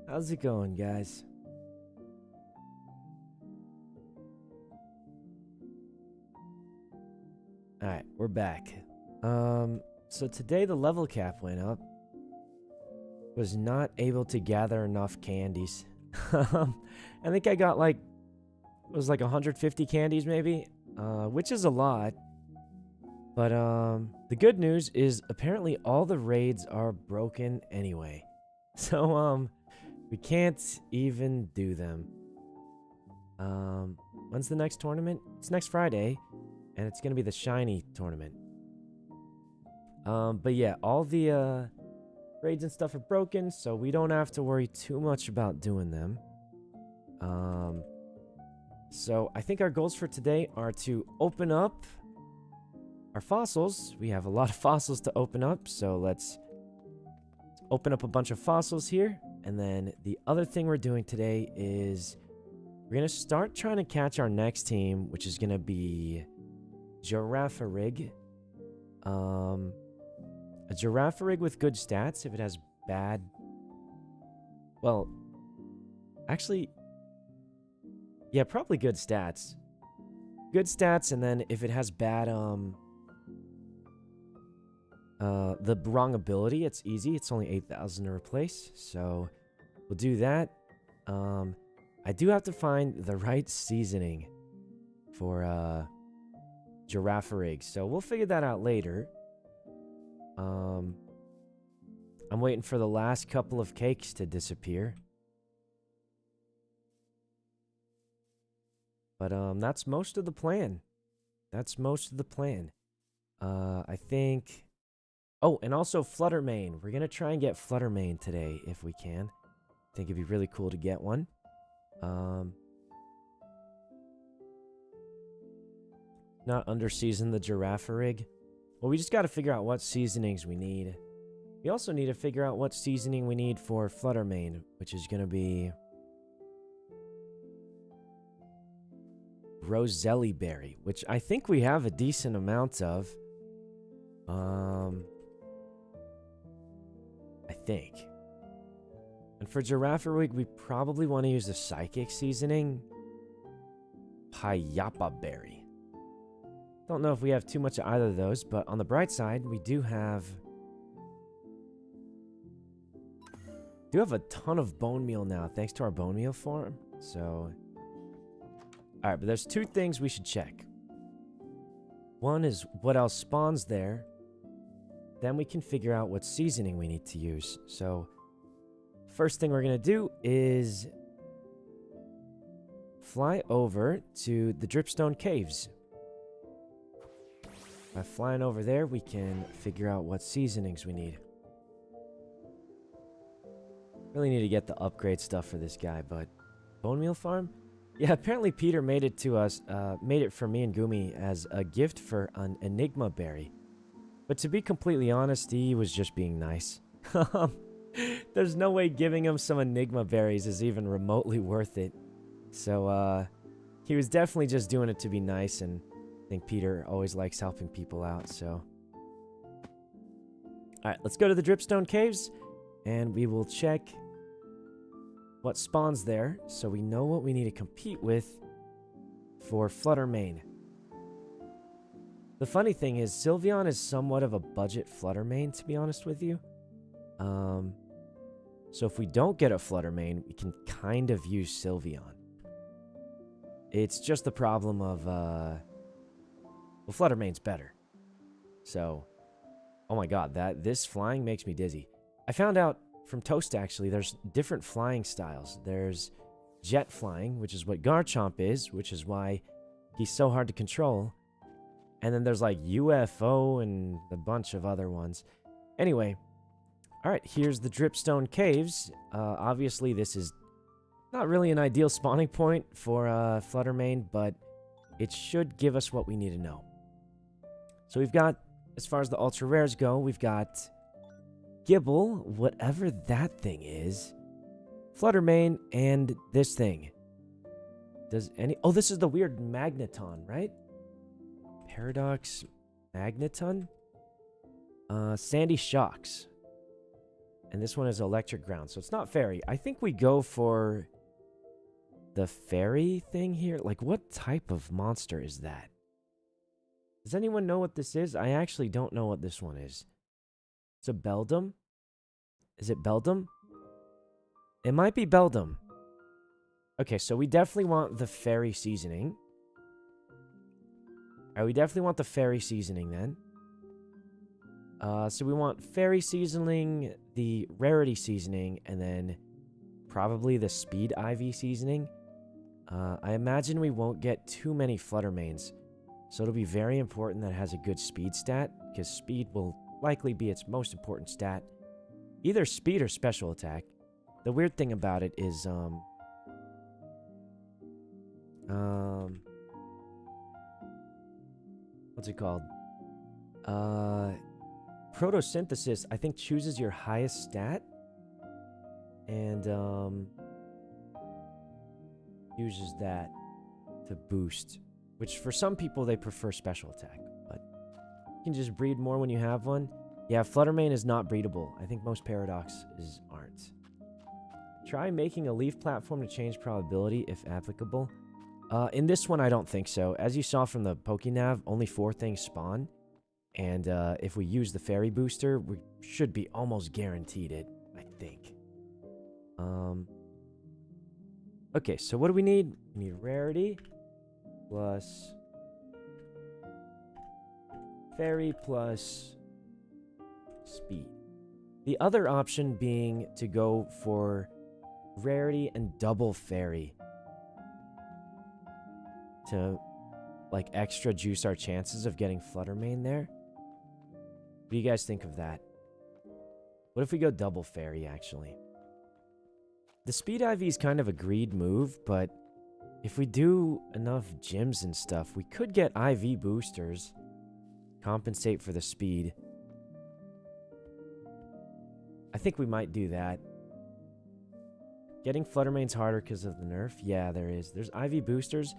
How's it going, guys? Alright, we're back. So today the level cap went up. Was not able to gather enough candies. I think I got like, it was like 150 candies maybe, which is a lot. But the good news is apparently all the raids are broken anyway. So we can't even do them. When's the next tournament? It's next Friday, and it's gonna be the shiny tournament. But yeah, all the raids and stuff are broken, so we don't have to worry too much about doing them. So I think our goals for today are to open up our fossils. We have a lot of fossils to open up, so let's open up a bunch of fossils here. And then the other thing we're doing today is we're going to start trying to catch our next team, which is going to be Girafarig. A Girafarig with good stats. If it has bad... Well, actually... Yeah, probably good stats. Good stats, and then if it has bad, the wrong ability, it's easy. It's only 8,000 to replace, so we'll do that. I do have to find the right seasoning for Girafarig, so we'll figure that out later. I'm waiting for the last couple of cakes to disappear. But that's most of the plan. That's most of the plan. I think... Oh, and also Flutter Mane. We're going to try and get Flutter Mane today if we can. I think it'd be really cool to get one. Not under-season the Girafarig. Well, we just got to figure out what seasonings we need. We also need to figure out what seasoning we need for Flutter Mane, which is going to be... Roselli Berry, which I think we have a decent amount of. I think. And for Girafarig, we probably want to use the Psychic seasoning. Payapa Berry. Don't know if we have too much of either of those, but on the bright side, we do have a ton of bone meal now, thanks to our bone meal farm. So... Alright, but there's two things we should check. One is what else spawns there. Then we can figure out what seasoning we need to use. So, first thing we're going to do is fly over to the Dripstone caves. By flying over there, we can figure out what seasonings we need. Really need to get the upgrade stuff for this guy, but bone meal farm? Yeah, apparently Peter made it to us, made it for me and Gumi as a gift for an Enigma berry. But to be completely honest, he was just being nice. There's no way giving him some Enigma berries is even remotely worth it. So, he was definitely just doing it to be nice, and I think Peter always likes helping people out, so... Alright, let's go to the Dripstone Caves, and we will check what spawns there, so we know what we need to compete with for Flutter Mane. The funny thing is, Sylveon is somewhat of a budget Flutter Mane, to be honest with you. So if we don't get a Flutter Mane, we can kind of use Sylveon. It's just the problem of, well, Flutter Mane's better. So, oh my god, this flying makes me dizzy. I found out from Toast, actually, there's different flying styles. There's jet flying, which is what Garchomp is, which is why he's so hard to control. And then there's like UFO and a bunch of other ones. Anyway, alright, here's the Dripstone Caves. Obviously, this is not really an ideal spawning point for Flutter Mane, but it should give us what we need to know. So we've got, as far as the ultra rares go, we've got Gibble, whatever that thing is, Flutter Mane, and this thing. Does any... Oh, this is the weird Magneton, right? Paradox Magneton? Sandy Shocks. And this one is Electric Ground, so it's not Fairy. I think we go for the Fairy thing here. Like, what type of monster is that? Does anyone know what this is? I actually don't know what this one is. It's a Beldum? Is it Beldum? It might be Beldum. Okay, so we definitely want the Fairy Seasoning. Alright, we definitely want the Fairy Seasoning then. So we want Fairy Seasoning, the Rarity Seasoning, and then probably the Speed IV Seasoning. I imagine we won't get too many Flutter Manes, so it'll be very important that it has a good speed stat, because speed will likely be its most important stat. Either speed or special attack. The weird thing about it is, what's it called? Photosynthesis, I think, chooses your highest stat. And, uses that to boost. Which, for some people, they prefer special attack. But you can just breed more when you have one. Yeah, Flutter Mane is not breedable. I think most Paradoxes aren't. Try making a leaf platform to change probability, if applicable. In this one, I don't think so. As you saw from the Pokénav, only 4 things spawn. And if we use the Fairy Booster, we should be almost guaranteed it, I think. Okay, so what do we need? We need Rarity plus Fairy plus Speed. The other option being to go for Rarity and double Fairy to, like, extra juice our chances of getting Flutter Mane there. What do you guys think of that? What if we go double Fairy, actually? The Speed IV is kind of a greed move, but if we do enough gyms and stuff, we could get IV boosters, compensate for the speed. I think we might do that. Getting Flutter Mane's harder because of the nerf? Yeah, there is. There's IV boosters.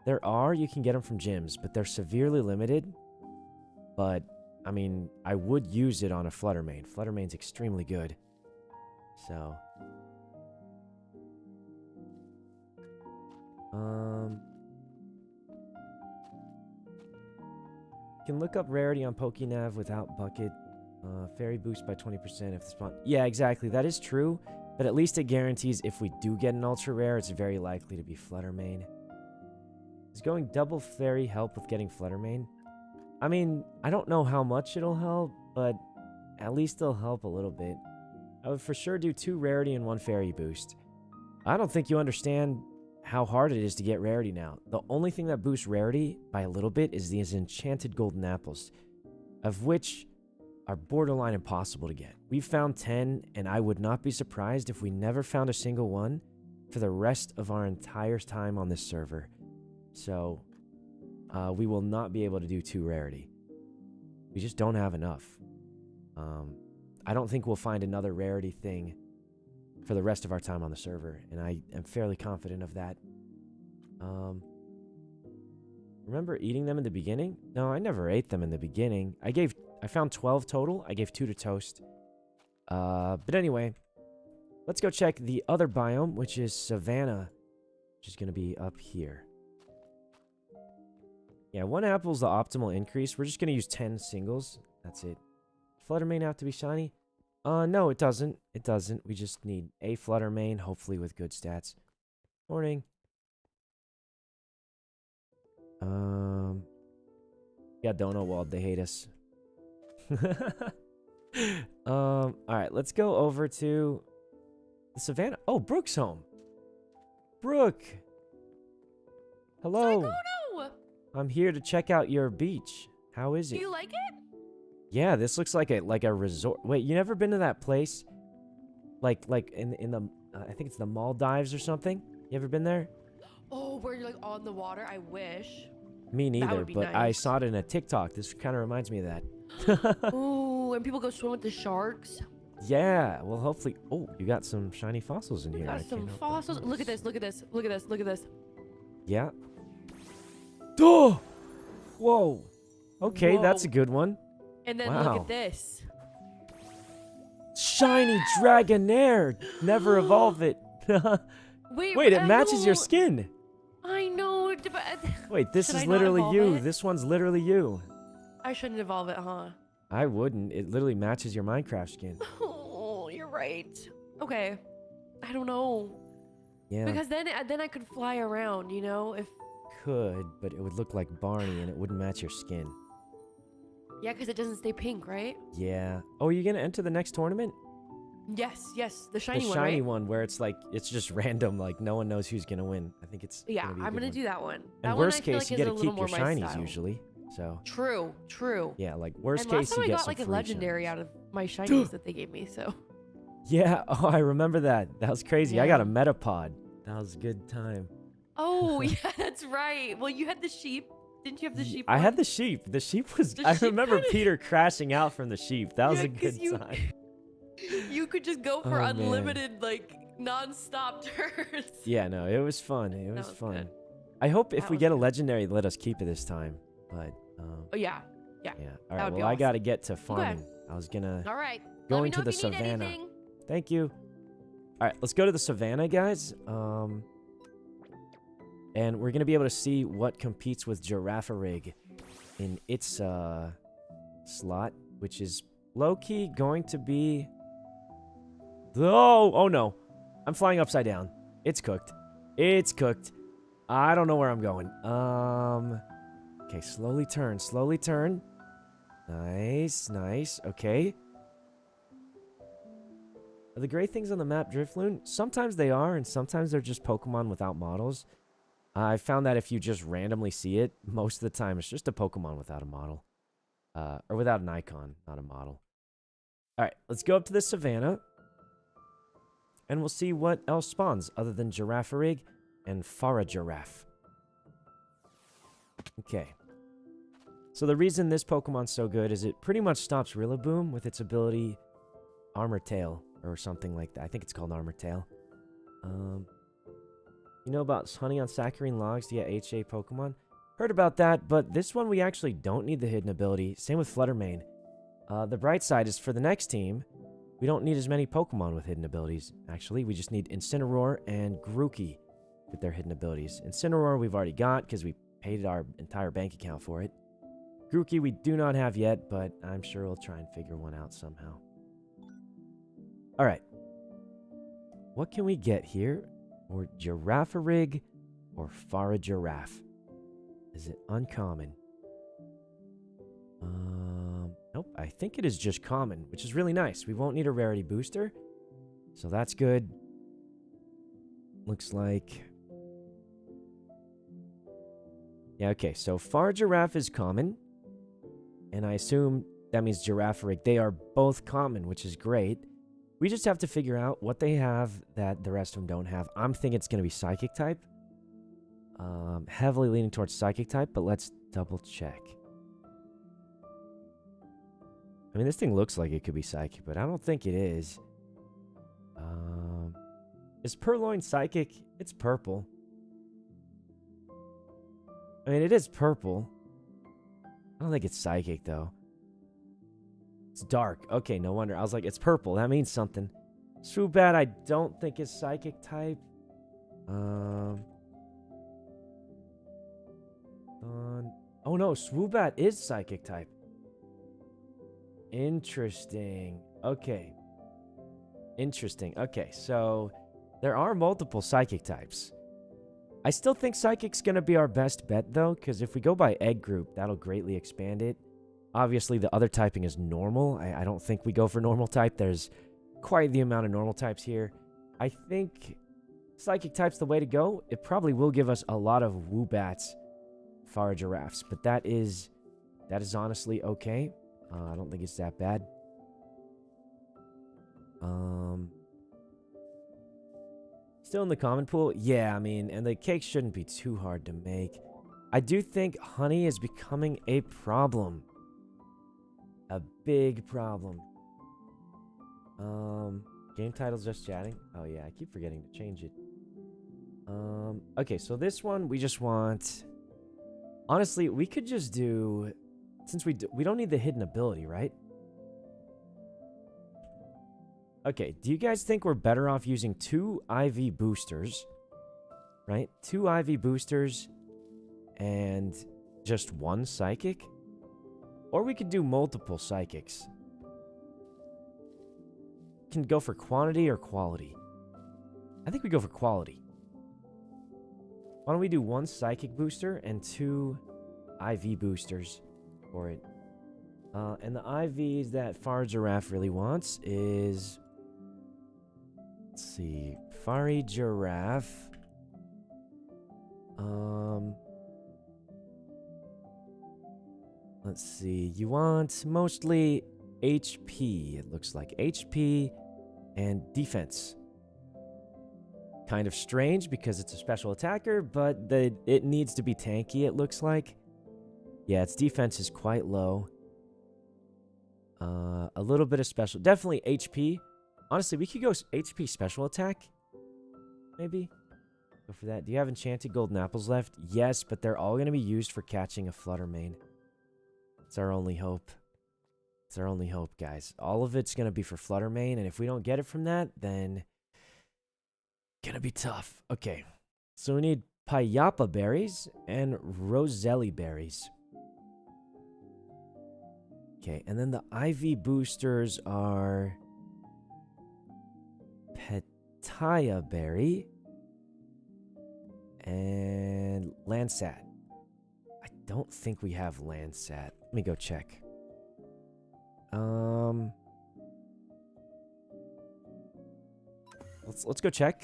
There are. You can get them from gyms, but they're severely limited. But, I mean, I would use it on a Flutter Mane. Flutter Mane's extremely good. So... You can look up Rarity on Pokénav without Bucket. Fairy boost by 20% if the spawn... Yeah, exactly. That is true. But at least it guarantees if we do get an Ultra Rare, it's very likely to be Flutter Mane. Does going double Fairy help with getting Flutter Mane? I mean, I don't know how much it'll help, but at least it'll help a little bit. I would for sure do 2 Rarity and 1 Fairy boost. I don't think you understand how hard it is to get Rarity now. The only thing that boosts Rarity by a little bit is these enchanted golden apples, of which are borderline impossible to get. We've found 10, and I would not be surprised if we never found a single one for the rest of our entire time on this server. So, we will not be able to do 2 Rarity. We just don't have enough. I don't think we'll find another Rarity thing for the rest of our time on the server, and I am fairly confident of that. Remember eating them in the beginning? No, I never ate them in the beginning. I found 12 total. I gave 2 to Toast. But anyway, Let's go check the other biome, which is Savannah, which is going to be up here. Yeah, 1 apple is the optimal increase. We're just going to use 10 singles. That's it. Flutter Mane have to be shiny? No, it doesn't. It doesn't. We just need a Flutter Mane, hopefully with good stats. Morning. Yeah, Donut Walled. They hate us. Alright, let's go over to the Savannah. Oh, Brooke's home. Brooke. Hello. Sykkuno! I'm here to check out your beach. How is it? Do you like it? Yeah, this looks like a resort. Wait, you never been to that place? Like in the I think it's the Maldives or something? You ever been there? Oh, where you're like on the water? I wish. Me neither, would be but I nice. saw it in a TikTok. This kind of reminds me of that. Ooh, and people go swim with the sharks. Yeah, well, hopefully. Oh, you got some shiny fossils in here. I Got some can't help fossils. but Look at notice. this, look at this, look at this, look at this. Yeah. Oh! Whoa. Okay, that's a Whoa. good one. And then Wow. look at this. Shiny Dragonair. Never evolve it. Wait, it matches your know. skin. I know. But Wait, this Should is I not literally evolve you. it? This one's literally you. I shouldn't evolve it, huh? I wouldn't. It literally matches your Minecraft skin. Oh, you're right. Okay. I don't know. Yeah, Because then I could fly around, you know? If could, but it would look like Barney and it wouldn't match your skin. Yeah, because it doesn't stay pink, right? Yeah. Oh, are you going to enter the next tournament? Yes, yes. The The shiny one, shiny right? one where it's like, it's just random. Like, no one knows who's going to win. I think it's Yeah, gonna be a I'm good going one. to do that one. And That worst one I feel case, like you is got a to little keep more your my shinies style. usually. So, True, true. yeah, like, worst And last case, time you I get got some like a free legendary shinies. out of my shinies that they gave me, so. Yeah, oh, I remember that. That was crazy. I got a Yeah. Metapod. That was a good time. Oh, yeah, that's right. Well, you had the sheep. Didn't you have the sheep I had one? the sheep. The sheep was... The I sheep remember kinda- Peter crashing out from the sheep. That was Yeah, a 'cause good you- time. You could just go for Oh, man. unlimited, like, non-stop turns. Yeah, no, it was fun. It That was was fun. good. I hope if That we was get a good. legendary, let us keep it this time. But, Oh, yeah. yeah. All That right, would well, be I got to awesome. get to farming. I was going to... All right. Going Let me to know the if you need savannah. anything. Thank you. All right, let's go to the savannah, guys. And we're going to be able to see what competes with Girafarig in its slot, which is low-key going to be... Oh no. I'm flying upside down. It's cooked. It's cooked. I don't know where I'm going. Okay, slowly turn. Slowly turn. Nice, nice. Okay. Are the gray things on the map Drifloon? Sometimes they are, and sometimes they're just Pokemon without models. I found that if you just randomly see it, most of the time it's just a Pokemon without a model. Or without an icon, not a model. Alright, let's go up to the savannah. And we'll see what else spawns other than Girafarig and Farigiraf. Okay. So the reason this Pokemon's so good is it pretty much stops Rillaboom with its ability Armor Tail or something like that. I think it's called Armor Tail. You know about hunting on saccharine logs to get HA Pokemon? Heard about that, but this one we actually don't need the hidden ability. Same with Flutter Mane. The bright side is for the next team, we don't need as many Pokemon with hidden abilities, actually. We just need Incineroar and Grookey with their hidden abilities. Incineroar we've already got because we paid our entire bank account for it. Grookey we do not have yet, but I'm sure we'll try and figure one out somehow. Alright. What can we get here? Or Girafarig or Farigiraf? Is it uncommon? Nope. I think it is just common, which is really nice. We won't need a rarity booster, so that's good. Looks like... Yeah, okay. So Farigiraf is common, and I assume that means Girafarig. They are both common, which is great. We just have to figure out what they have that the rest of them don't have. I'm thinking it's going to be Psychic type. Heavily leaning towards Psychic type, but let's double check. I mean, this thing looks like it could be Psychic, but I don't think it is. Is Purloin Psychic? It's purple. I mean, it is purple. I don't think it's Psychic, though. It's dark. Okay, no wonder. I was like, it's purple. That means something. Swoobat, I don't think is psychic type. Oh no, Swoobat is psychic type. Interesting. Okay. Interesting. Okay, so there are multiple psychic types. I still think psychic's going to be our best bet, though, because if we go by egg group, that'll greatly expand it. Obviously, the other typing is normal. I don't think we go for normal type. There's quite the amount of normal types here. I think psychic type's the way to go. It probably will give us a lot of Woobats, Farigiraffes, but that is honestly okay. I don't think it's that bad. Still in the common pool? Yeah, I mean, and the cake shouldn't be too hard to make. I do think honey is becoming a problem. A big problem. Game title's just chatting. Oh yeah, I keep forgetting to change it. Okay, so this one we just want. Honestly, we could just do, since we don't need the hidden ability, right? Okay, do you guys think we're better off using 2 IV boosters, right? 2 IV boosters and just 1 psychic? Or we could do multiple psychics. Can go for quantity or quality? I think we go for quality. Why don't we do 1 psychic booster and 2 IV boosters for it? And the IVs that Farigiraffe really wants is... Let's see. Farigiraffe. Let's see. You want mostly HP, it looks like. HP and defense. Kind of strange because it's a special attacker, but it needs to be tanky, it looks like. Yeah, its defense is quite low. A little bit of special. Definitely HP. Honestly, we could go HP special attack. Maybe. Go for that. Do you have enchanted golden apples left? Yes, but they're all going to be used for catching a Flutter Mane. It's our only hope. It's our only hope, guys. All of it's going to be for Flutter Mane, and if we don't get it from that, then... Gonna be tough. Okay. So we need Payapa berries and Roselli berries. Okay, and then the IV boosters are... Petaya berry and Landsat. I don't think we have Landsat. Let me go check. Let's go check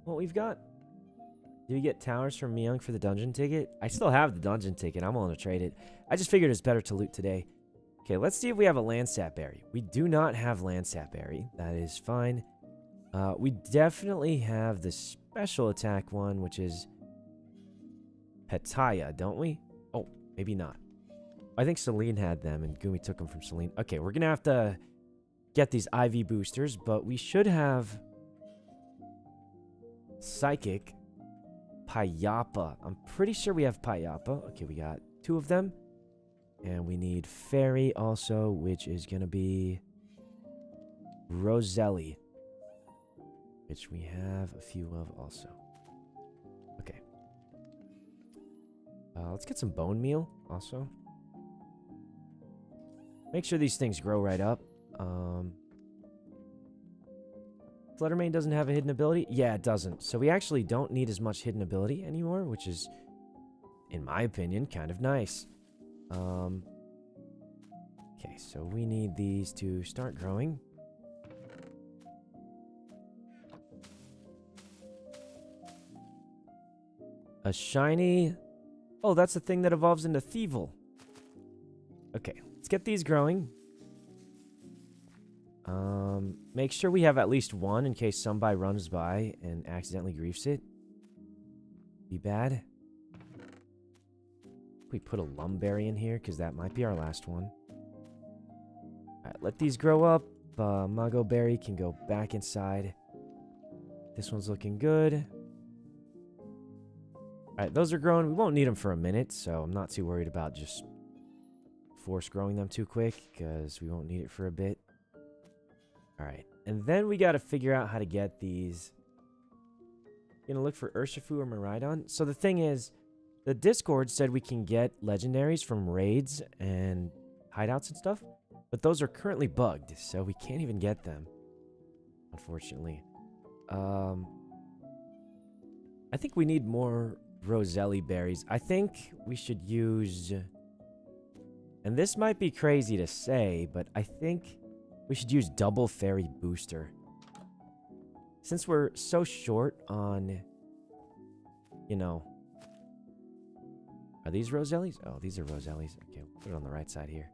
what we've got. Do we get towers from Myung for the dungeon ticket? I still have the dungeon ticket. I'm willing to trade it. I just figured it's better to loot today. Okay, let's see if we have a Landsat berry. We do not have Landsat berry. That is fine. We definitely have the special attack one, which is Petaya, don't we? Oh, maybe not. I think Celine had them, and Gumi took them from Celine. Okay, we're going to have to get these IV boosters, but we should have Psychic, Payapa. I'm pretty sure we have Payapa. Okay, we got 2 of them. And we need Fairy also, which is going to be Roselli, which we have a few of also. Okay. Let's get some bone meal also. Make sure these things grow right up. Flutter Mane doesn't have a hidden ability? Yeah, it doesn't. So we actually don't need as much hidden ability anymore, which is, in my opinion, kind of nice. Okay, so we need these to start growing. A shiny... Oh, that's the thing that evolves into Thievel. Okay, let's get these growing. Make sure we have at least 1 in case somebody runs by and accidentally griefs it. Be bad. We put a Lumberry in here because that might be our last one. Alright, let these grow up. Mago Berry can go back inside. This one's looking good. Alright, those are growing. We won't need them for a minute, so I'm not too worried about just force growing them too quick because we won't need it for a bit. Alright. And then we gotta figure out how to get these. Gonna look for Urshifu or Miraidon. So the thing is, the Discord said we can get legendaries from raids and hideouts and stuff. But those are currently bugged, so we can't even get them. Unfortunately. I think we need more Roselli berries. I think we should use... And this might be crazy to say, but I think we should use double fairy booster. Since we're so short on, you know... Are these Rosellis? Oh, these are Rosellis. Okay, we'll put it on the right side here.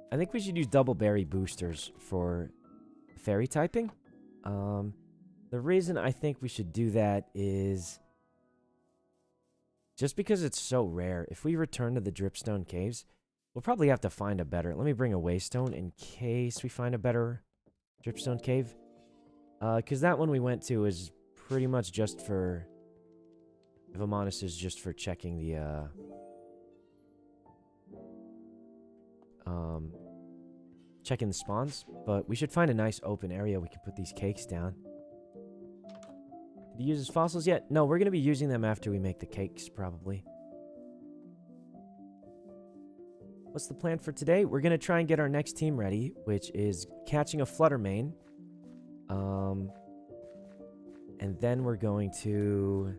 I think we should use double berry boosters for fairy typing. The reason I think we should do that is just because it's so rare. If we return to the Dripstone caves, we'll probably have to find a better... Let me bring a waystone in case we find a better Dripstone cave. Because that one we went to is pretty much just for... Vimanis is just for checking the... checking the spawns. But we should find a nice open area we can put these cakes down. Did he use his fossils yet? No, we're going to be using them after we make the cakes, probably. What's the plan for today? We're going to try and get our next team ready, which is catching a Flutter Mane. And then we're going to...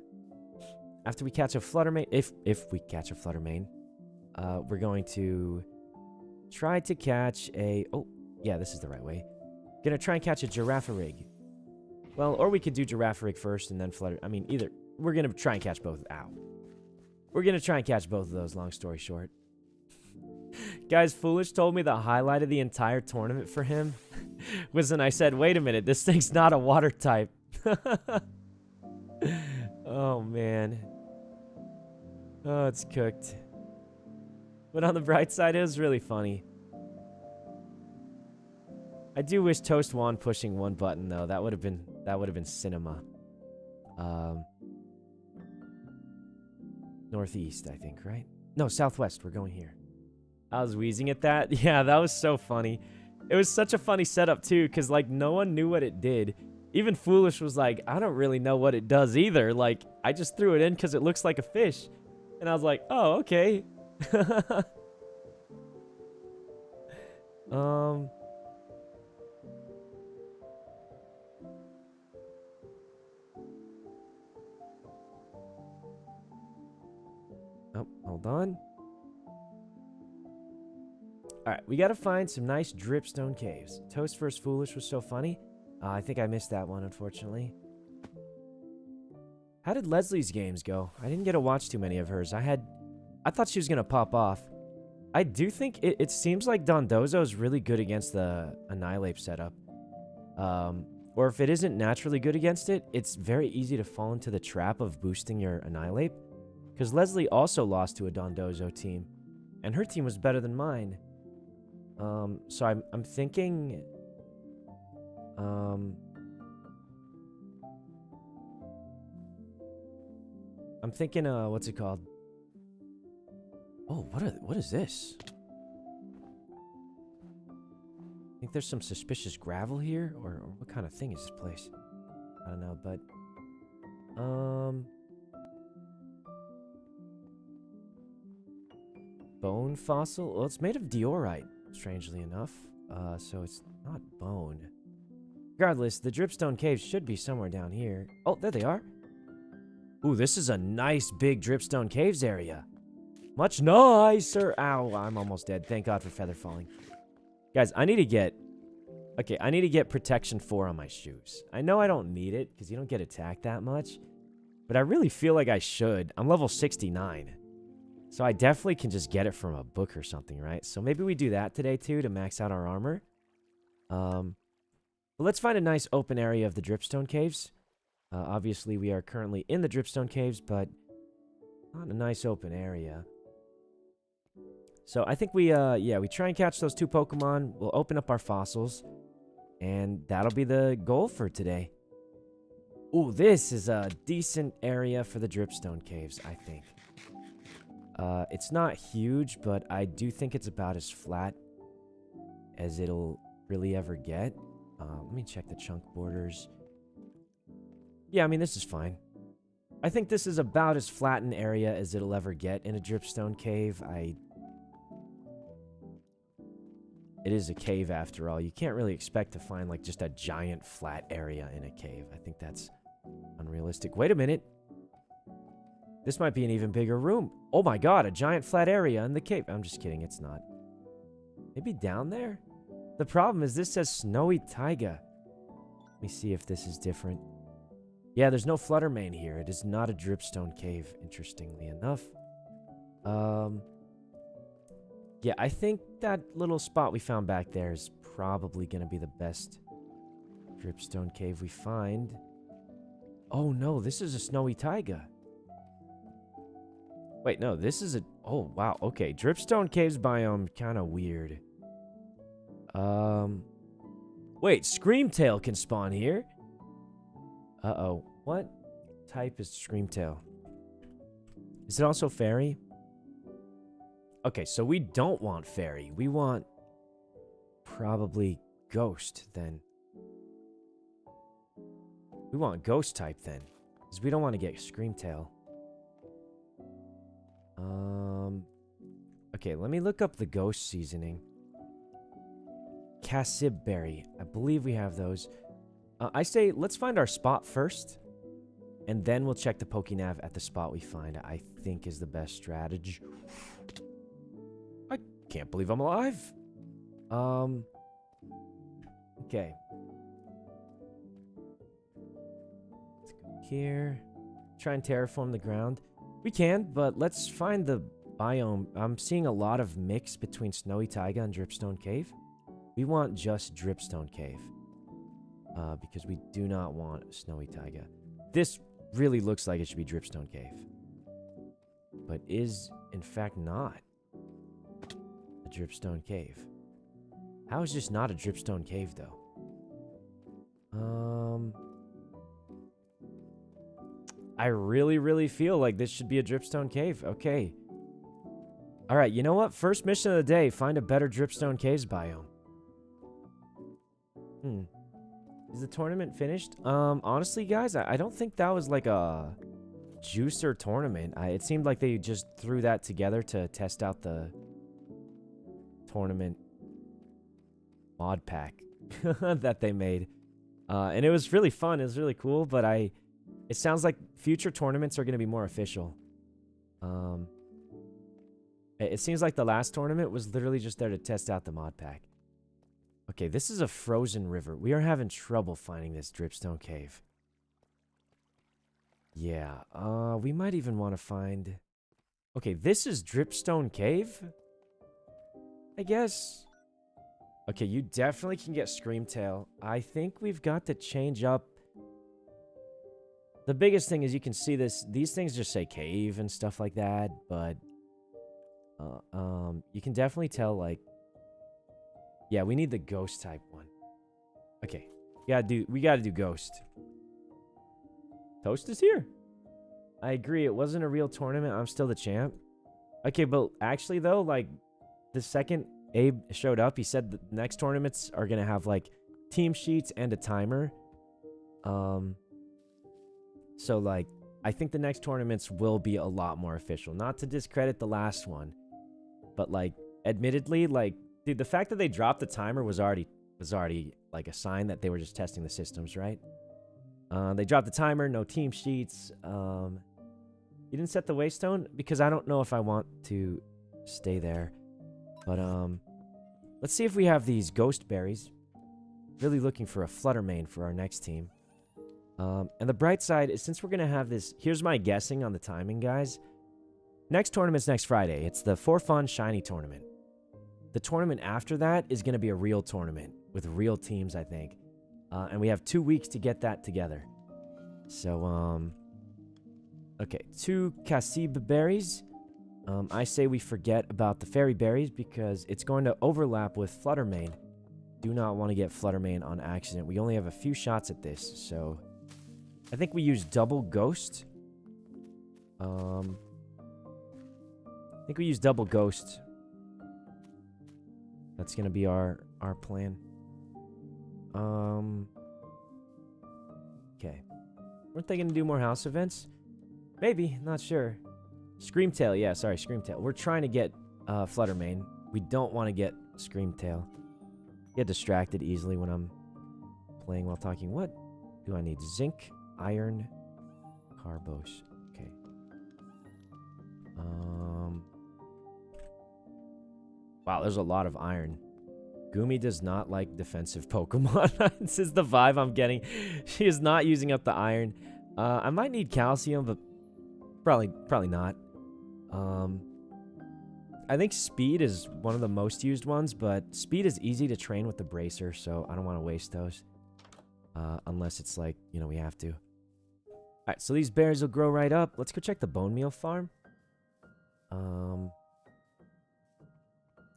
After we catch a Flutter Mane... If we catch a Flutter Mane, we're going to try to catch a... Oh, yeah, this is the right way. Going to try and catch a Girafarig. Well, or we could do Girafarig first and then Flutter... I mean, either... We're going to try and catch both... Ow. We're going to try and catch both of those, long story short. Guys, Foolish told me the highlight of the entire tournament for him was when I said, wait a minute, this thing's not a water type. Oh, man. Oh, it's cooked. But on the bright side, it was really funny. I do wish Toast won pushing one button, though. That would have been cinema. Northeast, I think, right? No, southwest. We're going here. I was wheezing at that. Yeah, that was so funny. It was such a funny setup, too, because, like, no one knew what it did. Even Foolish was like, I don't really know what it does either. Like, I just threw it in because it looks like a fish. And I was like, oh, okay. Oh, hold on. Alright, we gotta find some nice dripstone caves. Toast vs. Foolish was so funny. I think I missed that one, unfortunately. How did Leslie's games go? I didn't get to watch too many of hers. I thought she was gonna pop off. I do think it seems like Dondozo is really good against the Annihilate setup. Or if it isn't naturally good against it, it's very easy to fall into the trap of boosting your Annihilate. Because Leslie also lost to a Dondozo team. And her team was better than mine. So I'm thinking... I'm thinking, what's it called? Oh, what is this? I think there's some suspicious gravel here, or what kind of thing is this place? I don't know, but... Bone fossil? Well, it's made of diorite, strangely enough. So it's not bone. Regardless, the Dripstone caves should be somewhere down here. Oh, there they are. Ooh, this is a nice big Dripstone caves area. Much nicer. Ow, I'm almost dead. Thank God for feather falling. Guys, I need to get... Okay, I need to get protection 4 on my shoes. I know I don't need it, because you don't get attacked that much. But I really feel like I should. I'm level 69. So I definitely can just get it from a book or something, right? So maybe we do that today, too, to max out our armor. But let's find a nice open area of the Dripstone caves. Obviously, we are currently in the Dripstone caves, but not a nice open area. So I think we try and catch those 2 Pokemon. We'll open up our fossils, and that'll be the goal for today. Ooh, this is a decent area for the Dripstone caves, I think. It's not huge, but I do think it's about as flat as it'll really ever get. Let me check the chunk borders. Yeah, I mean, this is fine. I think this is about as flat an area as it'll ever get in a dripstone cave. It is a cave after all. You can't really expect to find like just a giant flat area in a cave. I think that's unrealistic. Wait a minute. This might be an even bigger room. Oh my god, a giant flat area in the cave. I'm just kidding, it's not. Maybe down there? The problem is this says snowy taiga. Let me see if this is different. Yeah, there's no Flutter Mane here. It is not a dripstone cave, interestingly enough. Yeah, I think that little spot we found back there is probably going to be the best dripstone cave we find. Oh no, this is a snowy taiga. Wait, no, this is a... Oh, wow, okay. Dripstone caves biome, kind of weird. Wait, Screamtail can spawn here? Uh-oh. What type is Screamtail? Is it also fairy? Okay, so we don't want fairy. We want probably ghost, then. We want ghost type, then. Because we don't want to get Screamtail. Okay, let me look up the ghost seasoning. Cassib berry. I believe we have those. I say let's find our spot first, and then we'll check the Pokénav at the spot we find. I think is the best strategy. I can't believe I'm alive. Okay. Let's go here. Try and terraform the ground. We can, but let's find the biome. I'm seeing a lot of mix between Snowy Taiga and Dripstone Cave. We want just Dripstone Cave. Because we do not want Snowy Taiga. This really looks like it should be Dripstone Cave. But is, in fact, not a Dripstone Cave. How is this not a Dripstone Cave, though? I really feel like this should be a Dripstone Cave. Okay. Alright, you know what? First mission of the day, find a better Dripstone Caves biome. Is the tournament finished? Honestly, guys, I don't think that was like a juicer tournament. It seemed like they just threw that together to test out the tournament mod pack that they made. And it was really fun. It was really cool, but it sounds like future tournaments are going to be more official. It seems like the last tournament was literally just there to test out the mod pack. Okay, this is a frozen river. We are having trouble finding this Dripstone Cave. Yeah, we might even want to find... Okay, this is Dripstone Cave? I guess. Okay, you definitely can get Screamtail. I think we've got to change up... The biggest thing is you can see this. These things just say cave and stuff like that, but... you can definitely tell, like... Yeah, we need the ghost type one. Okay. We gotta do ghost. Toast is here. I agree, it wasn't a real tournament. I'm still the champ. Okay, but actually though, like, the second Abe showed up, he said the next tournaments are gonna have, like, team sheets and a timer. So, like, I think the next tournaments will be a lot more official. Not to discredit the last one. But, like, admittedly, like, dude, the fact that they dropped the timer was already like a sign that they were just testing the systems, right? They dropped the timer, no team sheets. You didn't set the waystone because I don't know if I want to stay there. But let's see if we have these ghost berries. Really looking for a Flutter Mane for our next team. And the bright side is since we're gonna have this. Here's my guessing on the timing, guys. Next tournament's next Friday. It's the For Fun Shiny tournament. The tournament after that is going to be a real tournament with real teams, I think. And we have 2 weeks to get that together. So, okay, 2 Cassib berries. I say we forget about the fairy berries because it's going to overlap with Flutter Mane. Do not want to get Flutter Mane on accident. We only have a few shots at this, so I think we use double ghost. think we use double ghost. That's gonna be our plan. Okay. Weren't they gonna do more house events? Maybe, not sure. Screamtail, yeah, sorry, Screamtail. We're trying to get Flutter Mane. We don't want to get Screamtail. Get distracted easily when I'm playing while talking. What do I need? Zinc, iron, carbos. Okay. Wow, there's a lot of iron. Gumi does not like defensive Pokemon. This is the vibe I'm getting. She is not using up the iron. I might need calcium, but probably not. I think speed is one of the most used ones, but speed is easy to train with the bracer, so I don't want to waste those. Unless it's like, you know, we have to. Alright, so these berries will grow right up. Let's go check the bone meal farm.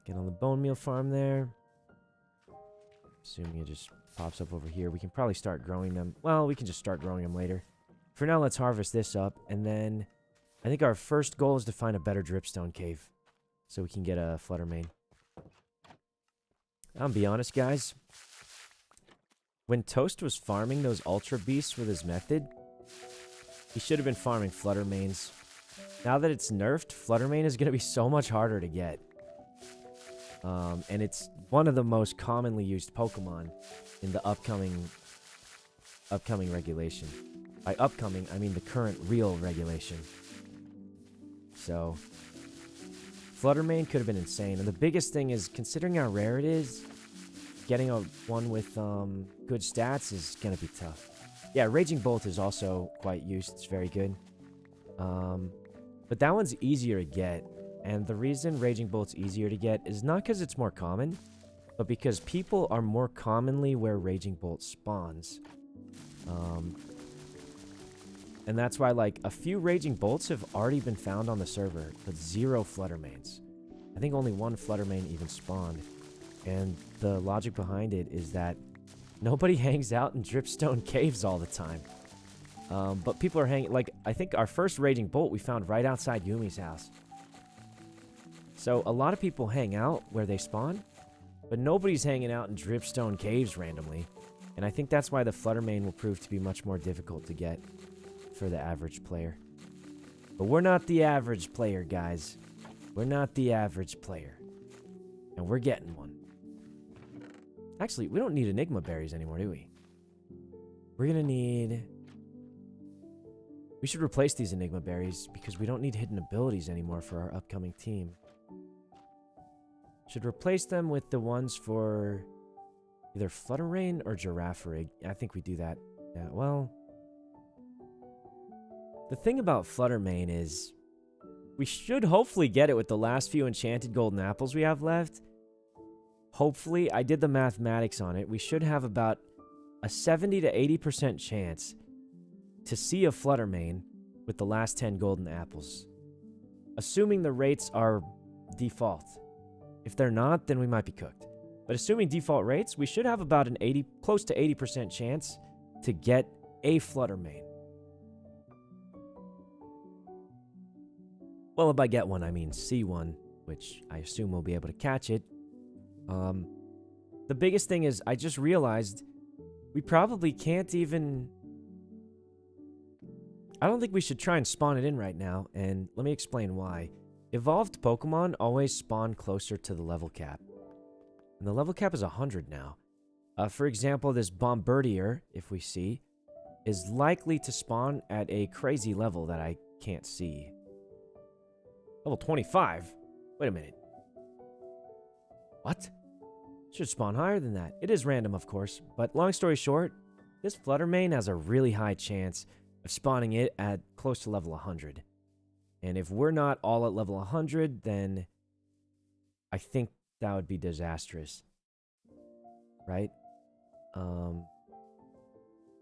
Get on the bone meal farm there. Assuming it just pops up over here. We can probably start growing them. Well, we can just start growing them later. For now, let's harvest this up, and then I think our first goal is to find a better dripstone cave so we can get a Flutter Mane. I'll be honest, guys. When Toast was farming those Ultra Beasts with his method, he should have been farming Flutter Manes. Now that it's nerfed, Flutter Mane is going to be so much harder to get. And it's one of the most commonly used Pokemon in the upcoming regulation. By upcoming, I mean the current real regulation. So, Flutter Mane could have been insane. And the biggest thing is, considering how rare it is, getting a one with good stats is going to be tough. Yeah, Raging Bolt is also quite used. It's very good. But that one's easier to get. And the reason Raging Bolt's easier to get is not because it's more common, but because people are more commonly where Raging Bolt spawns. And that's why, like, a few Raging Bolts have already been found on the server, but 0 Flutter Manes. I think only 1 Flutter Mane even spawned. And the logic behind it is that nobody hangs out in Dripstone caves all the time. But people are hanging, like, I think our first Raging Bolt we found right outside Yumi's house. So a lot of people hang out where they spawn, but nobody's hanging out in Dripstone caves randomly. And I think that's why the Flutter Mane will prove to be much more difficult to get for the average player. But we're not the average player, guys. We're not the average player. And we're getting one. Actually, we don't need Enigma berries anymore, do we? We're gonna need... We should replace these Enigma berries because we don't need hidden abilities anymore for our upcoming team. Should replace them with the ones for either Flutter Mane or Girafarig. I think we do that. Yeah, well... The thing about Flutter Mane is we should hopefully get it with the last few enchanted golden apples we have left. Hopefully, I did the mathematics on it. We should have about a 70 to 80% chance to see a Flutter Mane with the last 10 golden apples. Assuming the rates are default. If they're not, then we might be cooked. But assuming default rates, we should have about an close to 80% chance to get a Flutter Mane. Well, if I get one, I mean see one, which I assume we'll be able to catch it. The biggest thing is I just realized we probably can't even... I don't think we should try and spawn it in right now, and let me explain why. Evolved Pokemon always spawn closer to the level cap. And the level cap is 100 now. For example, this Bombardier, if we see, is likely to spawn at a crazy level that I can't see. Level 25? Wait a minute. What? Should spawn higher than that. It is random, of course, but long story short, this Flutter Mane has a really high chance of spawning it at close to level 100. And if we're not all at level 100, then I think that would be disastrous. Right?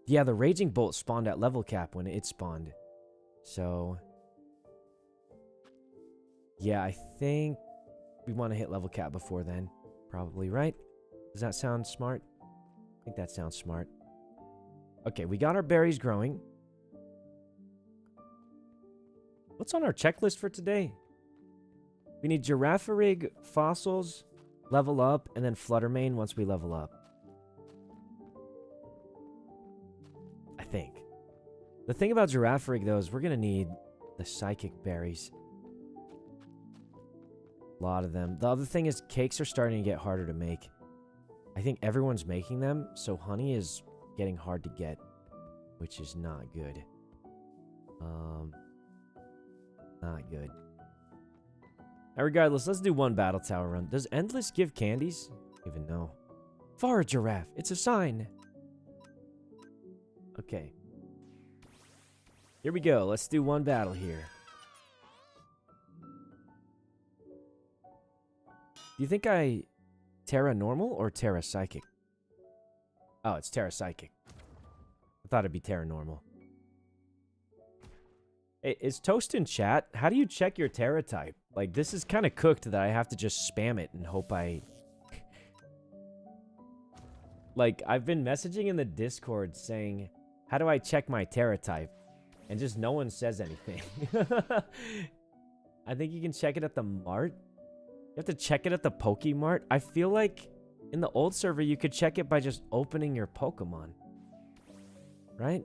Yeah, the Raging Bolt spawned at level cap when it spawned. So... yeah, I think we want to hit level cap before then. Probably, right? Does that sound smart? I think that sounds smart. Okay, we got our berries growing. What's on our checklist for today? We need Girafarig fossils, level up, and then Flutter Mane once we level up. I think. The thing about Girafarig, though, is we're going to need the psychic berries. A lot of them. The other thing is cakes are starting to get harder to make. I think everyone's making them, so honey is getting hard to get, which is not good. Not good. Now, regardless, let's do one battle tower run. Does Endless give candies? Even know. For a giraffe. It's a sign. Okay. Here we go. Let's do one battle here. Do you think I Terra normal or Terra psychic? Oh, it's Terra psychic. I thought it'd be Terra normal. Hey, is Toast in chat? How do you check your Terra type? Like, this is kind of cooked that I have to just spam it and hope I... Like, I've been messaging in the Discord saying, how do I check my Terra type? And just no one says anything. I think you can check it at the Mart. You have to check it at the Pokemart. I feel like in the old server, you could check it by just opening your Pokemon. Right?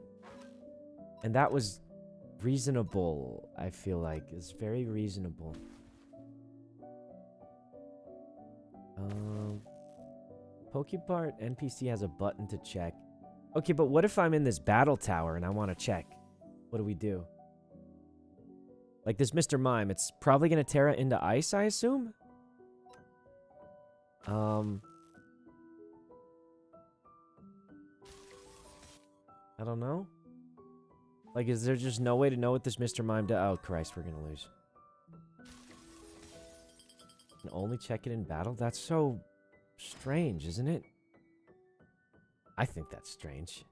And that was reasonable, I feel like. It's very reasonable. Pokemart NPC has a button to check. Okay, but what if I'm in this battle tower and I want to check? What do we do? Like this Mr. Mime, it's probably going to Terra into ice, I assume? I don't know. Like, is there just no way to know what this Mr. Mime does? Oh, Christ, we're going to lose. Can only check it in battle? That's so strange, isn't it? I think that's strange.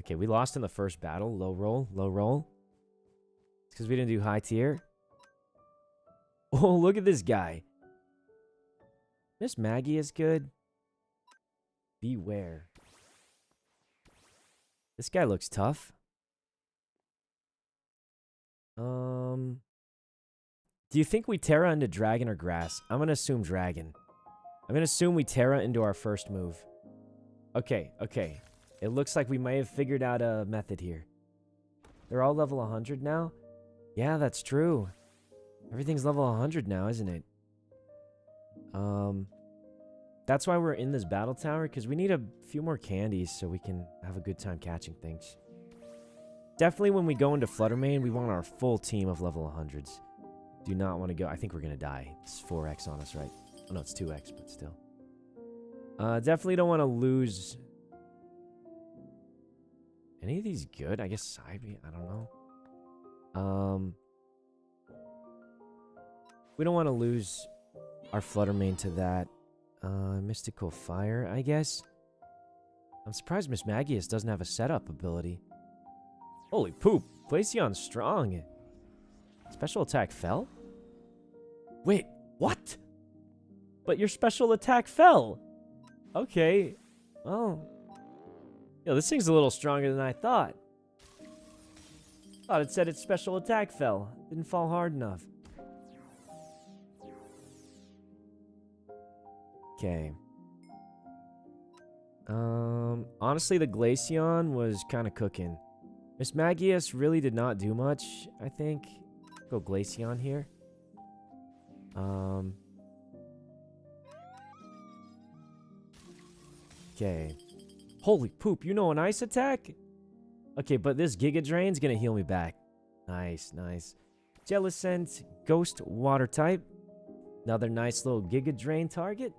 Okay, we lost in the first battle. Low roll, low roll. It's because we didn't do high tier. Oh, look at this guy. Miss Maggie is good. Beware. This guy looks tough. Do you think we Terra into Dragon or Grass? I'm going to assume Dragon. I'm going to assume we Terra into our first move. Okay, okay. It looks like we may have figured out a method here. They're all level 100 now? Yeah, that's true. Everything's level 100 now, isn't it? That's why we're in this battle tower, because we need a few more candies so we can have a good time catching things. Definitely when we go into Flutter Mane, we want our full team of level 100s. Do not want to go. I think we're going to die. It's 4x on us, right? Oh, no, it's 2x, but still. Definitely don't want to lose... Any of these good? I guess Cybe, I don't know. We don't want to lose our Flutter Mane to that. Mystical Fire, I guess. I'm surprised Miss Magius doesn't have a setup ability. Holy poop. Glaceon's strong. Special attack fell? Wait, what? But your special attack fell. Okay. Oh. Yo, this thing's a little stronger than I thought. Thought it said its special attack fell. Didn't fall hard enough. Okay. Honestly, the Glaceon was kind of cooking. Miss Magius really did not do much, I think. Go Glaceon here. Okay. Holy poop, you know an ice attack? Okay, but this Giga Drain's gonna heal me back. Nice, nice. Jellicent, Ghost Water type. Another nice little Giga Drain target.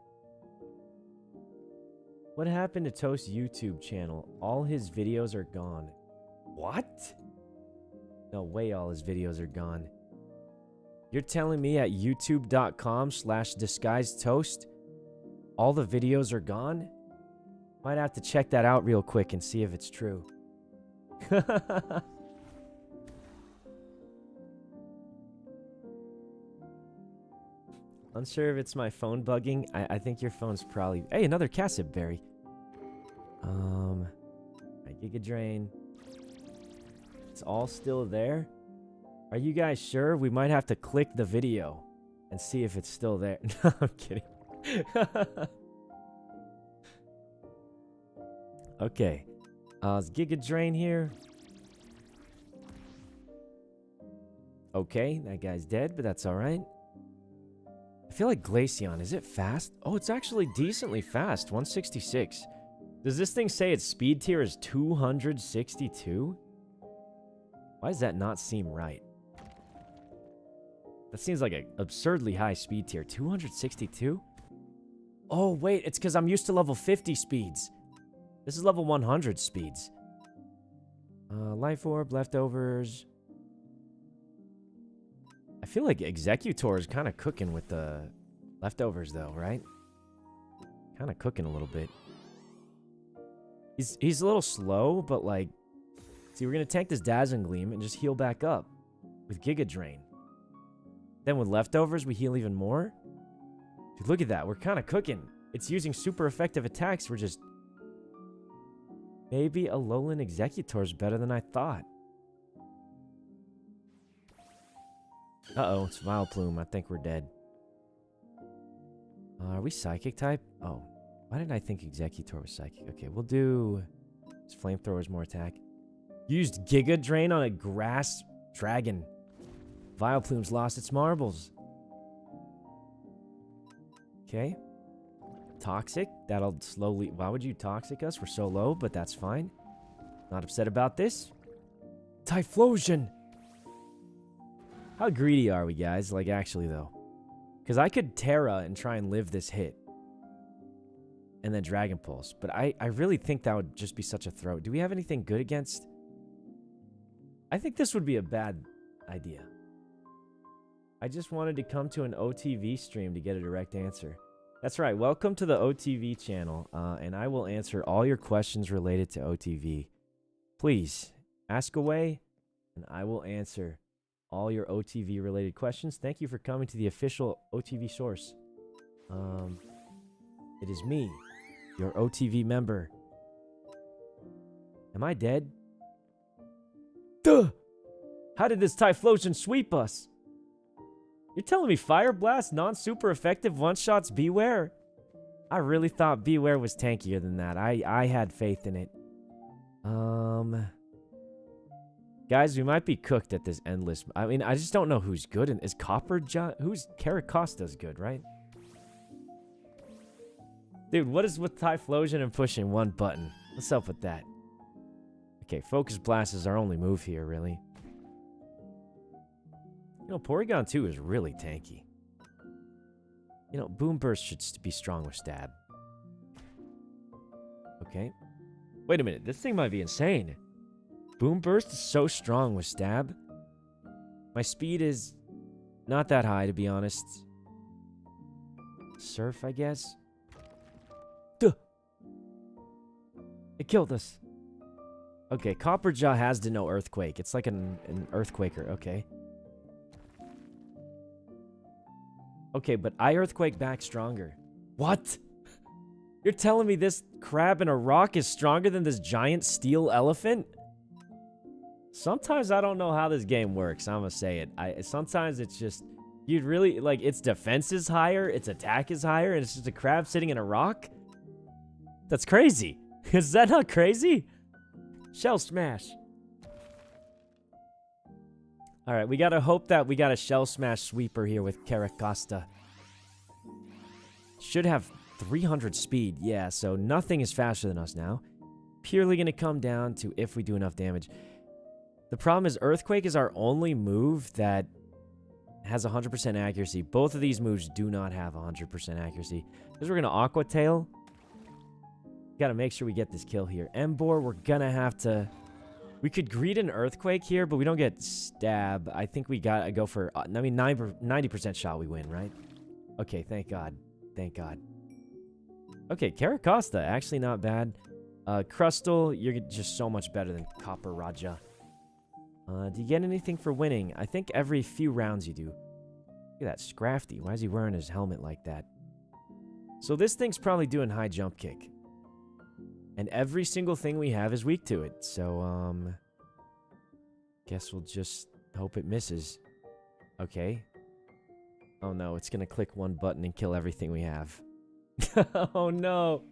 What happened to Toast's YouTube channel? All his videos are gone. What? No way all his videos are gone. You're telling me at youtube.com/disguisetoast all the videos are gone? Might have to check that out real quick and see if it's true. Unsure if it's my phone bugging. I think your phone's probably... Hey, another Cassib berry. Giga Drain. It's all still there. Are you guys sure? We might have to click the video. and see if it's still there. No, I'm kidding. Okay. Is Giga Drain here? Okay, that guy's dead, but that's alright. I feel like Glaceon, is it fast? Oh, it's actually decently fast, 166. Does this thing say its speed tier is 262? Why does that not seem right? That seems like an absurdly high speed tier. 262? Oh, wait, it's because I'm used to level 50 speeds. This is level 100 speeds. Life Orb, Leftovers. I feel like Executor is kind of cooking with the Leftovers, though, right? Kind of cooking a little bit. He's a little slow, but like... See, we're going to tank this Dazzling Gleam and just heal back up with Giga Drain. Then with Leftovers, we heal even more. Dude, look at that. We're kind of cooking. It's using super effective attacks. We're just... Maybe a Alolan Executor is better than I thought. Uh-oh, it's Vileplume. I think we're dead. Are we Psychic type? Oh. Why did I think Executor was Psychic? Okay, we'll do... This Flamethrower's more attack. Used Giga Drain on a Grass Dragon. Vileplume's lost its marbles. Okay. Toxic. That'll slowly... Why would you Toxic us? We're so low, but that's fine. Not upset about this. Typhlosion! How greedy are we, guys? Like, actually, though. Because I could Terra and try and live this hit. And then Dragon Pulse. But I really think that would just be such a throw. Do we have anything good against... I think this would be a bad idea. I just wanted to come to an OTV stream to get a direct answer. That's right. Welcome to the OTV channel. And I will answer all your questions related to OTV. Please, ask away, and I will answer all your OTV related questions. Thank you for coming to the official OTV source. It is me, your OTV member. Am I dead? Duh! How did this Typhlosion sweep us? You're telling me Fire Blast, non-super effective one-shots Beware? I really thought Beware was tankier than that. I had faith in it. Guys, we might be cooked at this endless... I mean, I just don't know who's good. And is who's... Caracosta's good, right? Dude, what is with Typhlosion and pushing one button? What's up with that? Okay, Focus Blast is our only move here, really. You know, Porygon 2 is really tanky. You know, Boom Burst should be strong with Stab. Okay. Wait a minute, this thing might be insane. Boom Burst is so strong with Stab. My speed is not that high, to be honest. Surf, I guess. Duh! It killed us. Okay, Copperjaw has to know Earthquake. It's like an Earthquaker, okay. Okay, but I Earthquake back stronger. What? You're telling me this crab in a rock is stronger than this giant steel elephant? Sometimes I don't know how this game works, I'm gonna say it. Sometimes it's just... You'd really... Like, its defense is higher, its attack is higher, and it's just a crab sitting in a rock? That's crazy. Is that not crazy? Shell Smash. Alright, we gotta hope that we got a Shell Smash sweeper here with Caracosta. Should have 300 speed. Yeah, so nothing is faster than us now. Purely gonna come down to if we do enough damage. The problem is Earthquake is our only move that has 100% accuracy. Both of these moves do not have 100% accuracy. Because we're gonna Aqua Tail. Gotta make sure we get this kill here. Emboar, we're gonna have to... We could greet an Earthquake here, but we don't get Stab. I think we gotta go for... I mean, 90% shot we win, right? Okay, thank God. Thank God. Okay, Caracosta, actually not bad. Crustle, you're just so much better than Copper Raja. Do you get anything for winning? I think every few rounds you do. Look at that, Scrafty. Why is he wearing his helmet like that? So this thing's probably doing high jump kick. And every single thing we have is weak to it. So, guess we'll just hope it misses. Okay. Oh no, it's gonna click one button and kill everything we have. Oh no.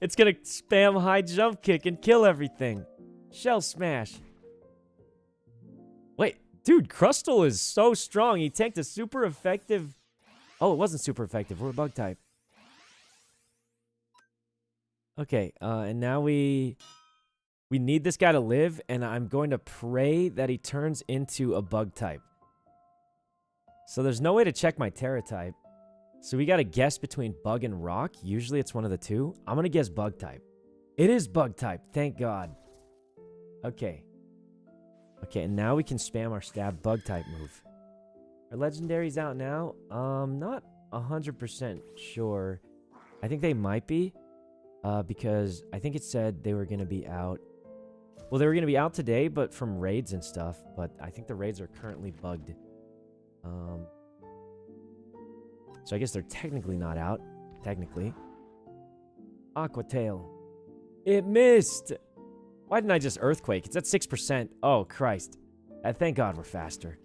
It's gonna spam high jump kick and kill everything. Shell smash. Wait, dude, Crustle is so strong. He tanked a super effective... Oh, it wasn't super effective. We're a bug type. Okay, and now we need this guy to live, and I'm going to pray that he turns into a bug type. So there's no way to check my Terra type. So we got to guess between bug and rock. Usually it's one of the two. I'm going to guess bug type. It is bug type. Thank God. Okay. Okay, and now we can spam our stab bug type move. Are legendaries out now? Not 100% sure. I think they might be. Because I think it said they were going to be out. Well, they were going to be out today, but from raids and stuff. But I think the raids are currently bugged. So I guess they're technically not out. Technically. Aqua Tail. It missed! Why didn't I just Earthquake? It's at 6%. Oh, Christ. Thank God we're faster.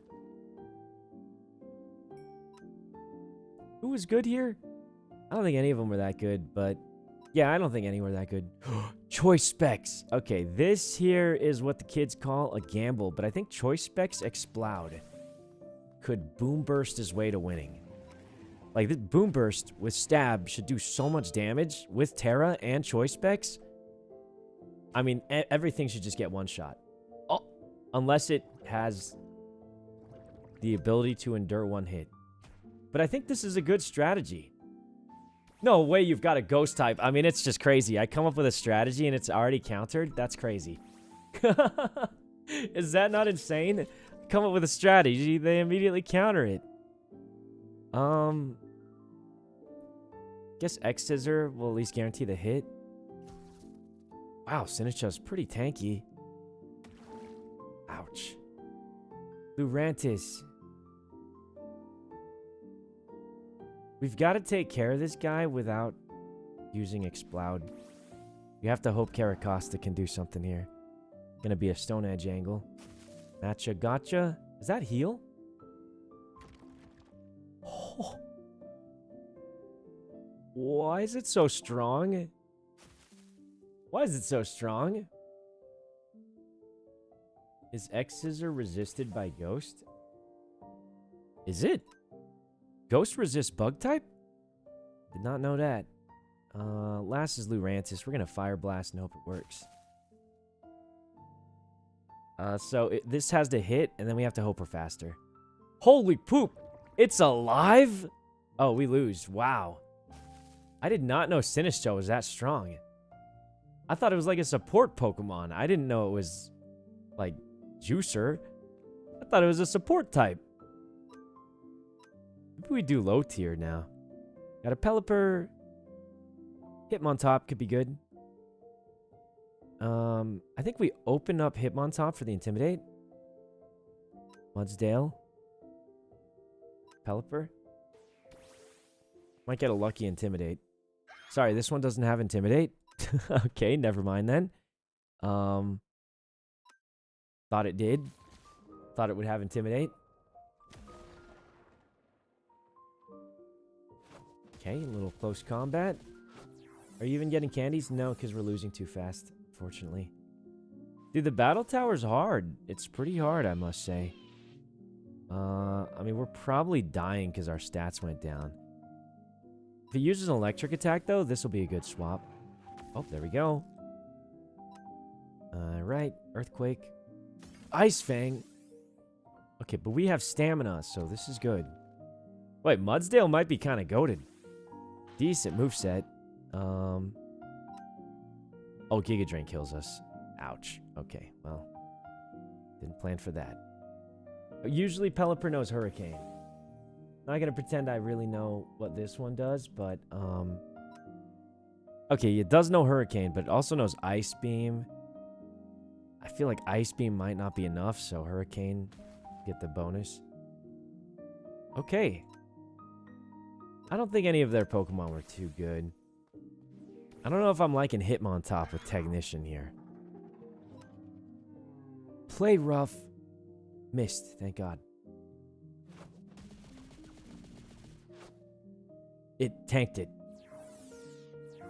Who was good here? I don't think any of them were that good, but... Yeah, I don't think any were that good. Choice Specs. Okay, this here is what the kids call a gamble, but I think Choice Specs Explode could boom burst his way to winning. Like, this boom burst with stab should do so much damage with Terra and Choice Specs. I mean, everything should just get one shot. Oh, unless it has the ability to endure one hit. But I think this is a good strategy. No way you've got a ghost type. I mean, it's just crazy. I come up with a strategy and it's already countered. That's crazy. Is that not insane? Come up with a strategy, they immediately counter it. Guess X Scissor will at least guarantee the hit. Wow, Sinistra's pretty tanky. Ouch. Lurantis. We've got to take care of this guy without using Explode. We have to hope Caracosta can do something here. Gonna be a Stone Edge angle. Matcha Gotcha. Is that heal? Oh. Why is it so strong? Why is it so strong? Is X Scissor resisted by Ghost? Is it? Ghost resist bug type? Did not know that. Last is Lurantis. We're going to Fire Blast and hope it works. This has to hit, and then we have to hope we're faster. Holy poop! It's alive? Oh, we lose. Wow. I did not know Sinistro was that strong. I thought it was like a support Pokemon. I didn't know it was, like, Juicer. I thought it was a support type. Maybe we do low tier now. Got a Pelipper. Hitmontop could be good. I think we open up Hitmontop for the Intimidate. Mudsdale. Pelipper. Might get a lucky Intimidate. Sorry, this one doesn't have Intimidate. Okay, never mind then. Thought it did. Thought it would have Intimidate. Okay, a little close combat. Are you even getting candies? No, because we're losing too fast, unfortunately. Dude, the battle tower's hard. It's pretty hard, I must say. I mean, we're probably dying because our stats went down. If it uses an electric attack, though, this will be a good swap. Oh, there we go. Alright, Earthquake. Ice Fang. Okay, but we have stamina, so this is good. Wait, Mudsdale might be kind of goated. Decent moveset. Oh, Giga Drain kills us. Ouch. Okay, well. Didn't plan for that. Usually Pelipper knows Hurricane. Not gonna pretend I really know what this one does, but, okay, it does know Hurricane, but it also knows Ice Beam. I feel like Ice Beam might not be enough, so Hurricane get the bonus. Okay. I don't think any of their Pokemon were too good. I don't know if I'm liking Hitmontop with Technician here. Play rough. Missed, thank God. It tanked it.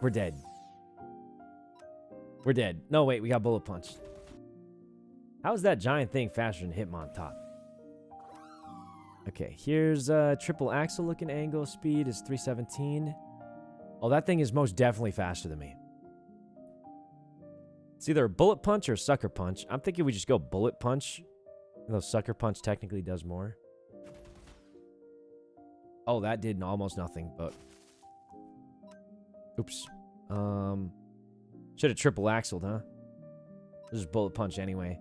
We're dead. We're dead. No, wait, we got bullet punched. How is that giant thing faster than Hitmontop? Okay, here's a triple axle looking angle. Speed is 317. Oh, that thing is most definitely faster than me. It's either a bullet punch or a sucker punch. I'm thinking we just go bullet punch. Even though sucker punch technically does more. Oh, that did almost nothing, but... Oops. Should have triple axled, huh? This is bullet punch anyway.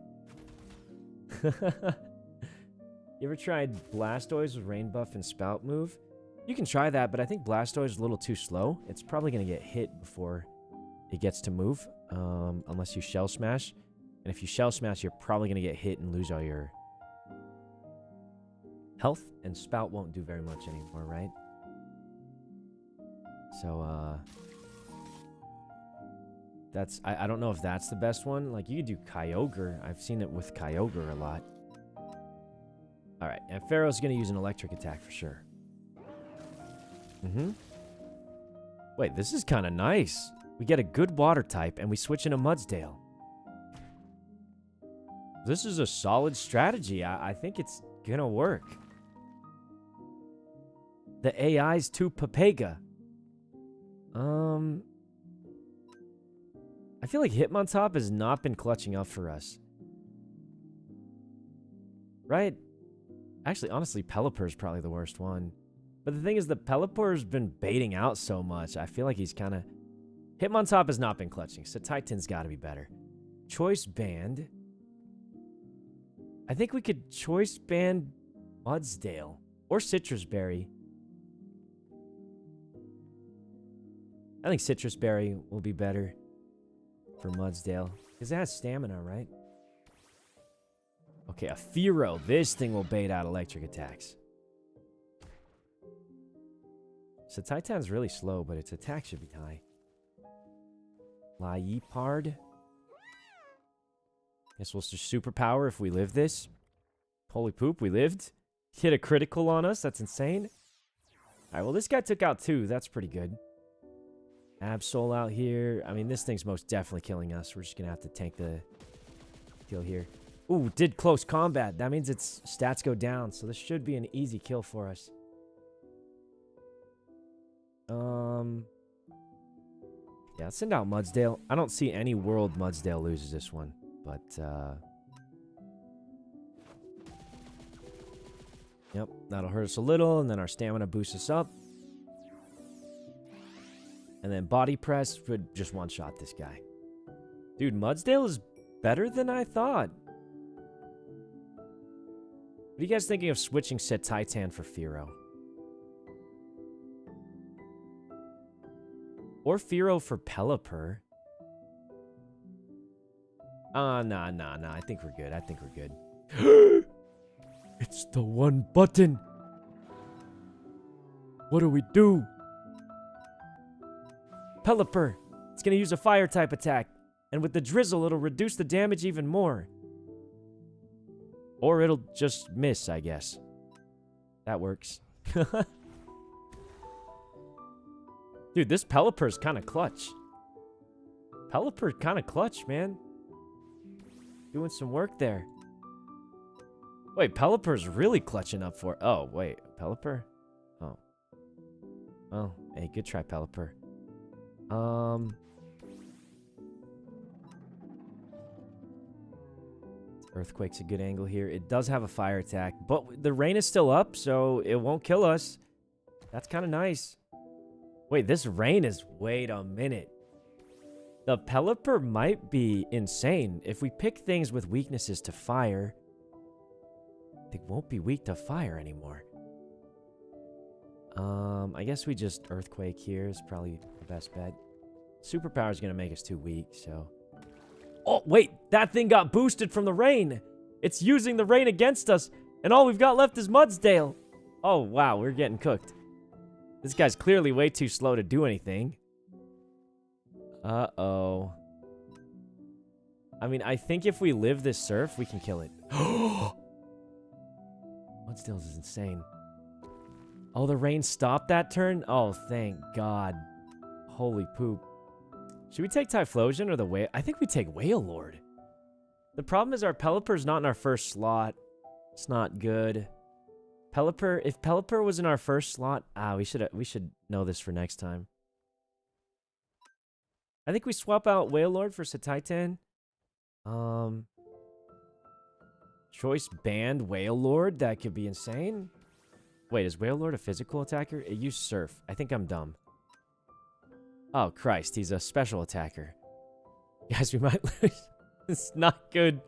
You ever tried Blastoise with Rain Buff and Spout move? You can try that, but I think Blastoise is a little too slow. It's probably going to get hit before it gets to move, unless you Shell Smash. And if you Shell Smash, you're probably going to get hit and lose all your health. And Spout won't do very much anymore, right? So, that's... I don't know if that's the best one. Like, you could do Kyogre. I've seen it with Kyogre a lot. Alright, and Pharaoh's going to use an electric attack for sure. Wait, this is kind of nice. We get a good water type, and we switch into Mudsdale. This is a solid strategy. I think it's going to work. The AI's to Papega. I feel like Hitmontop has not been clutching up for us. Right? Actually, honestly, Pelipper is probably the worst one. But the thing is, the Pelipper's been baiting out so much. I feel like he's kind of... Hitmontop has not been clutching, so Titan's got to be better. Choice Band. I think we could Choice Band Mudsdale. Or Citrus Berry. I think Citrus Berry will be better for Mudsdale. Because it has stamina, right? Okay, a Fearow. This thing will bait out electric attacks. So Titan's really slow, but its attack should be high. Liepard. Guess we'll just superpower if we live this. Holy poop, we lived. Hit a critical on us. That's insane. Alright, well, this guy took out 2. That's pretty good. Absol out here. I mean, this thing's most definitely killing us. We're just going to have to tank the kill here. Ooh, did close combat. That means its stats go down, so this should be an easy kill for us. Yeah, let's send out Mudsdale. I don't see any world Mudsdale loses this one, but, yep, that'll hurt us a little, and then our stamina boosts us up. And then Body Press would just one-shot this guy. Dude, Mudsdale is better than I thought. What are you guys thinking of switching Set Titan for Fearow? Or Fearow for Pelipper? Nah. I think we're good. It's the one button. What do we do? Pelipper. It's going to use a fire type attack. And with the drizzle, it'll reduce the damage even more. Or it'll just miss, I guess. That works. Dude, this Pelipper's kind of clutch. Pelipper kind of clutch, man. Doing some work there. Wait, Pelipper's really clutching up for... Oh, wait. Pelipper? Oh. Oh, hey, good try, Pelipper. Earthquake's a good angle here. It does have a fire attack, but the rain is still up, so it won't kill us. That's kind of nice. Wait, this rain is... Wait a minute. The Pelipper might be insane. If we pick things with weaknesses to fire, they won't be weak to fire anymore. I guess we just Earthquake here is probably the best bet. Superpower is going to make us too weak, so... Oh, wait! That thing got boosted from the rain! It's using the rain against us, and all we've got left is Mudsdale! Oh, wow, we're getting cooked. This guy's clearly way too slow to do anything. Uh-oh. I mean, I think if we live this surf, we can kill it. Mudsdale is insane. Oh, the rain stopped that turn? Oh, thank God. Holy poop. Should we take Typhlosion or the Whale? I think we take Whale Lord. The problem is our Pelipper's not in our first slot. It's not good. Pelipper, if Pelipper was in our first slot, we should know this for next time. I think we swap out Whale Lord for Satitan. Choice banned Whale Lord. That could be insane. Wait, is Whale Lord a physical attacker? It used Surf. I think I'm dumb. Oh, Christ. He's a special attacker. Guys, we might lose. It's not good.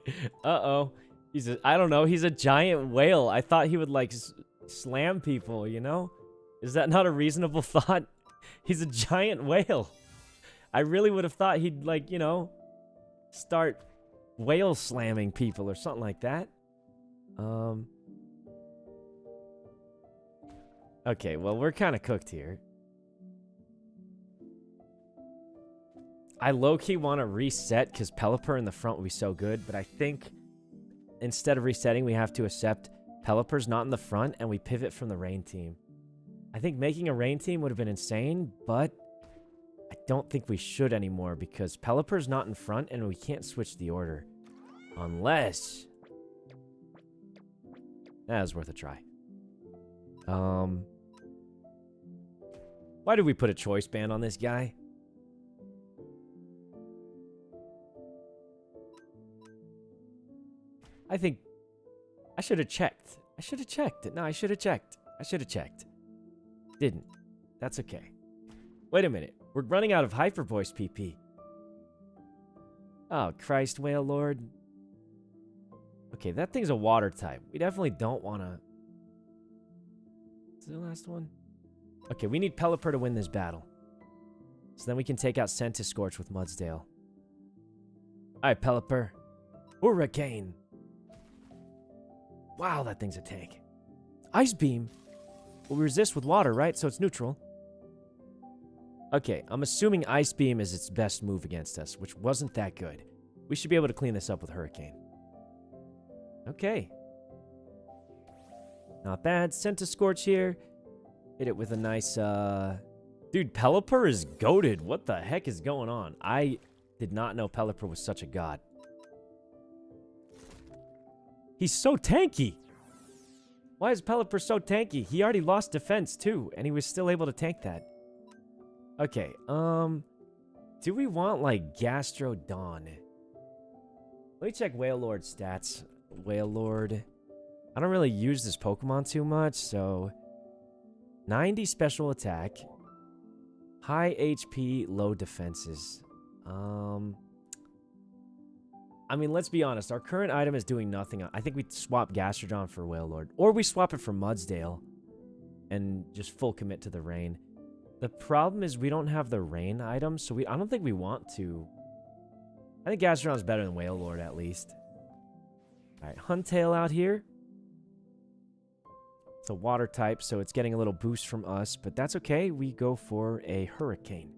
Uh-oh. I don't know. He's a giant whale. I thought he would, like, slam people, you know? Is that not a reasonable thought? He's a giant whale. I really would have thought he'd, like, you know, start whale slamming people or something like that. Okay, well, we're kind of cooked here. I low-key want to reset because Pelipper in the front would be so good, but I think instead of resetting, we have to accept Pelipper's not in the front and we pivot from the rain team. I think making a rain team would have been insane, but I don't think we should anymore because Pelipper's not in front and we can't switch the order. Unless... that was worth a try. Why did we put a choice ban on this guy? I think I should have checked. I should have checked. No, I should have checked. I should have checked. Didn't. That's okay. Wait a minute. We're running out of Hyper Voice PP. Oh, Christ, Whale Lord. Okay, that thing's a water type. We definitely don't want to... is it the last one? Okay, we need Pelipper to win this battle. So then we can take out Centiscorch with Mudsdale. Alright, Pelipper. Hurricane. Wow, that thing's a tank. Ice Beam. Will resist with water, right? So it's neutral. Okay, I'm assuming Ice Beam is its best move against us, which wasn't that good. We should be able to clean this up with Hurricane. Okay. Not bad. Centiscorch here. Hit it with a nice, Dude, Pelipper is goated. What the heck is going on? I did not know Pelipper was such a god. He's so tanky. Why is Pelipper so tanky? He already lost defense, too, and he was still able to tank that. Okay, do we want, like, Gastrodon? Let me check Whale Lord's stats. Whale Lord. I don't really use this Pokemon too much, so... 90 special attack. High HP, low defenses. I mean, let's be honest. Our current item is doing nothing. I think we swap Gastrodon for Whale Lord. Or we swap it for Mudsdale. And just full commit to the rain. The problem is we don't have the rain item, so I don't think we want to. I think Gastrodon's better than Whale Lord, at least. Alright, Huntail out here. It's a water type, so it's getting a little boost from us, but that's okay. We go for a Hurricane,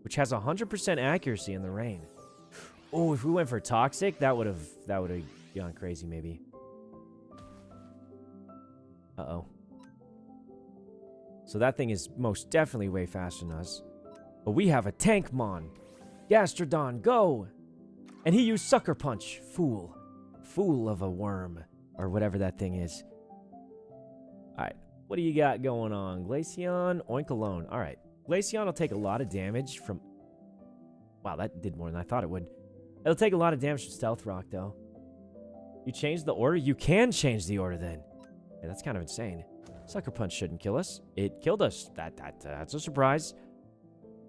which has 100% accuracy in the rain. Oh, if we went for Toxic, that would have gone crazy, maybe. Uh-oh. So that thing is most definitely way faster than us. But we have a Tankmon. Gastrodon, go! And he used Sucker Punch. Fool. Fool of a worm. Or whatever that thing is. Alright. What do you got going on? Glaceon, Oinkologne. Alright. Glaceon will take a lot of damage from... Wow, that did more than I thought it would. It'll take a lot of damage from Stealth Rock, though. You changed the order? You can change the order, then. Yeah, that's kind of insane. Sucker Punch shouldn't kill us. It killed us. That's a surprise.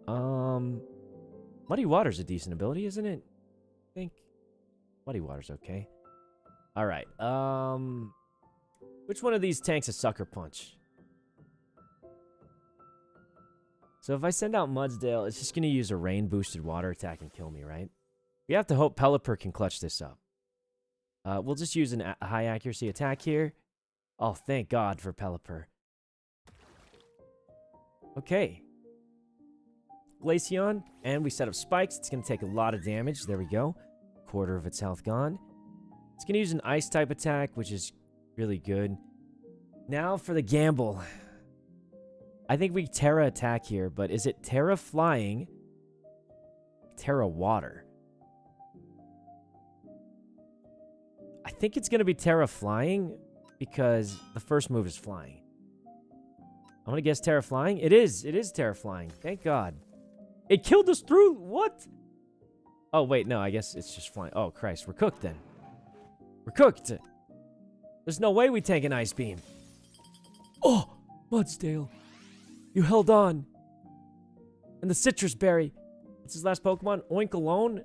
Muddy Water's a decent ability, isn't it? I think Muddy Water's okay. Alright, which one of these tanks is Sucker Punch? So if I send out Mudsdale, it's just going to use a rain-boosted water attack and kill me, right? We have to hope Pelipper can clutch this up. We'll just use a high-accuracy attack here. Oh, thank God for Pelipper. Okay. Glaceon, and we set up spikes. It's going to take a lot of damage. There we go. Quarter of its health gone. It's going to use an ice-type attack, which is really good. Now for the gamble. I think we Terra attack here, but is it Terra flying? Terra water. I think it's going to be Terra flying because the first move is flying. I'm going to guess Terra flying. It is. It is Terra flying. Thank God. It killed us through. What? Oh, wait. No, I guess it's just flying. Oh, Christ. We're cooked then. We're cooked. There's no way we tank an ice beam. Oh, Mudsdale. You held on. And the citrus berry. What's his last Pokemon? Oink alone?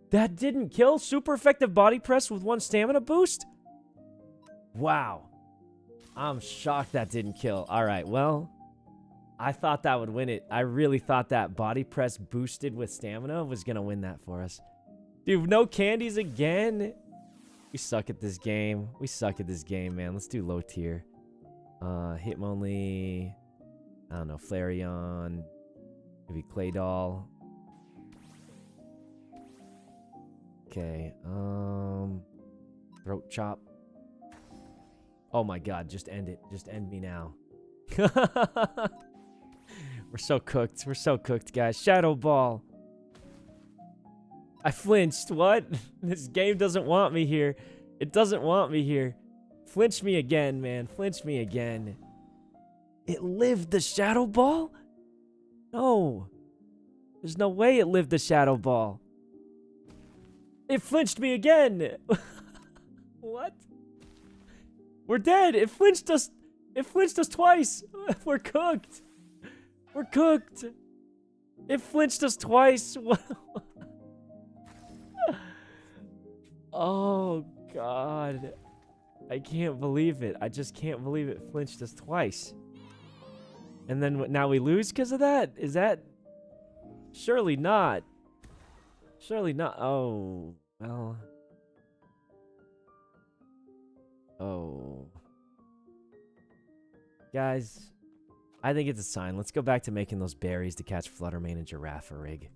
That didn't kill? Super effective body press with 1 stamina boost? Wow. I'm shocked that didn't kill. All right, well, I thought that would win it. I really thought that body press boosted with stamina was going to win that for us. Dude, no candies again? We suck at this game. We suck at this game, man. Let's do low tier. Hitmonlee. I don't know, Flareon. Maybe Claydol. Okay, Throat Chop. Oh my God, just end it. Just end me now. We're so cooked. We're so cooked, guys. Shadow Ball. I flinched. What? This game doesn't want me here. It doesn't want me here. Flinch me again, man. Flinch me again. It lived the Shadow Ball? No. There's no way it lived the Shadow Ball. It flinched me again. What? We're dead. It flinched us. It flinched us twice. We're cooked. We're cooked. It flinched us twice. Oh, God. I can't believe it. I just can't believe it flinched us twice. And then now we lose because of that? Is that... Surely not. Surely not. Oh, well. Oh. Guys, I think it's a sign. Let's go back to making those berries to catch Flutter Mane and Girafarig.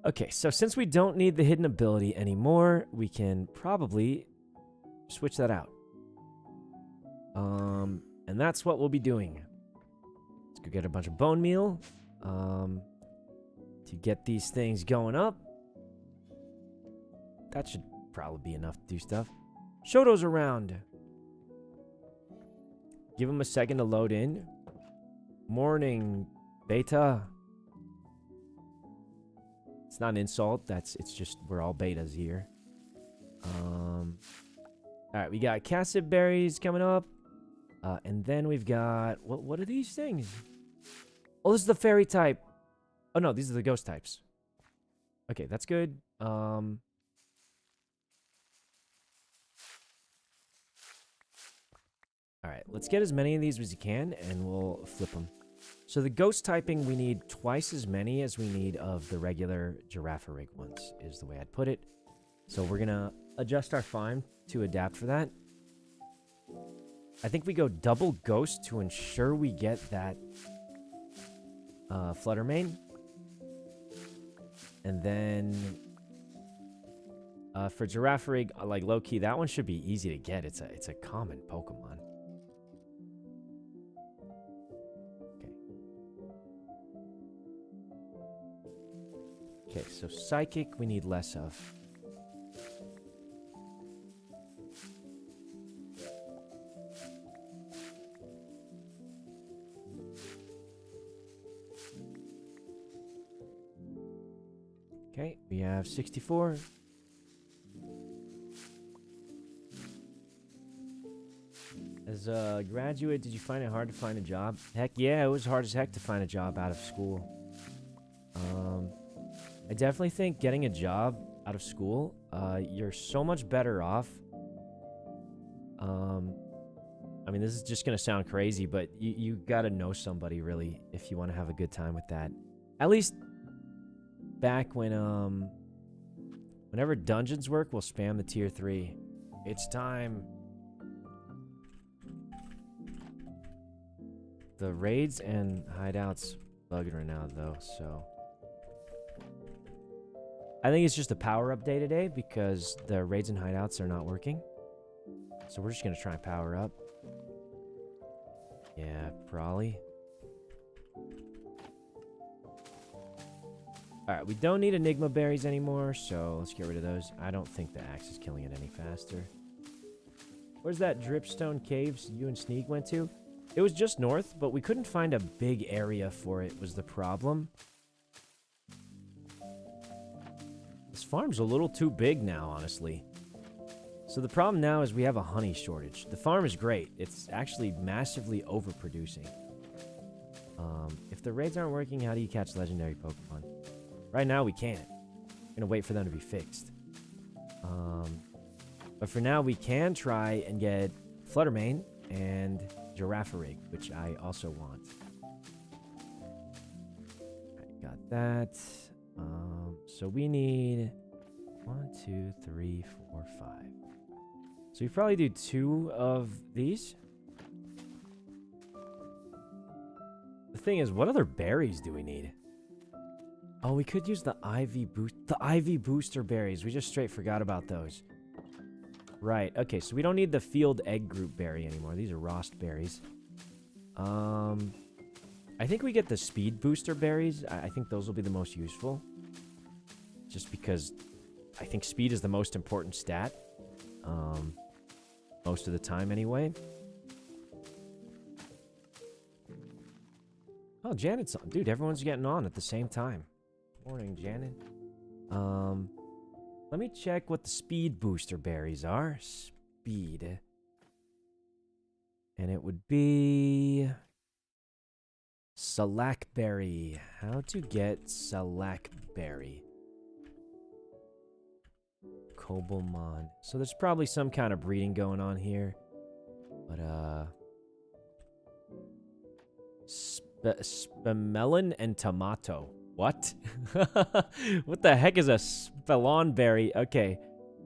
Okay, so since we don't need the hidden ability anymore, we can probably switch that out. And that's what we'll be doing. Let's go get a bunch of bone meal. To get these things going up. That should probably be enough to do stuff. Shoto's around. Give him a second to load in. Morning, beta. It's not an insult. It's just we're all betas here. All right, we got Cassid berries coming up. And then we've got what are these things? Oh, this is the fairy type. Oh no, these are the ghost types. Okay, that's good. Alright, let's get as many of these as we can, and we'll flip them. So the ghost typing, we need twice as many as we need of the regular Girafarig ones, is the way I'd put it. So we're going to adjust our farm to adapt for that. I think we go double ghost to ensure we get that Flutter Mane. And then for Girafarig, like low-key, that one should be easy to get. It's a common Pokemon. Okay, so Psychic we need less of. Okay, we have 64. As a graduate, did you find it hard to find a job? Heck yeah, it was hard as heck to find a job out of school. I definitely think getting a job out of school, you're so much better off. I mean, this is just going to sound crazy, but you got to know somebody, really, if you want to have a good time with that. At least back when, whenever dungeons work, we'll spam the tier 3. It's time. The raids and hideouts bugging right now, though, so... I think it's just a power update today because the raids and hideouts are not working. So we're just going to try and power up. Yeah, probably. Alright, we don't need Enigma berries anymore, so let's get rid of those. I don't think the axe is killing it any faster. Where's that Dripstone caves you and Sneak went to? It was just north, but we couldn't find a big area for it was the problem. This farm's a little too big now, honestly. So the problem now is we have a honey shortage. The farm is great. It's actually massively overproducing. If the raids aren't working, how do you catch legendary Pokemon? Right now, we can't. We're gonna wait for them to be fixed. But for now, we can try and get Flutter Mane and Girafarig, which I also want. Alright, got that. So we need 1, 2, 3, 4, 5. So we probably do 2 of these. The thing is, what other berries do we need? Oh, we could use the Ivy booster berries. We just straight forgot about those. Right. Okay, so we don't need the field egg group berry anymore. These are Rost berries. I think we get the speed booster berries. I think those will be the most useful. Just because I think speed is the most important stat. Most of the time anyway. Oh, Janet's on. Dude, everyone's getting on at the same time. Morning, Janet. Let me check what the speed booster berries are. Speed. And it would be Salackberry. How to get Salackberry. Cobblemon. So there's probably some kind of breeding going on here. But, Spamelon and Tomato. What? What the heck is a Spelonberry? Okay.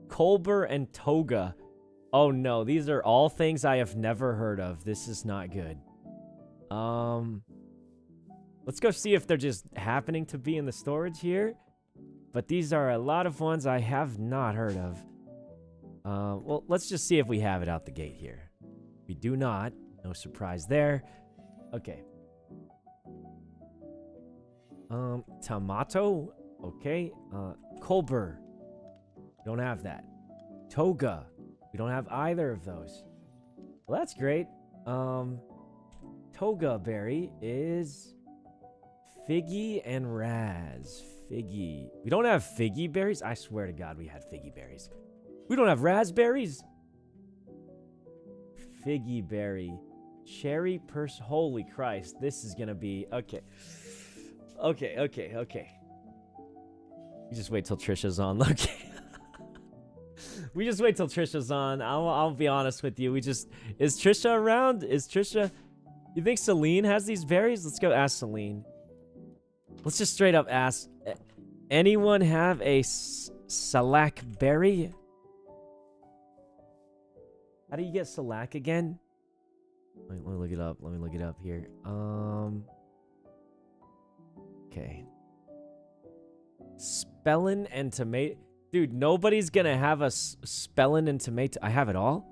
Colbur and Toga. Oh no, these are all things I have never heard of. This is not good. Let's go see if they're just happening to be in the storage here. But these are a lot of ones I have not heard of. Well, let's just see if we have it out the gate here. We do not. No surprise there. Okay. Tomato. Okay. Colbur. Don't have that. Toga. We don't have either of those. Well, that's great. Toga berry is Figgy and Raz. Figgy. We don't have Figgy berries? I swear to God we had Figgy berries. We don't have raspberries? Figgy berry. Cherry purse. Holy Christ. This is gonna be... Okay. Okay. You just wait till Trisha's on. Okay. We just wait till Trisha's on. I'll be honest with you. Is Trisha around? Is Trisha... You think Celine has these berries? Let's go ask Celine. Let's just straight up ask. Anyone have a Salackberry? How do you get Salack again? Let me look it up. Let me look it up here. Okay. Spellin and tomato. Dude, nobody's gonna have a Spellin and tomato. I have it all?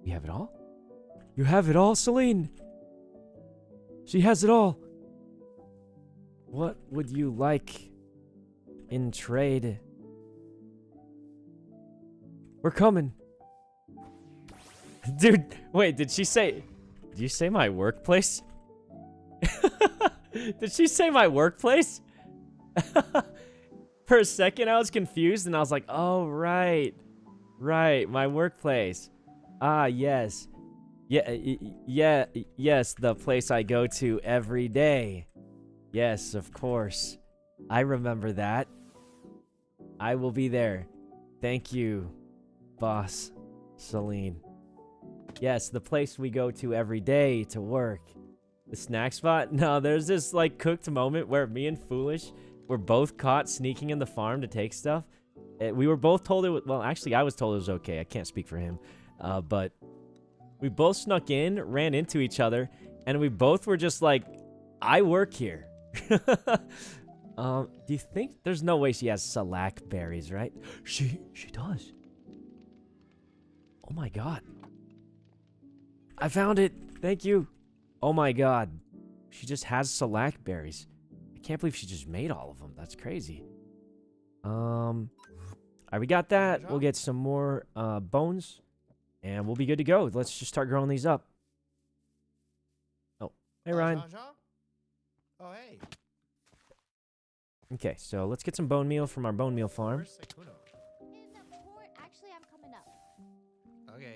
You have it all? You have it all, Celine? She has it all. What would you like in trade? We're coming. Dude, wait, did you say my workplace? Did she say my workplace? For a second, I was confused, and I was like, oh, right. Right, my workplace. Ah, yes. Yes, the place I go to every day. Yes, of course. I remember that. I will be there. Thank you, boss Celine. Yes, the place we go to every day to work. The snack spot? No, there's this, like, cooked moment where me and Foolish were both caught sneaking in the farm to take stuff. We were both told it was... Well, actually, I was told it was okay. I can't speak for him. But we both snuck in, ran into each other, and we both were just like, I work here. Do you think... There's no way she has Salack berries, right? She does. Oh my god. I found it. Thank you. Oh my god. She just has Salack berries. I Can't believe she just made all of them. That's crazy. All right, we got that. We'll get some more bones, and we'll be good to go. Let's just start growing these up. Oh, hey, Ryan. Oh, hey. Okay, so let's get some bone meal from our bone meal farm. Where's Sykkuno? In the port. Actually, I'm coming up. Okay.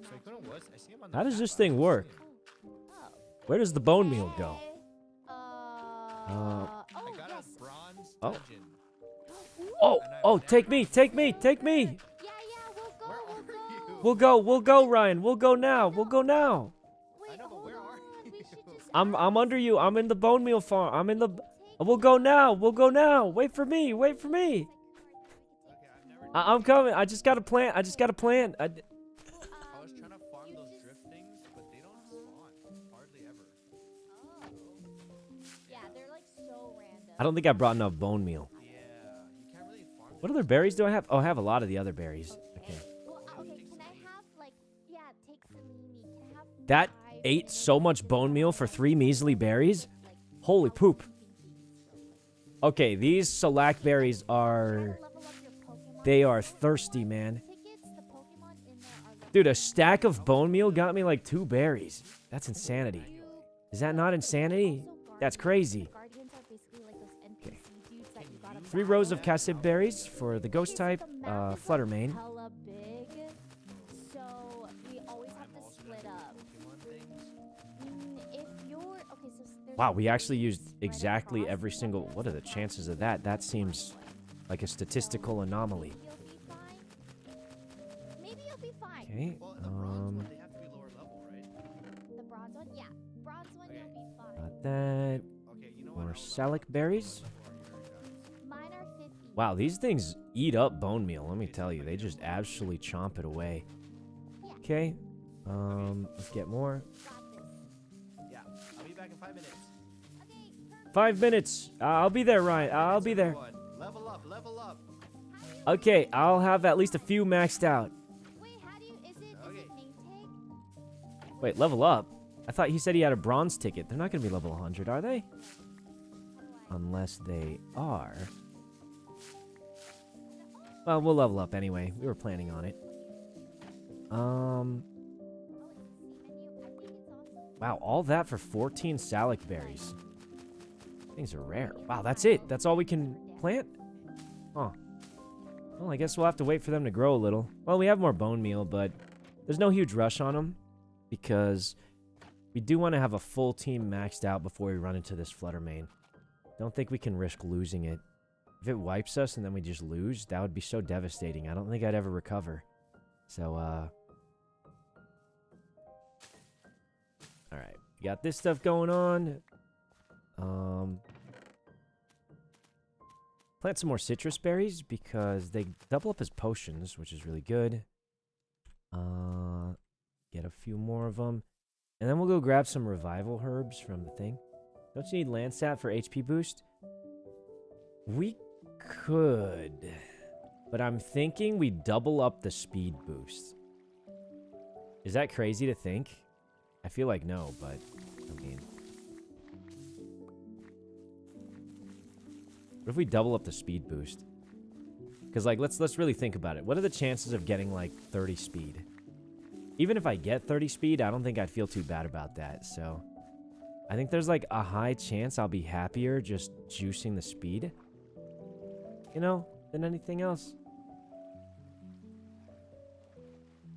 Sykkuno was. I see him on the How does map, this but I thing don't see work? him. Oh. Where does the bone meal go? Hey. I Oh, got yes. a bronze Oh. dungeon. Oh, And I oh, have take me, take me, take me. Yeah, we'll go. Where We'll are go. you? We'll go, Ryan. We'll go now. We'll go now. Wait, I know, but hold where are on. We you? should just I'm ask. under you. I'm in the bone meal farm. I'm in the. Take We'll go now. We'll go now. Wait for me. Wait for me. Okay, I've never. I'm coming. I just got a plant. I just got a plant. I was trying to farm you those just- drift things, but they don't spawn hardly ever. Oh. Yeah, they're like so random. I don't think I brought enough bone meal. Yeah, you can't really farm. What them. other berries do I have? Oh, I have a lot of the other berries. Okay. Well, okay, can I have like, yeah, take some meanie. Can I have That 5 ate so much bone meal for 3 measly berries. like, Holy poop. pumpkin seeds real quick? Okay, these shellac berries Try are. to level up your Pokemon. They are Pokemon thirsty, man. Tickets, the Pokemon in there are level Dude, a stack of bone meal got me like 2 berries. That's insanity. You- Is that not insanity? Also That's guardians. crazy. Guardians are basically like those NPC Okay. dudes that you gotta 3 rows of battle. cassib berries for the ghost Okay, type, so the map is, Flutter like, Mane. hella big, so we always have to Also split into up. Pokemon things. If you're okay, so there's Wow, like we actually berries used spread exactly across every the single. levels, What are so the that's chances why of you that? That have to find seems one. like a statistical anomaly. Maybe you'll be fine. Maybe you'll be fine. Okay, Well, the bronze one, they have to be lower level, right? The bronze one, yeah. Bronze one, Okay. you'll be fine. got that. Okay, you know More what? salic berries. Mine are 50. Wow, these things eat up bone meal. Let me tell you, they just absolutely chomp it away. Yeah. Okay, let's get more. Got this. Yeah, I'll be back in 5 minutes. Okay, perfect. 5 minutes. I'll be there, Ryan. I'll be there. Everyone. Level up, level up. Okay, I'll have at least a few maxed out. Wait, how do you? Is it Okay. name tag? Wait, level up? I thought he said he had a bronze ticket. They're not going to be level 100, are they? How do I? Unless they are. Well, we'll level up anyway. We were planning on it. Oh, it's the C menu. I think it's also. Wow, all that for 14 salic berries. Things are rare. Wow, that's it. That's all we can plant? Huh. Well, I guess we'll have to wait for them to grow a little. Well, we have more bone meal, but there's no huge rush on them because we do want to have a full team maxed out before we run into this Flutter Mane. Don't think we can risk losing it. If it wipes us and then we just lose, that would be so devastating. I don't think I'd ever recover. So, alright. We got this stuff going on. Plant some more citrus berries because they double up as potions, which is really good. Get a few more of them. And then we'll go grab some revival herbs from the thing. Don't you need Landsat for HP boost? We could. But I'm thinking we double up the speed boost. Is that crazy to think? I feel like no, but I mean. What if we double up the speed boost? Because like let's really think about it. What are the chances of getting like 30 speed? Even if I get 30 speed, I don't think I'd feel too bad about that. So I think there's like a high chance I'll be happier just juicing the speed, you know, than anything else.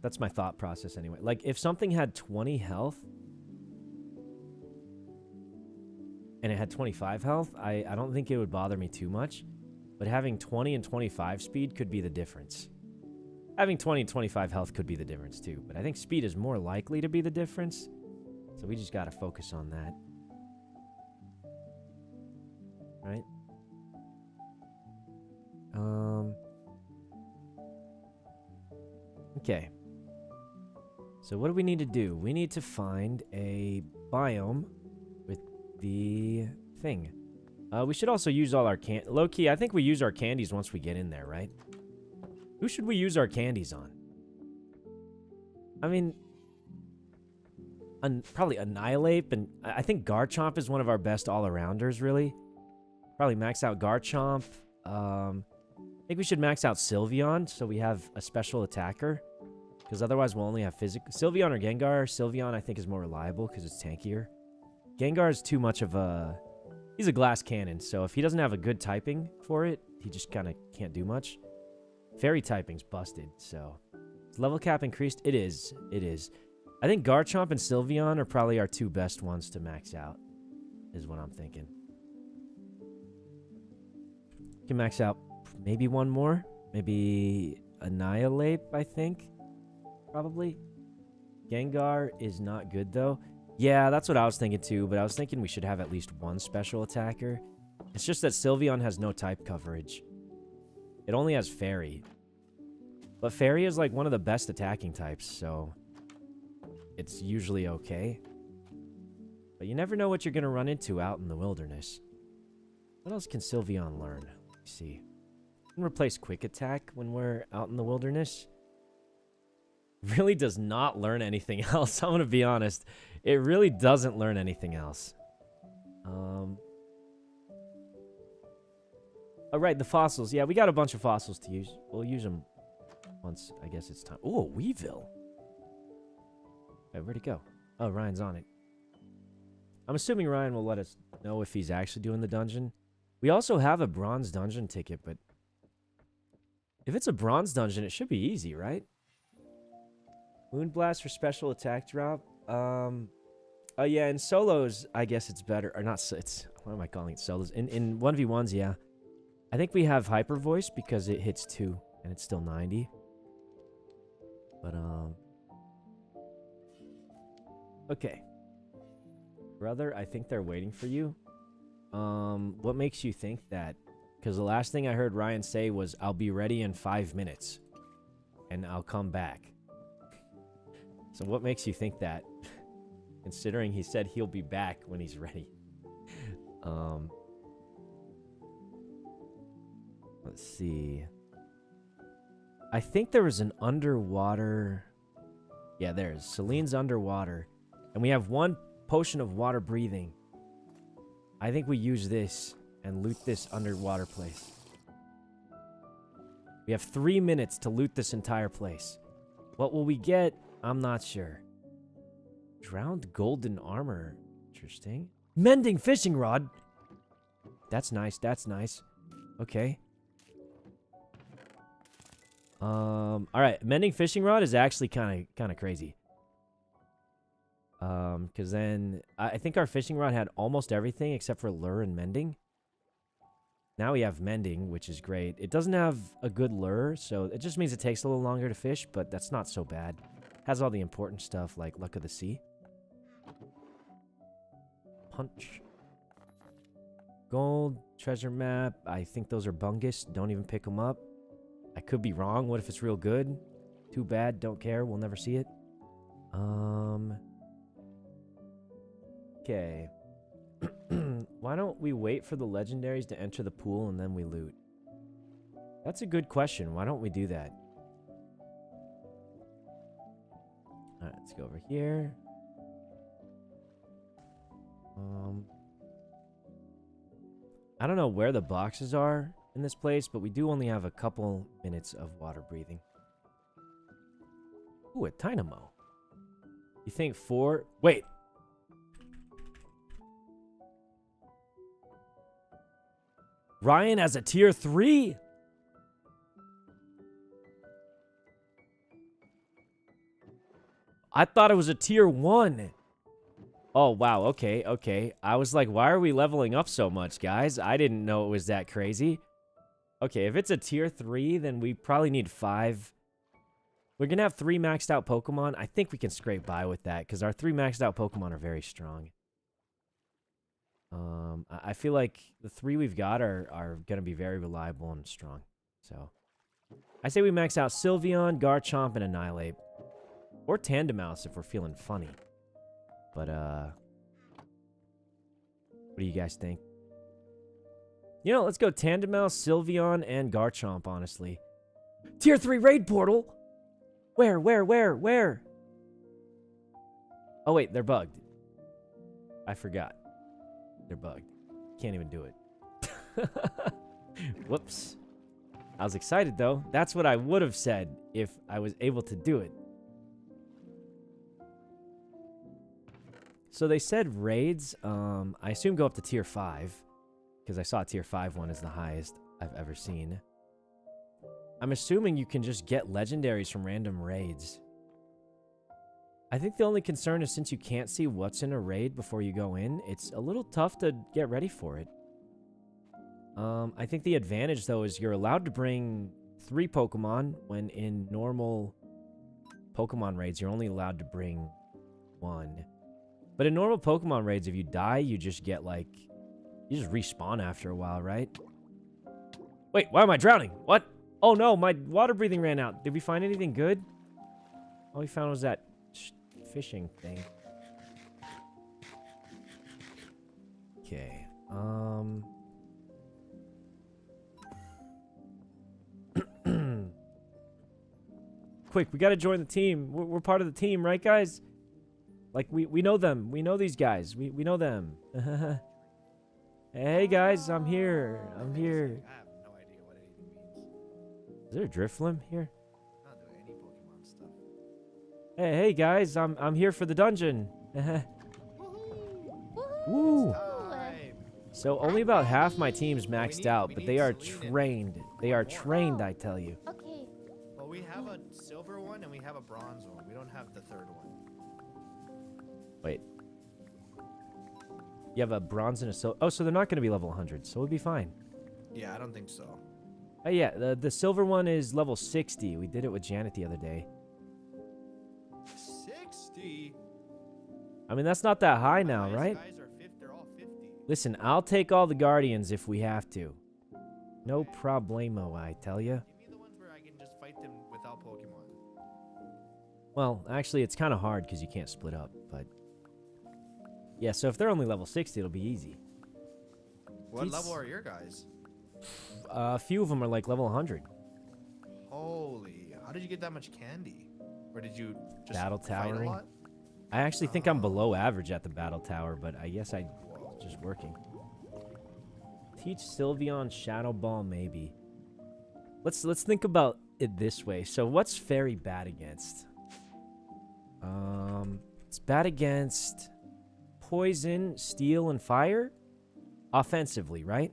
That's my thought process anyway. Like if something had 20 health and it had 25 health, I don't think it would bother me too much. But having 20 and 25 speed could be the difference. Having 20 and 25 health could be the difference too. But I think speed is more likely to be the difference. So we just got to focus on that. Right? Okay. So what do we need to do? We need to find a biome with the thing. We should also use all our low-key, I think we use our candies once we get in there, right? Who should we use our candies on? I mean, probably Annihilate, and I think Garchomp is one of our best all-arounders, really. Probably max out Garchomp. I think we should max out Sylveon so we have a special attacker. Because otherwise we'll only have physical. Sylveon or Gengar. Sylveon I think is more reliable because it's tankier. Gengar is too much of a... He's a glass cannon, so if he doesn't have a good typing for it, he just kind of can't do much. Fairy typing's busted, so... Is level cap increased? It is. It is. I think Garchomp and Sylveon are probably our two best ones to max out. Is what I'm thinking. Can max out maybe one more. Maybe Annihilate, I think. Probably. Gengar is not good, though. Yeah, that's what I was thinking, too. But I was thinking we should have at least one special attacker. It's just that Sylveon has no type coverage. It only has Fairy. But Fairy is, like, one of the best attacking types, so... It's usually okay. But you never know what you're going to run into out in the wilderness. What else can Sylveon learn? Let's see. Can replace Quick Attack when we're out in the wilderness. Really does not learn anything else. I'm going to be honest. It really doesn't learn anything else. Oh, right, the fossils. Yeah, we got a bunch of fossils to use. We'll use them once I guess it's time. Oh, Weevil. Hey, where'd he go? Oh, Ryan's on it. I'm assuming Ryan will let us know if he's actually doing the dungeon. We also have a bronze dungeon ticket, but if it's a bronze dungeon, it should be easy, right? Moonblast for special attack drop. Oh yeah, in solos, I guess it's better. Or not, it's, what am I calling it? Solos. In 1v1s, yeah. I think we have Hyper Voice because it hits 2 and it's still 90. But, okay. Brother, I think they're waiting for you. What makes you think that? Because the last thing I heard Ryan say was, I'll be ready in 5 minutes. And I'll come back. So what makes you think that? Considering he said he'll be back when he's ready. Let's see. I think there was an underwater... Yeah, there's. Celine's underwater. And we have one potion of water breathing. I think we use this and loot this underwater place. We have 3 minutes to loot this entire place. What will we get? I'm not sure. Drowned golden armor. Interesting. Mending fishing rod. That's nice. That's nice. Okay. All right. Mending fishing rod is actually kind of crazy. Because then I think our fishing rod had almost everything except for lure and mending. Now we have mending, which is great. It doesn't have a good lure, so it just means it takes a little longer to fish, but that's not so bad. Has all the important stuff like Luck of the Sea. Punch. Gold, treasure map. I think those are bungus. Don't even pick them up. I could be wrong. What if it's real good? Too bad. Don't care. We'll never see it. Okay. Why don't we wait for the legendaries to enter the pool and then we loot? That's a good question. Why don't we do that? Alright, let's go over here. I don't know where the boxes are in this place, but we do only have a couple minutes of water breathing. Ooh, a Dynamo. You think 4? Wait. Ryan has a tier 3? I thought it was a tier 1. Oh, wow. Okay, okay. I was like, why are we leveling up so much, guys? I didn't know it was that crazy. Okay, if it's a tier 3, then we probably need 5. We're going to have 3 maxed out Pokemon. I think we can scrape by with that because our 3 maxed out Pokemon are very strong. I feel like the 3 we've got are going to be very reliable and strong. So, I say we max out Sylveon, Garchomp, and Annihilate. Or Tandemaus if we're feeling funny. But, what do you guys think? You know, let's go Tandemaus, Sylveon, and Garchomp, honestly. Tier 3 raid portal? Where? Oh, wait, they're bugged. I forgot. They're bugged. Can't even do it. Whoops. I was excited, though. That's what I would have said if I was able to do it. So they said raids, I assume go up to tier 5. Because I saw tier 5 one is the highest I've ever seen. I'm assuming you can just get legendaries from random raids. I think the only concern is since you can't see what's in a raid before you go in, it's a little tough to get ready for it. I think the advantage, though, is you're allowed to bring 3 Pokemon when in normal Pokemon raids, you're only allowed to bring 1. But in normal Pokemon raids, if you die, you just get, like... You just respawn after a while, right? Wait, why am I drowning? What? Oh, no, my water breathing ran out. Did we find anything good? All we found was that fishing thing. Okay, Quick, we gotta join the team. We're part of the team, right, guys? Like, we know them. We know these guys. We know them. Hey, guys, I'm here. I'm here. I have no idea what anything means. Is there a Drifloon here? I'm not doing any Pokemon stuff. Hey, guys, I'm here for the dungeon. Woo! Time. So only about half my team's maxed need- out, we but need they are Selene and trained. They are trained, I tell you. Okay. Well, we have a silver one and we have a bronze one. We don't have the third one. Wait. You have a bronze and a silver. Oh, so they're not going to be level 100, so we'll be fine. Yeah, I don't think so. Oh, yeah, the silver one is level 60. We did it with Janet the other day. 60? I mean, that's not that high My now, highest right? Guys are they're all 50. Listen, I'll take all the Guardians if we have to. No problemo, I tell you. Give me the ones where I can just fight them without Pokemon. Well, actually, it's kind of hard because you can't split up, but... Yeah, so if they're only level 60, it'll be easy. What Jeez. level are your guys? A few of them are like level 100. Holy, how did you get that much candy? Or did you just Battle fight a towering. lot? I actually think I'm below average at the battle tower, but I guess I just working. Teach Sylveon Shadow Ball, maybe. Let's think about it this way. So what's Fairy bad against? It's bad against poison, steel, and fire? Offensively, right?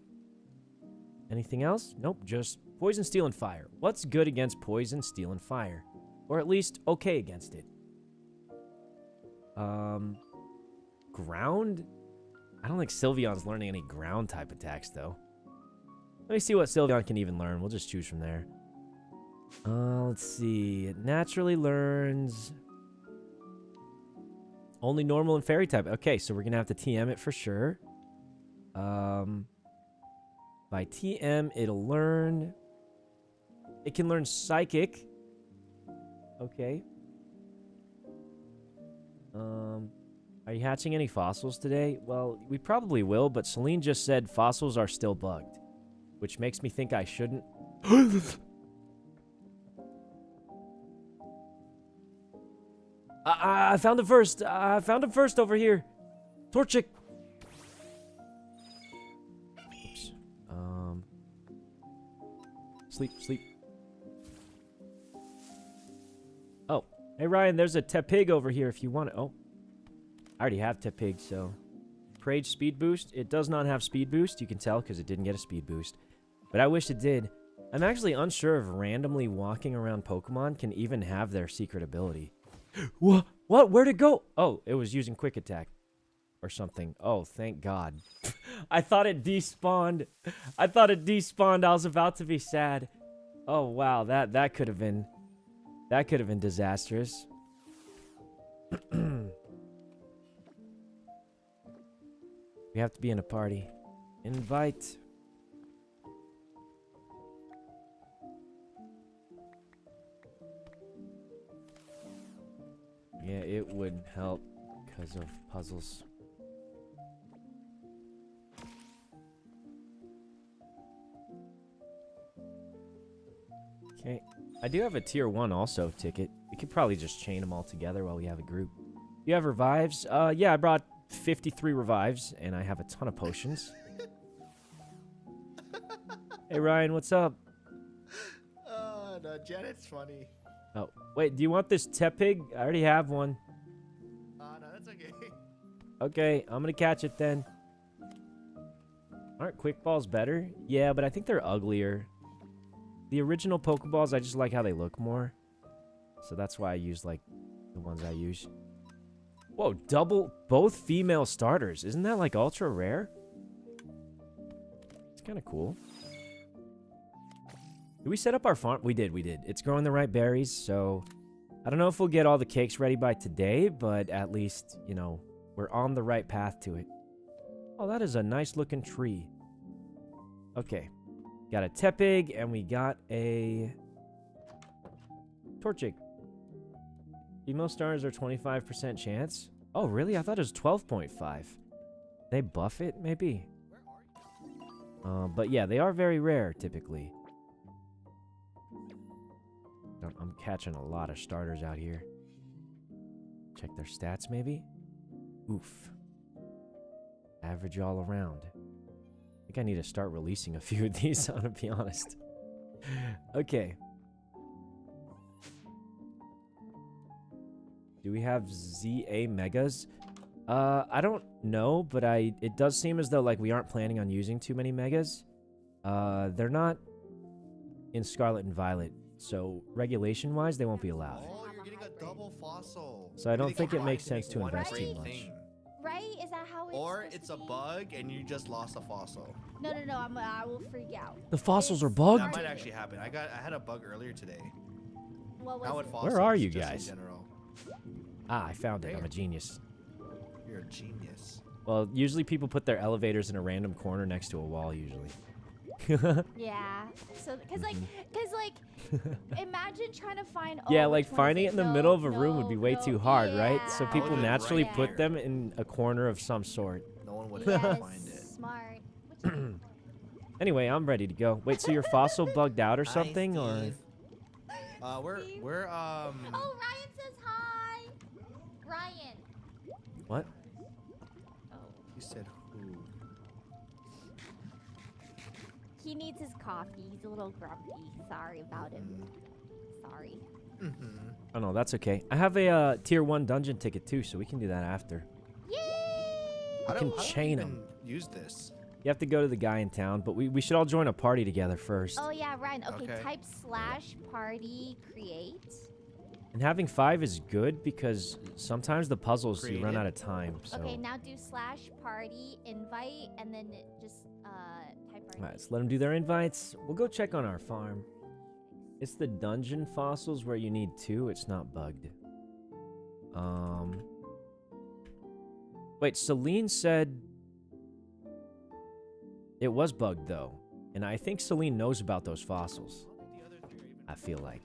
Anything else? Nope, just poison, steel, and fire. What's good against poison, steel, and fire? Or at least okay against it? Ground? I don't think Sylveon's learning any ground type attacks, though. Let me see what Sylveon can even learn. We'll just choose from there. Let's see. It naturally learns only normal and fairy type. Okay, so we're going to have to TM it for sure. By TM, it'll learn... It can learn Psychic. Okay. Are you hatching any fossils today? Well, we probably will, but Celine just said fossils are still bugged, which makes me think I shouldn't. I found him first. I found him first over here. Torchic. Oops. Sleep. Oh, hey Ryan, there's a Tepig over here if you want it. Oh, I already have Tepig, so. Prage speed boost. It does not have speed boost. You can tell because it didn't get a speed boost. But I wish it did. I'm actually unsure if randomly walking around Pokemon can even have their secret ability. What? Where'd it go? Oh, it was using quick attack. Or something. Oh, thank God. I thought it despawned. I was about to be sad. Oh, wow. That could have been... That could have been disastrous. We have to be in a party. Invite. Yeah, it would help because of puzzles. Okay. I do have a tier 1 also ticket. We could probably just chain them all together while we have a group. You have revives? Yeah, I brought 53 revives, and I have a ton of potions. Hey, Ryan, what's up? No, Janet's funny. Oh, wait, do you want this tepig? I already have one. No, that's okay. Okay, I'm gonna catch it then. Aren't quick balls better? Yeah, but I think they're uglier. The original Pokeballs, I just like how they look more. So that's why I use, like, the ones I use. Whoa, both female starters. Isn't that, like, ultra rare? It's kind of cool. Did we set up our farm? We did. It's growing the right berries, so... I don't know if we'll get all the cakes ready by today, but at least, you know, we're on the right path to it. Oh, that is a nice-looking tree. Okay. Got a Tepig, and we got a... Torchic. Female stars are 25% chance? Oh, really? I thought it was 12.5. They buff it, maybe? But yeah, they are very rare, typically. I'm catching a lot of starters out here. Check their stats, maybe? Oof. Average all around. I think I need to start releasing a few of these, I'm gonna be honest. Okay. Do we have ZA Megas? I don't know, but it does seem as though, like, we aren't planning on using too many Megas. They're not in Scarlet and Violet, so regulation-wise, they won't be allowed. Oh, you're getting a double fossil. So I don't think it makes sense to invest too much. Right? Is that how it's Or supposed it's to a be? bug and you just lost a fossil. No, I will freak out. The fossils are It's bugged? That might actually happen. I had a bug earlier today. What Not was with it? fossils, Where are you just in guys? general. Ah, I found it. I'm a Where? genius. You're a genius. Well, usually people put their elevators in a random corner next to a wall, usually. Yeah. So, cause like, imagine trying to find. Yeah, oh, like which one finding is it in the No, middle of a room would be way no, too hard, right? So yeah. people Put it naturally right put there. them in a corner of some sort. No one would Yes, ever find it. smart. Which one? Anyway, I'm ready to go. Wait, so your fossil bugged out or Hi, something, or? Steve. We're Oh, Ryan says hi. Ryan. What? You said who? He needs his coffee. He's a little grumpy. Sorry about him. Sorry. Mm-hmm. Oh no, that's okay. I have a tier 1 dungeon ticket too, so we can do that after. Yay! How can do chain we 'em. even use this? You have to go to the guy in town, but we should all join a party together first. Oh yeah, Ryan. Okay, Okay. type /party create. And having 5 is good because sometimes the puzzles you Create run it. out of time. So. Okay, now do /party invite and then just type All right, so let them do their invites. We'll go check on our farm. It's the dungeon fossils where you need 2. It's not bugged. Wait, Celine said it was bugged though, and I think Celine knows about those fossils. I feel like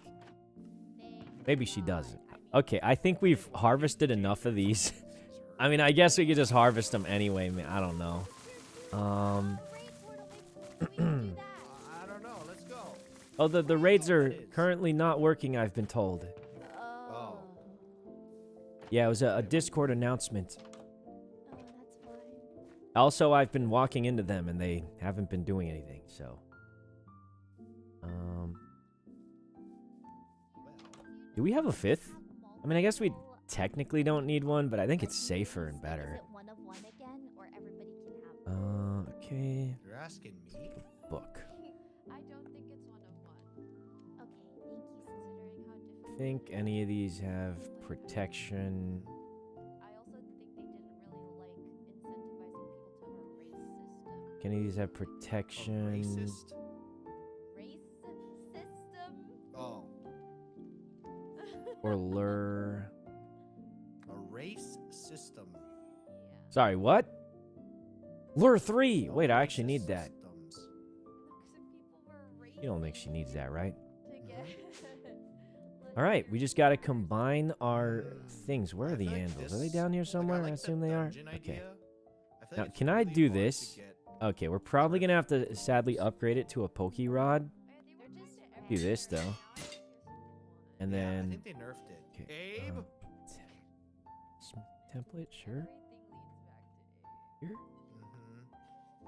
maybe she doesn't. Okay, I think we've harvested enough of these. I mean, I guess we could just harvest them anyway. Man, I don't know. I don't know. Let's go. Oh, the raids are currently not working, I've been told. Oh. Yeah, it was a Discord announcement. Oh, that's fine. Also, I've been walking into them, and they haven't been doing anything, so... Do we have a 5th? I mean, I guess we technically don't need one, but I think it's safer and Is better. it one of one again, or everybody can have? Okay. You're asking me? Book. I don't think it's one of one. Okay, thank you. Considering how I difficult. think any of these have protection. I also think they didn't really like incentivizing people to have a race system. Any of these have A protection? racist? Race system? Oh. Or lure? A race system. Yeah. Sorry, what? Lure 3! No Wait, I actually racist need that. systems. Because if people were racist You don't think she needs that, right? to get Alright, we just gotta combine our things. Where I are the feel like anvils? Are they this- down here like, somewhere? I like the assume they are. dungeon Okay. idea. I feel Now, like it's can I really do hard to this? get- Okay, we're probably gonna have to sadly upgrade it to a Poke Rod. They're just Do this, though. And Yeah, I then... think they nerfed it. Okay, Abe? template, sure. Everything leads back to A. Here? Mm-hmm.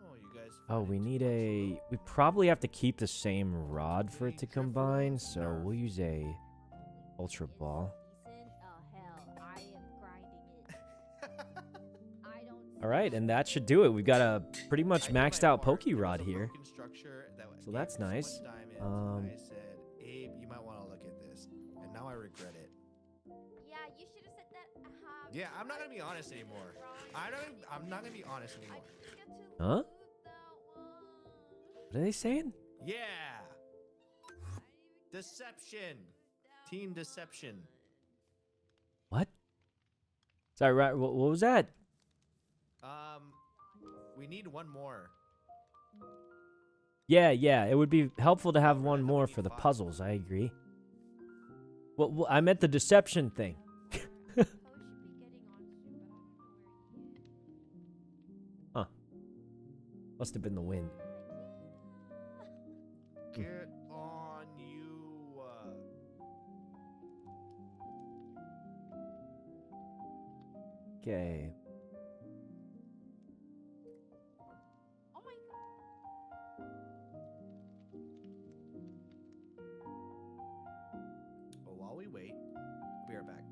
Oh, you guys Oh, we need a... We probably have to keep the same rod for it to combine, so we'll use a Ultra Ball. Decent? Oh hell, I am grinding it. I don't. Alright, and that should do it. We've got a pretty much I did my maxed out part. Poke There was Rod a here. broken structure that So gave that's me so much nice. diamonds. I said, Abe, you might want to look at this, and now I regret it. Yeah, you should have said that. Yeah, I'm not gonna be honest anymore. I'm not gonna be honest I anymore. didn't get to Huh? loot that one. What are they saying? Yeah, I didn't even deception, get team that deception. What? Sorry, right, what was that? We need one more. Yeah, it would be helpful to have Right, one then we more need for the 5. puzzles, I agree. Well, I meant the deception thing. Poe should be getting on soon, but I don't know where he is. Must have been the wind. Get on you. Okay. Oh my god. Well, while we wait, I'll be right back.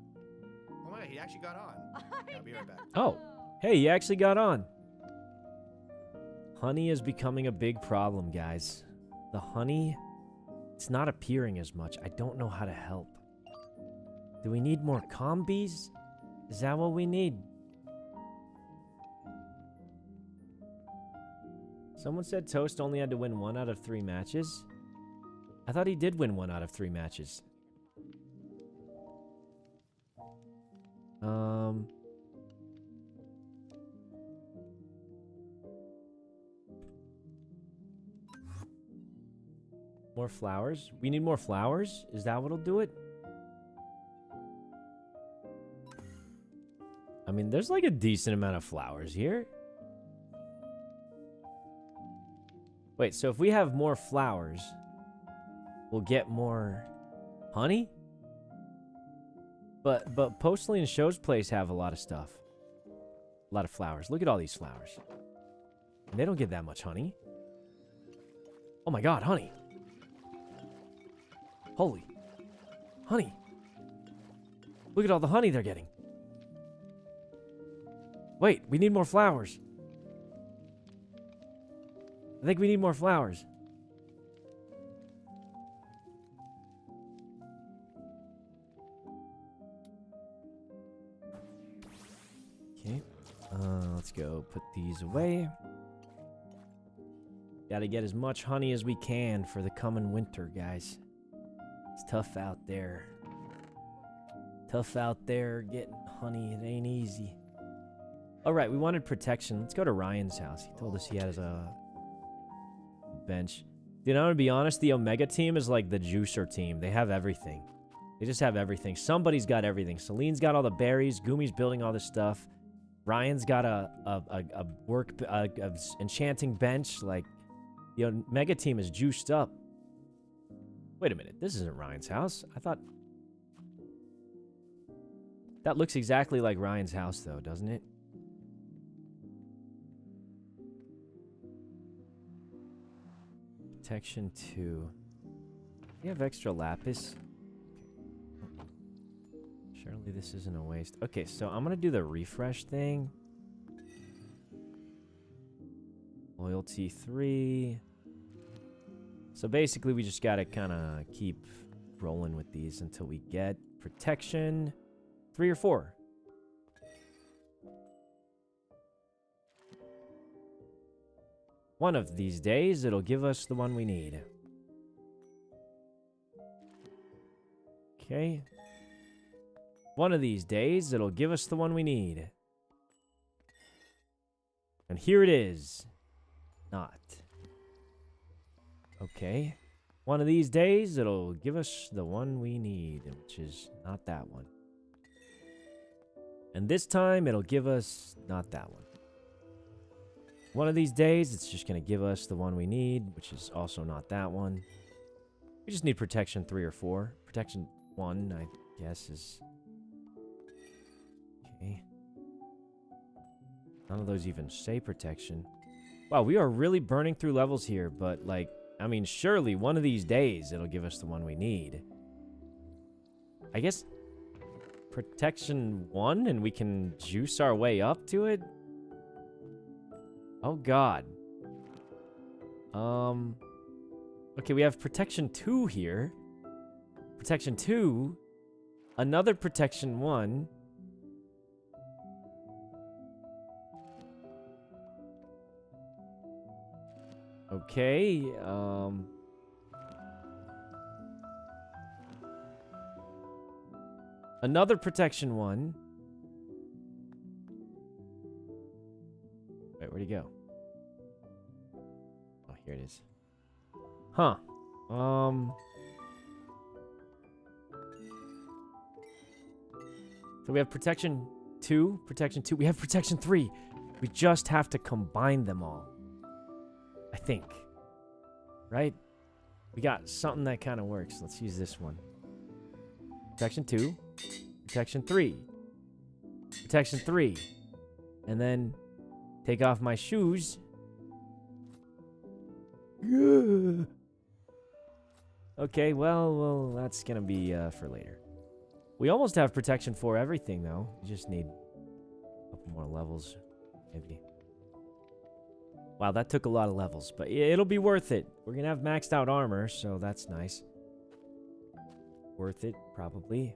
Oh my god, he actually got on. Yeah, I'll be right back. Oh, hey, you actually got on. Honey is becoming a big problem, guys. The honey, it's not appearing as much. I don't know how to help. Do we need more combis? Is that what we need? Someone said Toast only had to win 1 out of 3 matches. I thought he did win 1 out of 3 matches. More flowers? We need more flowers? Is that what'll do it? I mean, there's like a decent amount of flowers here. Wait, so if we have more flowers, we'll get more honey? But Postly and Show's Place have a lot of stuff. A lot of flowers. Look at all these flowers. And they don't get that much honey. Oh my god, honey. Holy. Honey. Look at all the honey they're getting. Wait, we need more flowers. I think we need more flowers. Okay. Let's go put these away. Gotta get as much honey as we can for the coming winter, guys. It's tough out there. Tough out there getting honey. It ain't easy. All right, we wanted protection. Let's go to Ryan's house. He told us he has a bench. Dude, I'm gonna be honest. The Omega team is like the juicer team. They have everything. They just have everything. Somebody's got everything. Celine's got all the berries. Gumi's building all this stuff. Ryan's got a enchanting bench. Like, the Omega team is juiced up. Wait a minute. This isn't Ryan's house. I thought... That looks exactly like Ryan's house, though, doesn't it? Protection 2. We have extra lapis. Surely this isn't a waste. Okay, so I'm going to do the refresh thing. Loyalty 3. So basically, we just got to kind of keep rolling with these until we get protection 3 or 4. One of these days, it'll give us the one we need. Okay. One of these days, it'll give us the one we need. And here it is. Not. Okay. One of these days, it'll give us the one we need, which is not that one. And this time, it'll give us not that one. One of these days, it's just going to give us the one we need, which is also not that one. We just need protection 3 or 4. Protection 1, I guess, is... Okay. None of those even say protection. Wow, we are really burning through levels here, but like, I mean, surely one of these days it'll give us the one we need. I guess protection 1 and we can juice our way up to it? Oh god. Okay, we have protection 2 here. Protection 2. Another protection 1. Okay, another protection 1. Wait, where'd he go? Oh, here it is. Huh. So we have protection 2, protection 2. We have protection 3. We just have to combine them all. I think. Right? We got something that kind of works. Let's use this one. Protection 2. Protection 3. Protection 3. And then take off my shoes. Okay, well, that's gonna be for later. We almost have protection for everything, though. We just need a couple more levels, maybe. Wow, that took a lot of levels, but it'll be worth it. We're gonna have maxed out armor, so that's nice. Worth it, probably.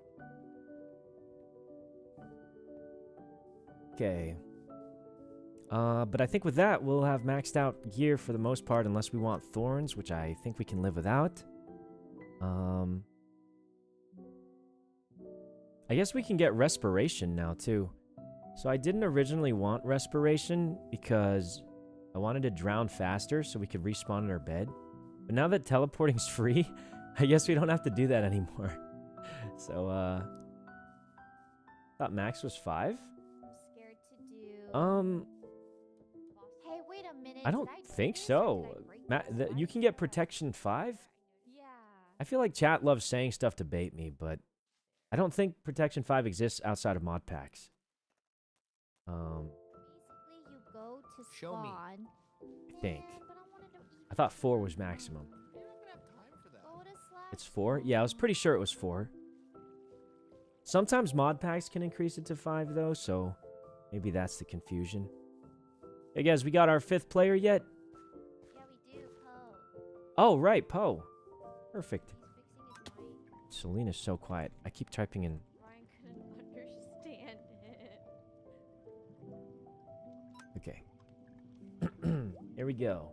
Okay. But I think with that, we'll have maxed out gear for the most part, unless we want thorns, which I think we can live without. I guess we can get respiration now, too. So I didn't originally want respiration because I wanted to drown faster so we could respawn in our bed. But now that teleporting's free, I guess we don't have to do that anymore. So, thought max was 5? I'm scared to do. Hey, wait a minute. I don't think so. You can get protection 5? Yeah. I feel like chat loves saying stuff to bait me, but I don't think protection 5 exists outside of mod packs. Basically, you go to spawn. Show me. I think. But I wanted to eat. I thought 4 was maximum. You're not gonna have time for that. Go to slash. It's 4? Yeah, I was pretty sure it was 4. Sometimes mod packs can increase it to 5, though, so maybe that's the confusion. Hey, guys, we got our 5th player yet? Yeah, we do. Poe. Oh, right, Poe. Perfect. He's fixing his mic. Selena's so quiet. I keep typing in. Ryan couldn't understand it. Okay. Here we go.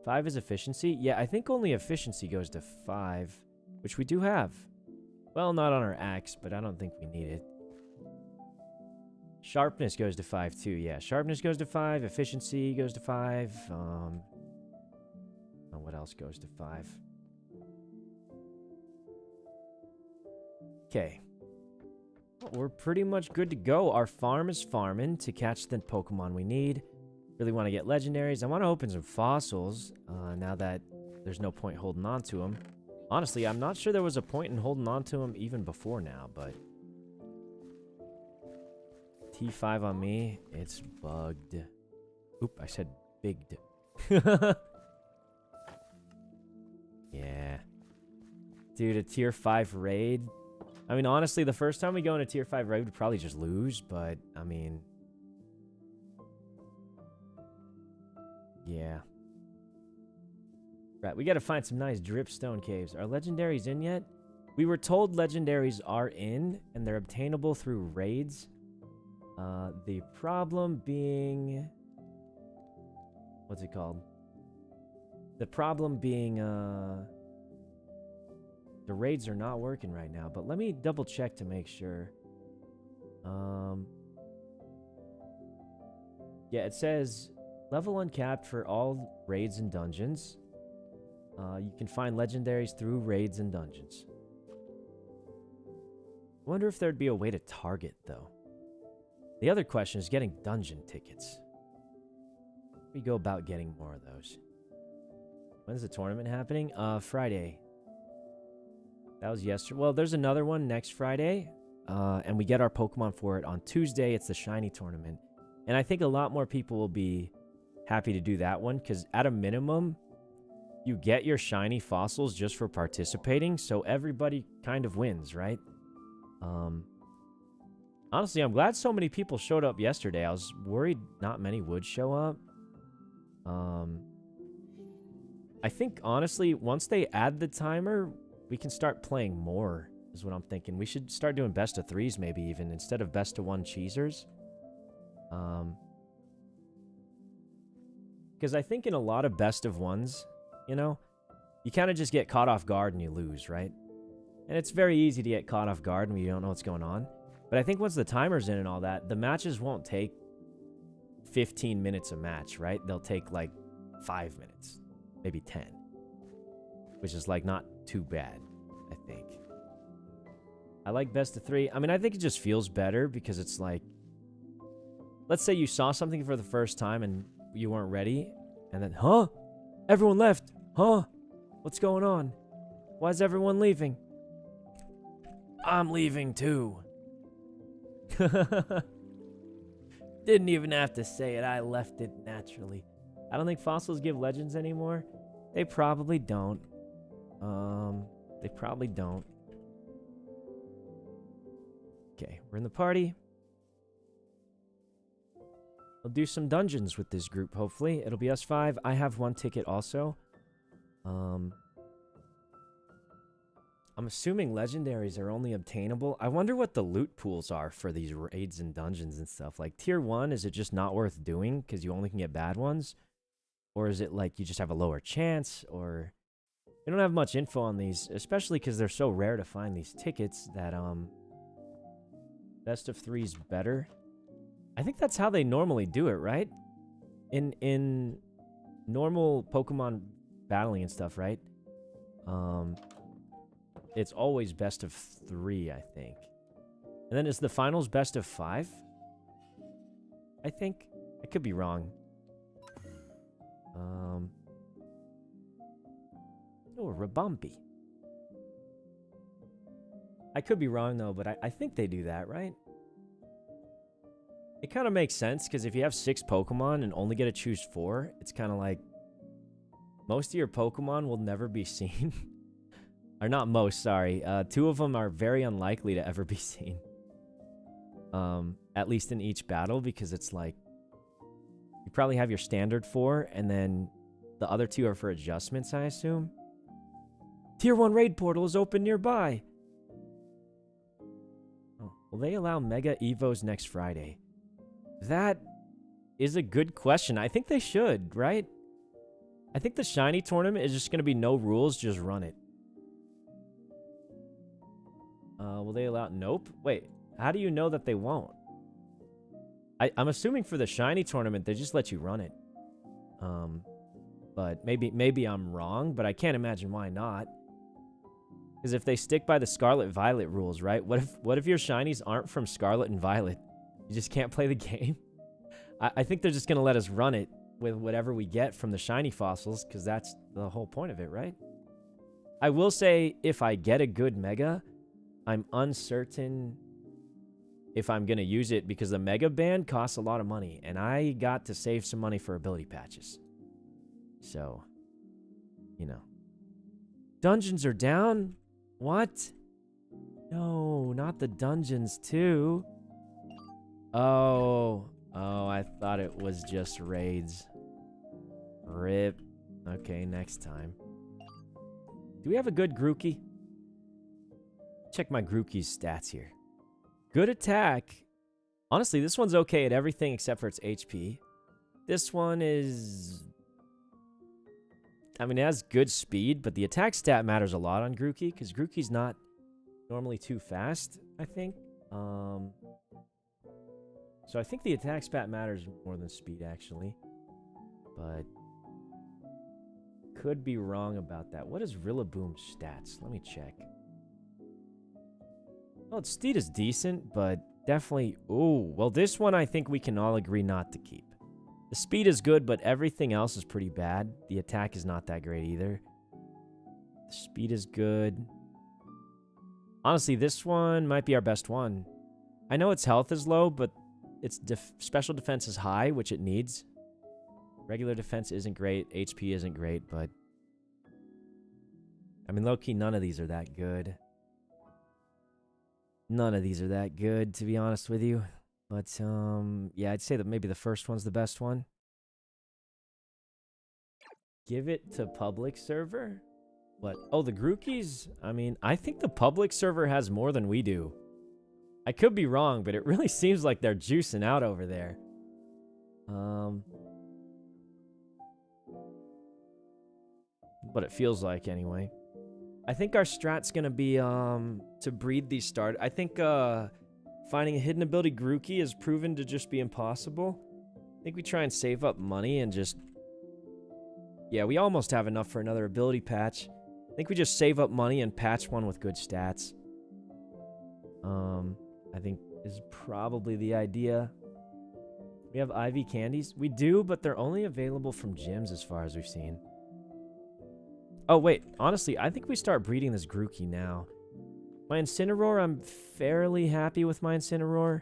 5 is efficiency. Yeah, I think only efficiency goes to 5, which we do have. Well, not on our axe, but I don't think we need it. Sharpness goes to 5 too. Yeah, sharpness goes to 5. Efficiency goes to 5. Oh, what else goes to 5? Okay. Well, we're pretty much good to go. Our farm is farming to catch the Pokemon we need. Really want to get legendaries. I want to open some fossils now that there's no point holding on to them. Honestly, I'm not sure there was a point in holding on to them even before now, but T5 on me. It's bugged. Oop, I said bigged. Yeah. Dude, a tier 5 raid. I mean, honestly, the first time we go in a tier 5 raid, we'd probably just lose, but, I mean... Yeah. Right, we gotta find some nice Dripstone caves. Are legendaries in yet? We were told legendaries are in, and they're obtainable through raids. The problem being... What's it called? The problem being, the raids are not working right now, but let me double check to make sure. Yeah, it says level uncapped for all raids and dungeons. You can find legendaries through raids and dungeons. I wonder if there'd be a way to target, though. The other question is getting dungeon tickets. How do we go about getting more of those? When's the tournament happening? Friday. That was yesterday. Well, there's another one next Friday. And we get our Pokemon for it on Tuesday. It's the Shiny tournament. And I think a lot more people will be happy to do that one because at a minimum, you get your shiny fossils just for participating, so everybody kind of wins, right? Honestly, I'm glad so many people showed up yesterday. I was worried not many would show up. I think, honestly, once they add the timer, we can start playing more, is what I'm thinking. We should start doing best of 3s maybe even, instead of best of 1 cheesers. Because I think in a lot of best of 1s, you know, you kind of just get caught off guard and you lose, right? And it's very easy to get caught off guard when you don't know what's going on. But I think once the timer's in and all that, the matches won't take 15 minutes a match, right? They'll take like 5 minutes, maybe 10. Which is like not too bad, I think. I like best of 3. I mean, I think it just feels better because it's like, let's say you saw something for the first time and you weren't ready. And then, huh? Everyone left. Huh? What's going on? Why is everyone leaving? I'm leaving too. Didn't even have to say it. I left it naturally. I don't think fossils give legends anymore. They probably don't. They probably don't. Okay, we're in the party. We'll do some dungeons with this group, hopefully. It'll be us 5. I have 1 ticket also. I'm assuming legendaries are only obtainable. I wonder what the loot pools are for these raids and dungeons and stuff. Like, tier 1, is it just not worth doing because you only can get bad ones? Or is it like you just have a lower chance? Or... we don't have much info on these, especially because they're so rare to find these tickets that, best of 3's better. I think that's how they normally do it, right? In normal Pokemon battling and stuff, right? It's always best of 3, I think. And then is the finals best of 5? I think. I could be wrong. Oh, Rabambi. I could be wrong, though, but I think they do that, right? It kind of makes sense, because if you have 6 Pokemon and only get to choose 4, it's kind of like... most of your Pokemon will never be seen. Or not most, sorry. 2 of them are very unlikely to ever be seen. At least in each battle, because it's like... you probably have your standard 4, and then the other 2 are for adjustments, I assume. Tier 1 raid portal is open nearby. Oh, will they allow Mega Evos next Friday? That is a good question. I think they should, right? I think the Shiny tournament is just going to be no rules, just run it. Will they allow... nope. Wait, how do you know that they won't? I'm assuming for the Shiny tournament, they just let you run it. But maybe I'm wrong, but I can't imagine why not. Because if they stick by the Scarlet Violet rules, right? What if your Shinies aren't from Scarlet and Violet? You just can't play the game? I think they're just going to let us run it with whatever we get from the Shiny fossils, because that's the whole point of it, right? I will say, if I get a good Mega, I'm uncertain if I'm going to use it, because the Mega Band costs a lot of money, and I got to save some money for ability patches. So, you know. Dungeons are down? What? No, not the dungeons, too. Oh, I thought it was just raids. RIP. Okay, next time. Do we have a good Grookey? Check my Grookey's stats here. Good attack. Honestly, this one's okay at everything except for its HP. This one is... I mean, it has good speed, but the attack stat matters a lot on Grookey, because Grookey's not normally too fast, I think. So I think the attack stat matters more than speed, actually. But could be wrong about that. What is Rillaboom's stats? Let me check. Well, its speed is decent, but definitely... ooh, well, this one I think we can all agree not to keep. The speed is good, but everything else is pretty bad. The attack is not that great either. The speed is good. Honestly, this one might be our best one. I know its health is low, but its special defense is high, which it needs. Regular defense isn't great. HP isn't great, but... I mean, low-key, none of these are that good. None of these are that good, to be honest with you. But, yeah, I'd say that maybe the first one's the best one. Give it to public server? What? Oh, the Grookies? I mean, I think the public server has more than we do. I could be wrong, but it really seems like they're juicing out over there. What it feels like, anyway. I think our strat's gonna be, to breed these I think, finding a hidden ability Grookey has proven to just be impossible. I think we try and save up money and just... Yeah, we almost have enough for another ability patch. I think we just save up money and patch one with good stats. I think is probably the idea. We have Ivy candies. We do, but they're only available from gyms as far as we've seen. Oh, wait. Honestly, I think we start breeding this Grookey now. My Incineroar, I'm fairly happy with my Incineroar.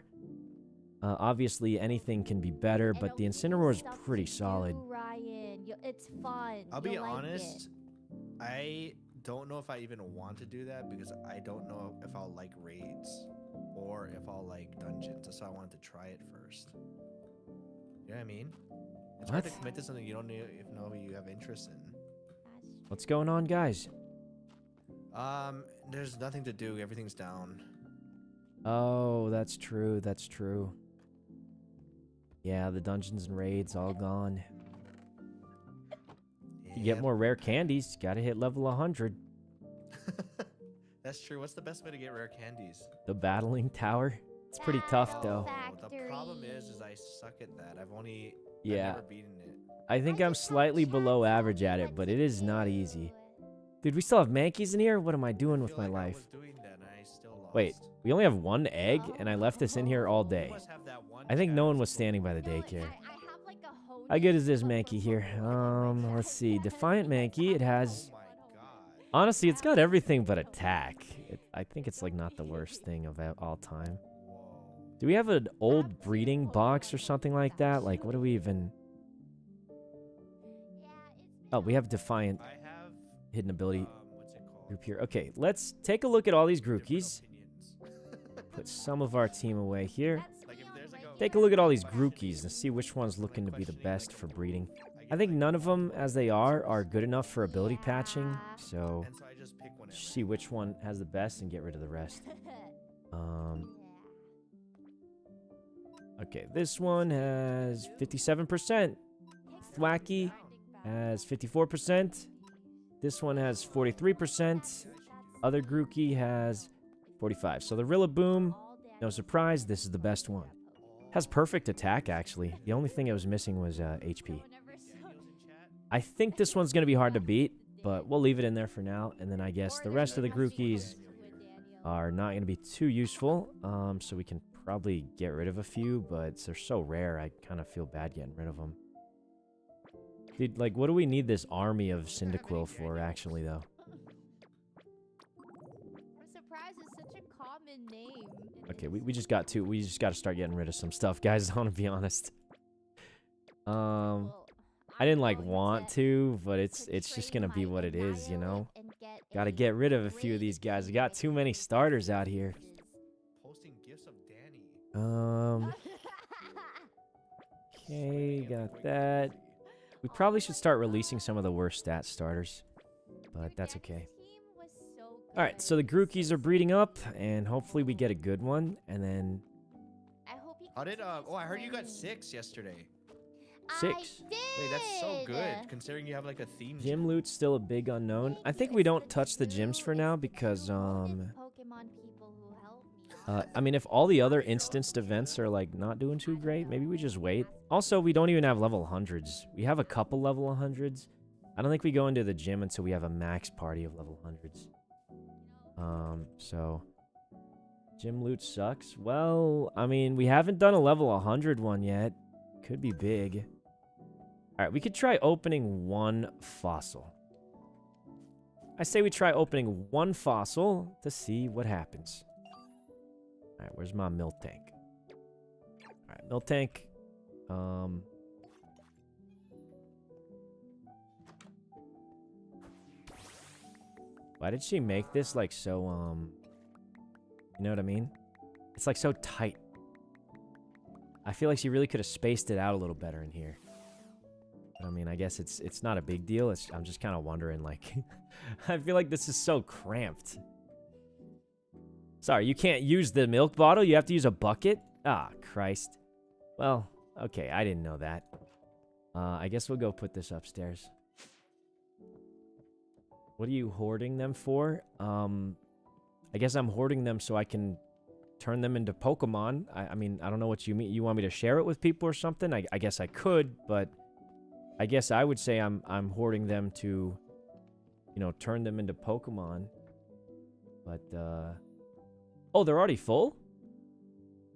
Obviously, anything can be better, but the Incineroar is pretty solid. Ryan, it's fun. I'll be You'll like honest. it. I don't know if I even want to do that because I don't know if I'll like raids or if I'll like dungeons. That's why I wanted to try it first. You know what I mean? It's hard to commit to something you don't know you have interest in. What's going on, guys? There's nothing to do. Everything's down. Oh, that's true. That's true. Yeah, the dungeons and raids all gone. You get more rare candies. Gotta hit level 100. That's true. What's the best way to get rare candies? The battling tower. It's pretty tough, though. The problem is I suck at that. I've Yeah. never beaten it. I think I'm slightly below average at it, but it is not easy. Dude, we still have Mankeys in here? What am I doing with my life? Wait, we only have one egg, and I left this in here all day. I think no one was standing by the daycare. How good is this Mankey here? Let's see. Defiant Mankey, it has... Honestly, it's got everything but attack. I think it's like not the worst thing of all time. Do we have an old breeding box or something like that? Like, what do we even... Oh, we have Defiant hidden ability group here. Okay, let's take a look at all these Grookies. Put some of our team away here. Take a look at all these Grookies and see which one's looking to be the best for breeding. I think none of them, as they are good enough for ability patching. So, see which one has the best and get rid of the rest. Okay, this one has 57%. Thwacky has 54%. This one has 43%. Other Grookey has 45%. So the Rillaboom, no surprise, this is the best one. Has perfect attack, actually. The only thing it was missing was HP. I think this one's going to be hard to beat, but we'll leave it in there for now. And then I guess the rest of the Grookies are not going to be too useful. So we can probably get rid of a few, but they're so rare, I kind of feel bad getting rid of them. Dude, like, what do we need this army of Cyndaquil for, actually, though? I'm surprised it's such a common name. Okay, we just got to... We just got to start getting rid of some stuff, guys, I want to be honest. I didn't, like, want to, but it's just going to be what it is, you know? Got to get rid of a few of these guys. We got too many starters out here. Posting gifts of Danny. Okay, got that. We probably should start releasing some of the worst stat starters, but that's okay. Alright, so the Grookies are breeding up, and hopefully we get a good one, and then... How did, oh, I heard you got 6 yesterday. 6? Wait, that's so good, considering you have, like, a theme. Gym loot's still a big unknown. I think we don't touch the gyms for now, because, I mean, if all the other instanced events are, like, not doing too great, maybe we just wait. Also, we don't even have level 100s. We have a couple level 100s. I don't think we go into the gym until we have a max party of level 100s. So... Gym loot sucks. Well, I mean, we haven't done a level 100 one yet. Could be big. Alright, we could try opening one fossil. I say we try opening one fossil to see what happens. Alright, where's my milk tank? Alright, milk tank. Why did she make this like so, you know what I mean? It's like so tight. I feel like she really could have spaced it out a little better in here. But, I mean, I guess it's not a big deal. I'm just kind of wondering, like, I feel like this is so cramped. Sorry, you can't use the milk bottle? You have to use a bucket? Ah, Christ. Well, okay, I didn't know that. I guess we'll go put this upstairs. What are you hoarding them for? I guess I'm hoarding them so I can turn them into Pokemon. I mean, I don't know what you mean. You want me to share it with people or something? I guess I could, but I guess I would say I'm hoarding them to, you know, turn them into Pokemon. But, oh, they're already full?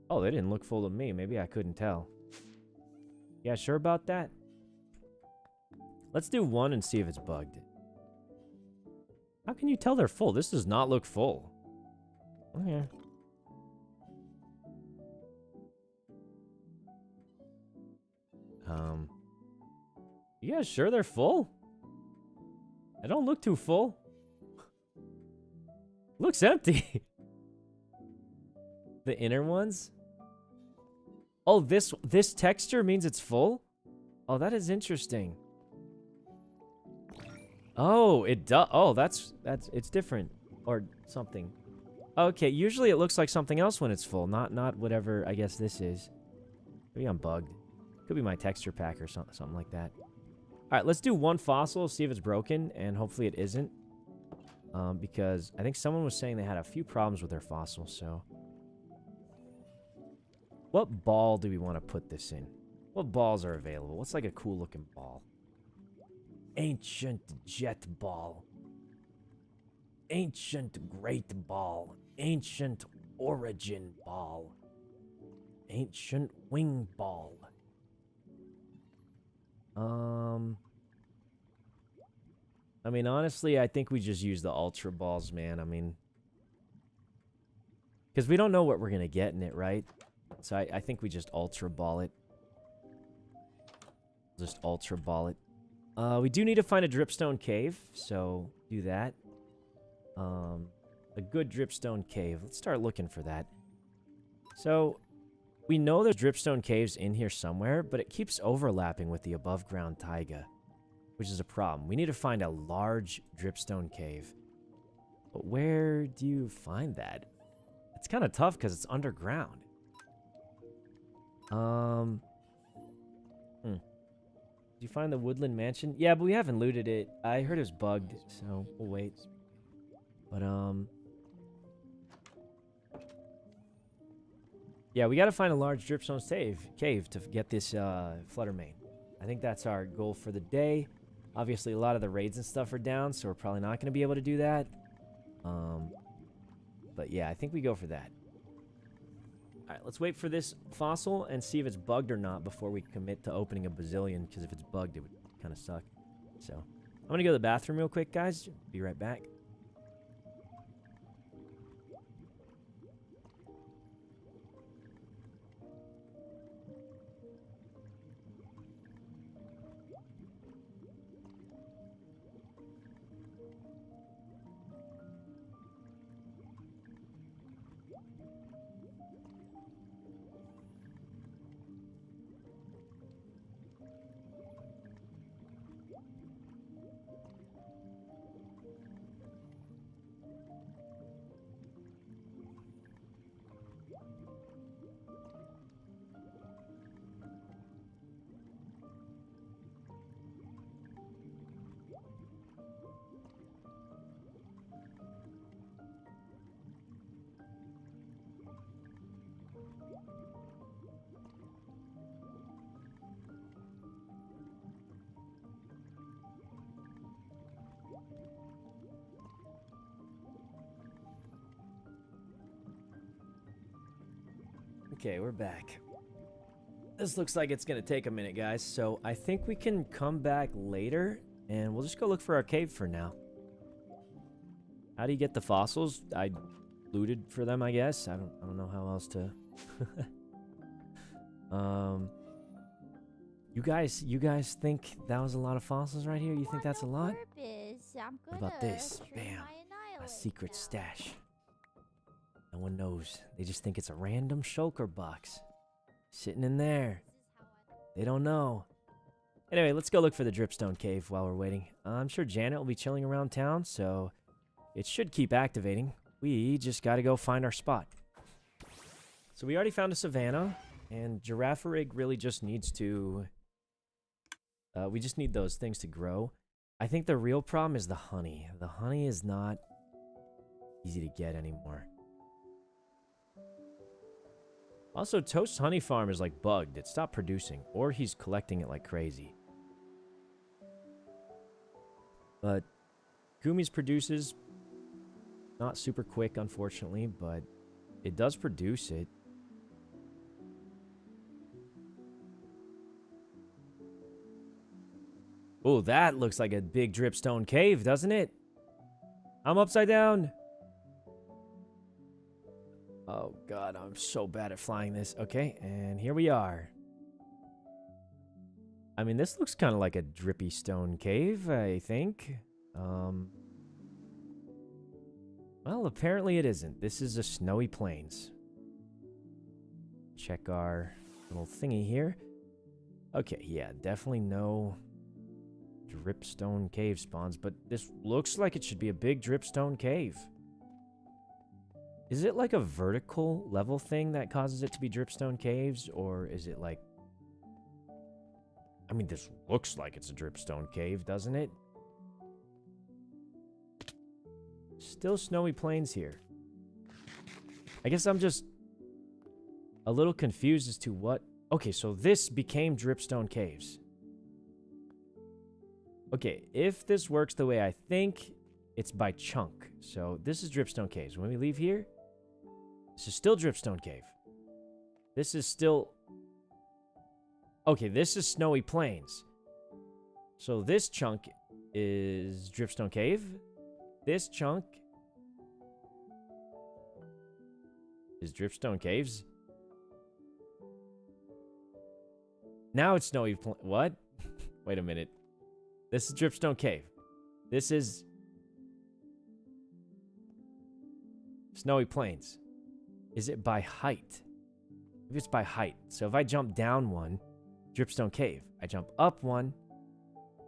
Oh, they didn't look full to me. Maybe I couldn't tell. Yeah, sure about that? Let's do one and see if it's bugged. How can you tell they're full? This does not look full. Okay. You guys sure they're full? They don't look too full. Looks empty. The inner ones? Oh, this texture means it's full? Oh, that is interesting. Oh, it does. Oh, it's different or something. Okay, usually it looks like something else when it's full, not whatever I guess this is. Maybe I'm bugged. Could be my texture pack or something like that. All right, let's do one fossil, see if it's broken, and hopefully it isn't. Because I think someone was saying they had a few problems with their fossil, so. What ball do we want to put this in? What balls are available? What's like a cool looking ball? Ancient jet ball. Ancient great ball. Ancient origin ball. Ancient wing ball. I mean, honestly, I think we just use the ultra balls, man. I mean, because we don't know what we're going to get in it, right? So I think we just ultra ball it. Just ultra ball it. We do need to find a dripstone cave, so do that. A good dripstone cave. Let's start looking for that. So, we know there's dripstone caves in here somewhere, but it keeps overlapping with the above ground taiga, which is a problem. We need to find a large dripstone cave. But where do you find that? It's kind of tough because it's underground. Did you find the woodland mansion? Yeah, but we haven't looted it. I heard it was bugged, so we'll wait. But, yeah, we gotta find a large dripstone cave to get this, Flutter Mane. I think that's our goal for the day. Obviously, a lot of the raids and stuff are down, so we're probably not gonna be able to do that. But yeah, I think we go for that. Alright, let's wait for this fossil and see if it's bugged or not before we commit to opening a bazillion, because if it's bugged, it would kind of suck. So, I'm gonna go to the bathroom real quick, guys. Be right back. Okay, we're back. This looks like it's gonna take a minute, guys, so I think we can come back later, and we'll just go look for our cave for now. How do you get the fossils? I looted for them, I guess. I don't know how else to. You guys think that was a lot of fossils right here? You think that's a lot? I'm What about this? trim Bam. my A secret stash. No one knows. They just think it's a random shulker box. Sitting in there. They don't know. Anyway, let's go look for the Dripstone Cave while we're waiting. I'm sure Janet will be chilling around town, so it should keep activating. We just gotta go find our spot. So we already found a savanna, and Girafarig really just needs to... we just need those things to grow. I think the real problem is the honey. The honey is not easy to get anymore. Also, Toast's honey farm is like bugged. It stopped producing, or he's collecting it like crazy. But Gumi's produces not super quick, unfortunately, but it does produce it. Oh, that looks like a big dripstone cave, doesn't it? I'm upside down. Oh, God, I'm so bad at flying this. Okay, and here we are. I mean, this looks kind of like a drippy stone cave, I think. Well, apparently it isn't. This is a snowy plains. Check our little thingy here. Okay, yeah, definitely no dripstone cave spawns, but this looks like it should be a big dripstone cave. Is it like a vertical level thing that causes it to be dripstone caves, or is it like... I mean, this looks like it's a dripstone cave, doesn't it? Still snowy plains here. I guess I'm just a little confused as to what... Okay, so this became dripstone caves. Okay, if this works the way I think, it's by chunk. So this is dripstone caves. When we leave here, this is still dripstone cave. This is still... Okay, this is snowy plains. So this chunk is dripstone cave. This chunk is dripstone caves. Now it's snowy what? Wait a minute. This is dripstone cave. This is snowy plains. Is it by height? Maybe it's by height. So if I jump down one, dripstone cave. I jump up one,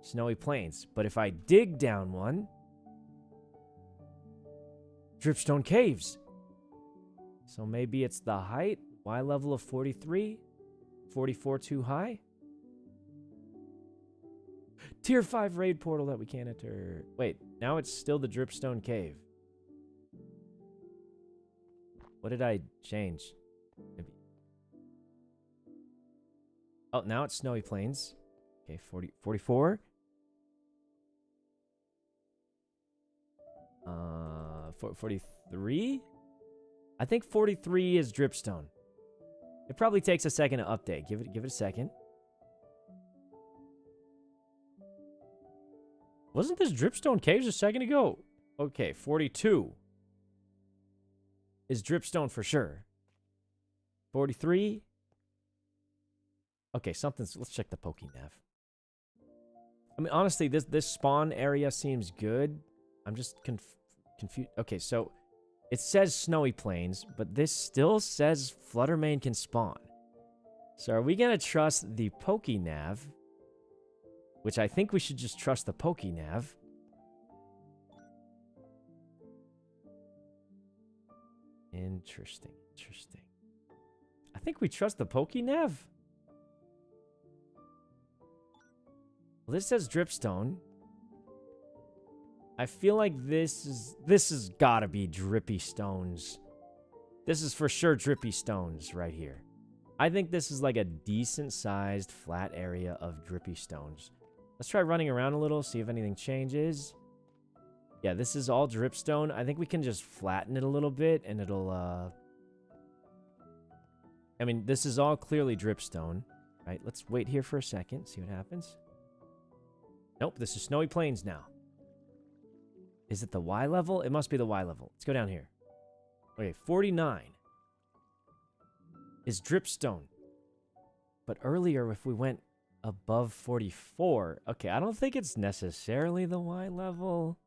snowy plains. But if I dig down one, dripstone caves. So maybe it's the height. Y level of 43. 44 too high. Tier 5 raid portal that we can't enter. Wait, now it's still the dripstone cave. What did I change? Maybe. Oh, now it's snowy plains. Okay, 44. 43? I think 43 is dripstone. It probably takes a second to update. Give it a second. Wasn't this dripstone caves a second ago? Okay, 42 is dripstone for sure. 43. Okay, something's... Let's check the Pokénav. I mean, honestly, this spawn area seems good. I'm just confused. Okay, so it says snowy plains, but this still says Flutter Mane can spawn. So are we going to trust the Pokénav? Which I think we should just trust the Pokénav. Interesting. I think we trust the Pokénav. Well, this says dripstone. I feel like this has gotta be drippy stones. This is for sure drippy stones right here. I think this is like a decent sized flat area of drippy stones. Let's try running around a little, see if anything changes. Yeah, this is all dripstone. I think we can just flatten it a little bit and it'll, I mean, this is all clearly dripstone. Right, let's wait here for a second, see what happens. Nope, this is snowy plains now. Is it the Y level? It must be the Y level. Let's go down here. Okay, 49 is dripstone. But earlier, if we went above 44... Okay, I don't think it's necessarily the Y level.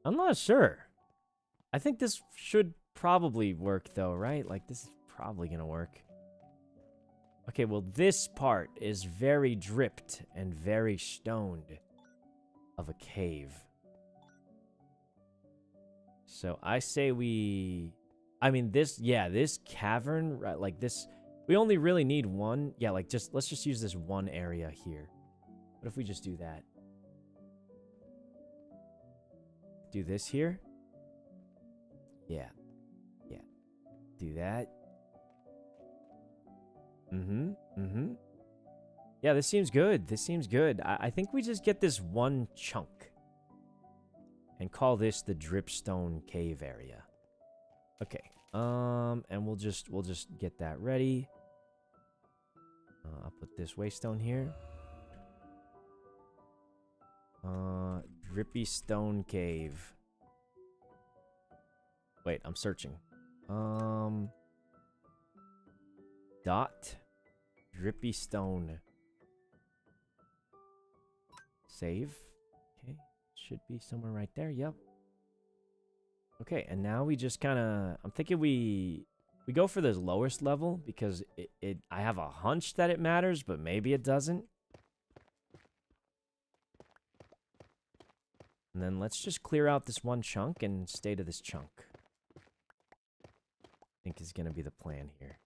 I'm not sure. I think this should probably work though, right? Like this is probably gonna work. Okay, well this part is very dripped and very stoned of a cave. So I say I mean this, yeah, this cavern, right, like this, we only really need one. Yeah, like let's just use this one area here. What if we just do that? Do this here? Yeah. Yeah. Do that. Yeah, this seems good. This seems good. I think we just get this one chunk and call this the Dripstone cave area. Okay. And we'll just get that ready. I'll put this waystone here. Drippy Stone Cave. Wait, I'm searching. Dot Drippy Stone. Save. Okay, should be somewhere right there. Yep. Okay, and now we just kind of, I'm thinking we go for the lowest level because I have a hunch that it matters, but maybe it doesn't. And then let's just clear out this one chunk and stay to this chunk. I think is going to be the plan here.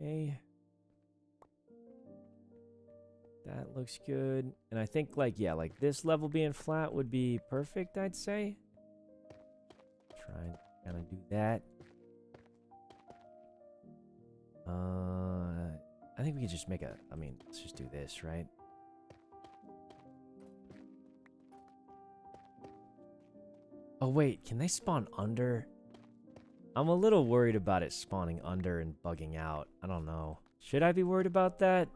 Okay. That looks good. And I think like, yeah, like this level being flat would be perfect, I'd say. Try and kind of do that. I think we could just make I mean, let's just do this, right? Oh, wait, can they spawn under? I'm a little worried about it spawning under and bugging out. I don't know. Should I be worried about that?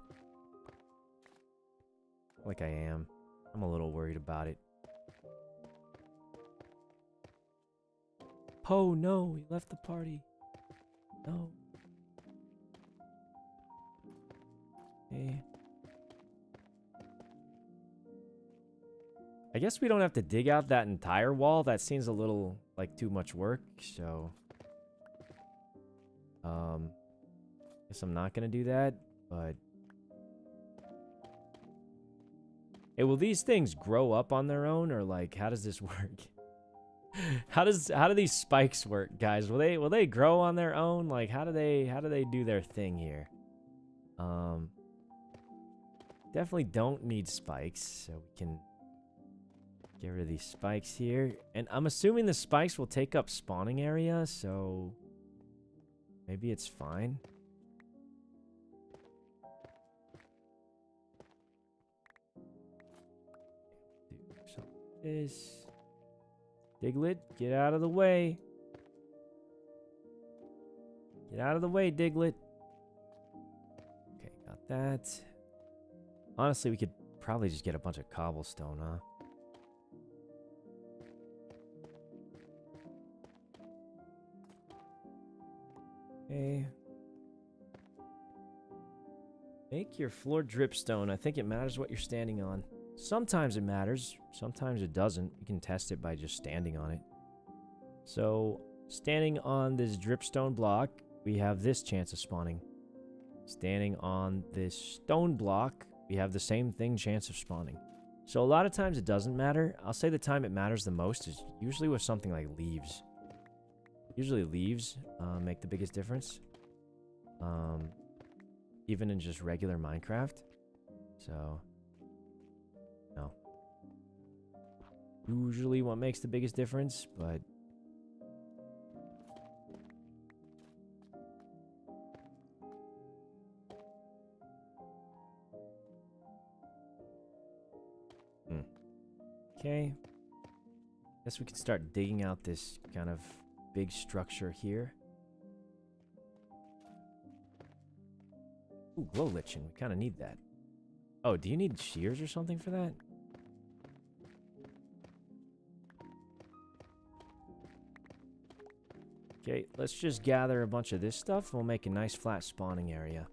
Like I am. I'm a little worried about it. Oh, no, he left the party. No. Okay. I guess we don't have to dig out that entire wall. That seems a little like too much work, so guess I'm not gonna do that, but hey, will these things grow up on their own, or like how does this work? How do these spikes work, guys? Will they grow on their own? Like how do they do their thing here? Definitely don't need spikes, so we can get rid of these spikes here. And I'm assuming the spikes will take up spawning area, so maybe it's fine. Do something like this. Diglett, get out of the way. Get out of the way, Diglett. Okay, got that. Honestly, we could probably just get a bunch of cobblestone, huh? Okay. Make your floor dripstone. I think it matters what you're standing on. Sometimes it matters. Sometimes it doesn't. You can test it by just standing on it. So, standing on this dripstone block, we have this chance of spawning. Standing on this stone block, we have the same thing, chance of spawning. So a lot of times it doesn't matter. I'll say the time it matters the most is usually with something like leaves. Usually leaves make the biggest difference. Even in just regular Minecraft. So, no. Usually what makes the biggest difference, but okay. Guess we can start digging out this kind of big structure here. Ooh, glow lichen. We kind of need that. Oh, do you need shears or something for that? Okay, let's just gather a bunch of this stuff. We'll make a nice flat spawning area.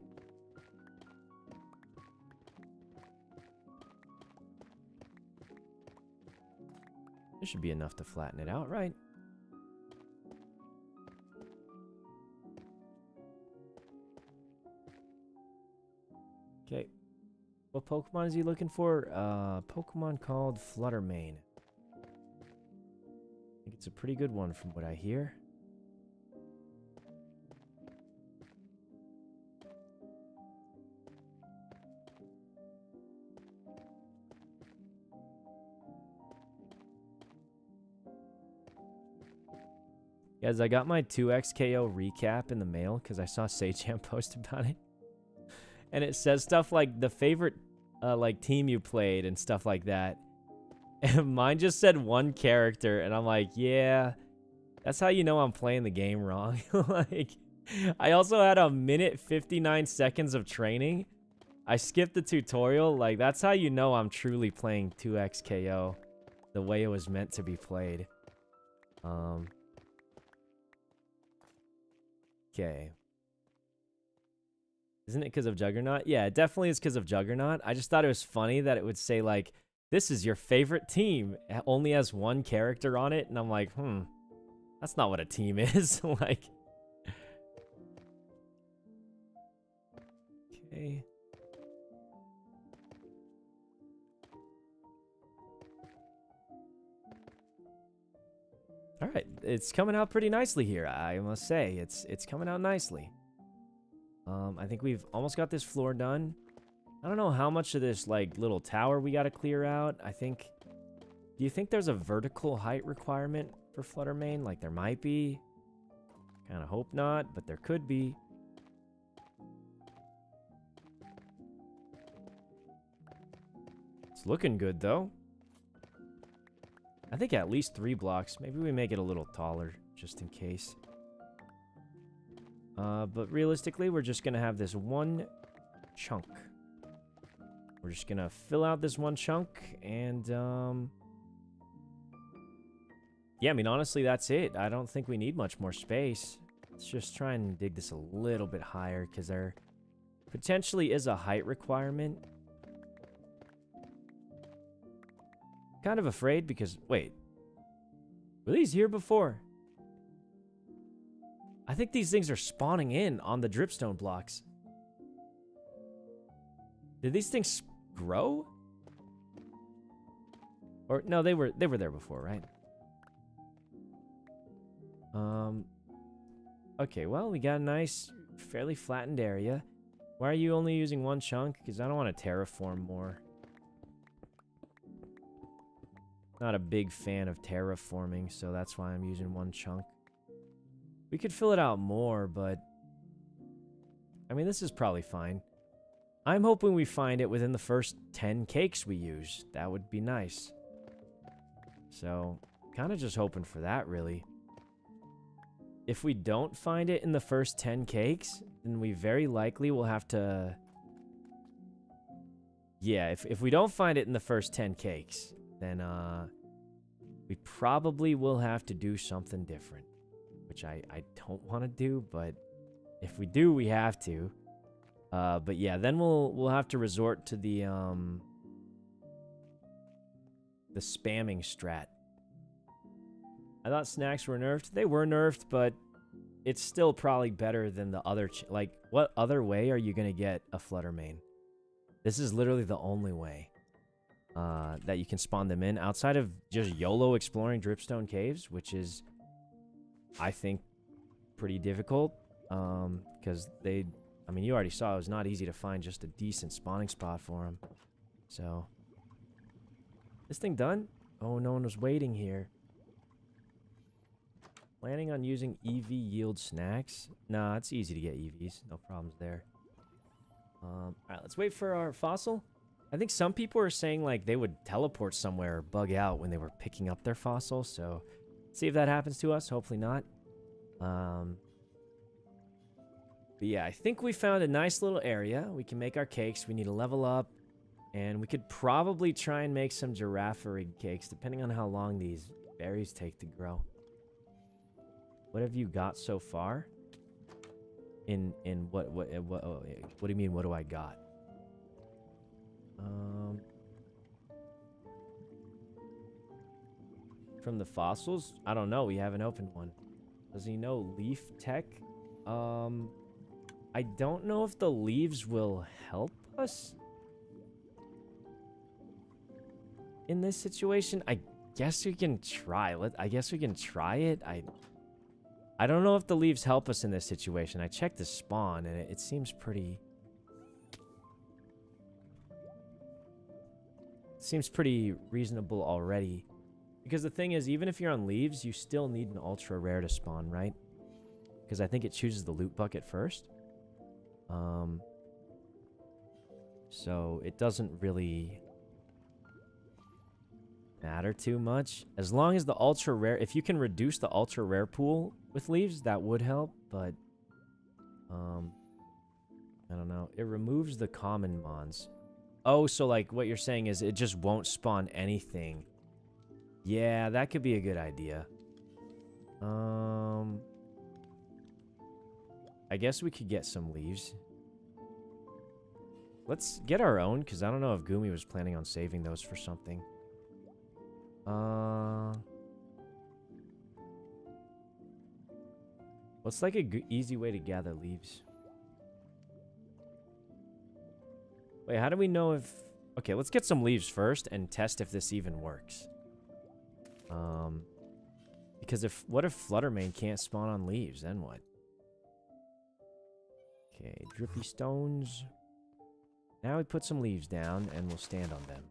This should be enough to flatten it out, right? Okay. What Pokemon is he looking for? Pokemon called Flutter Mane. I think it's a pretty good one from what I hear. Guys, I got my 2x KO recap in the mail because I saw Sagejam post about it. And it says stuff like the favorite like team you played and stuff like that. And mine just said one character, and I'm like, yeah, that's how you know I'm playing the game wrong. Like, I also had a minute 59 seconds of training. I skipped the tutorial. Like, that's how you know I'm truly playing 2x KO the way it was meant to be played. Okay. Isn't it because of Juggernaut? Yeah, it definitely is because of Juggernaut. I just thought it was funny that it would say, like, this is your favorite team. It only has one character on it. And I'm like, that's not what a team is. Like, okay. All right, it's coming out pretty nicely here. I must say, it's coming out nicely. I think we've almost got this floor done. I don't know how much of this like little tower we got to clear out. Do you think there's a vertical height requirement for Flutter Mane? Like there might be. Kind of hope not, but there could be. It's looking good though. I think at least 3 blocks. Maybe we make it a little taller, just in case. But realistically, we're just going to have this one chunk. We're just going to fill out this one chunk, and, yeah, I mean, honestly, that's it. I don't think we need much more space. Let's just try and dig this a little bit higher, because there potentially is a height requirement. Kind of afraid because, wait, were these here before? I think these things are spawning in on the dripstone blocks. Did these things grow? Or no, they were there before, right? Okay, well, we got a nice, fairly flattened area. Why are you only using one chunk? Because I don't want to terraform more. Not a big fan of terraforming, so that's why I'm using one chunk. We could fill it out more, but I mean, this is probably fine. I'm hoping we find it within the first 10 cakes we use. That would be nice. So, kind of just hoping for that, really. If we don't find it in the first 10 cakes, then we very likely will have to... Yeah, if we don't find it in the first 10 cakes, then we probably will have to do something different. Which I don't want to do, but if we do, we have to. But yeah, then we'll have to resort to the spamming strat. I thought snacks were nerfed. They were nerfed, but it's still probably better than the other... like, what other way are you going to get a Flutter Mane? This is literally the only way that you can spawn them in, outside of just YOLO exploring Dripstone Caves, which is, I think, pretty difficult. Because they... I mean, you already saw it was not easy to find just a decent spawning spot for them. So... this thing done? Oh, no one was waiting here. Planning on using EV yield snacks? Nah, it's easy to get EVs. No problems there. Alright, let's wait for our fossil. I think some people are saying, like, they would teleport somewhere or bug out when they were picking up their fossil. So, see if that happens to us. Hopefully not. But yeah, I think we found a nice little area. We can make our cakes. We need to level up. And we could probably try and make some Girafarig cakes, depending on how long these berries take to grow. What have you got so far? In what do you mean, what do I got? from the fossils? I don't know. We haven't opened one. Does he know leaf tech? I don't know if the leaves will help us in this situation. I guess we can try. I guess we can try it. I don't know if the leaves help us in this situation. I checked the spawn and it seems pretty... Seems pretty reasonable already. Because the thing is, even if you're on leaves, you still need an ultra rare to spawn, right? Because I think it chooses the loot bucket first. So it doesn't really matter too much. As long as the ultra rare... If you can reduce the ultra rare pool with leaves, that would help. But, I don't know. It removes the common mons. Oh, so like what you're saying is it just won't spawn anything. Yeah, that could be a good idea. I guess we could get some leaves. Let's get our own, because I don't know if Gumi was planning on saving those for something. What's like a easy way to gather leaves? Wait, how do we know if... Okay, let's get some leaves first and test if this even works. Because what if Flutter Mane can't spawn on leaves? Then what? Okay, drippy stones. Now we put some leaves down and we'll stand on them.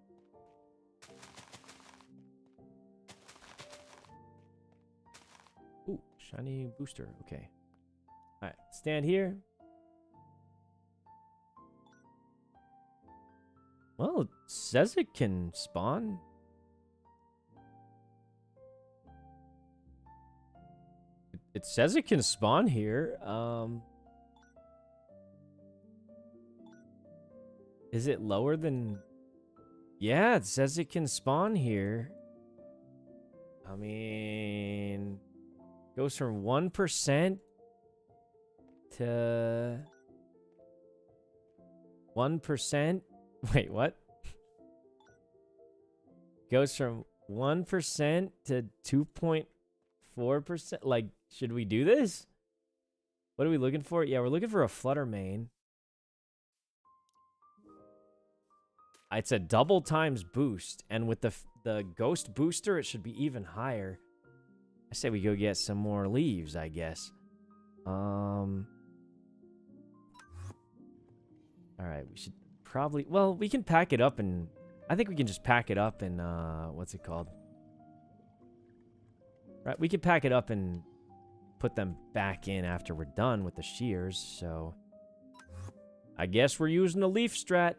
Ooh, shiny booster. Okay. Alright, stand here. Well, it says it can spawn. It says it can spawn here. Is it lower than... Yeah, it says it can spawn here. I mean... Goes from 1% to... 1%? Wait, what? Goes from 1% to 2.4%? Like, should we do this? What are we looking for? Yeah, we're looking for a Flutter Mane. It's a double times boost. And with the ghost booster, it should be even higher. I say we go get some more leaves, I guess. Alright, we should probably... Well, we can pack it up and... I think we can just pack it up and, what's it called? Right, we can pack it up and put them back in after we're done with the shears, so... I guess we're using a leaf strat.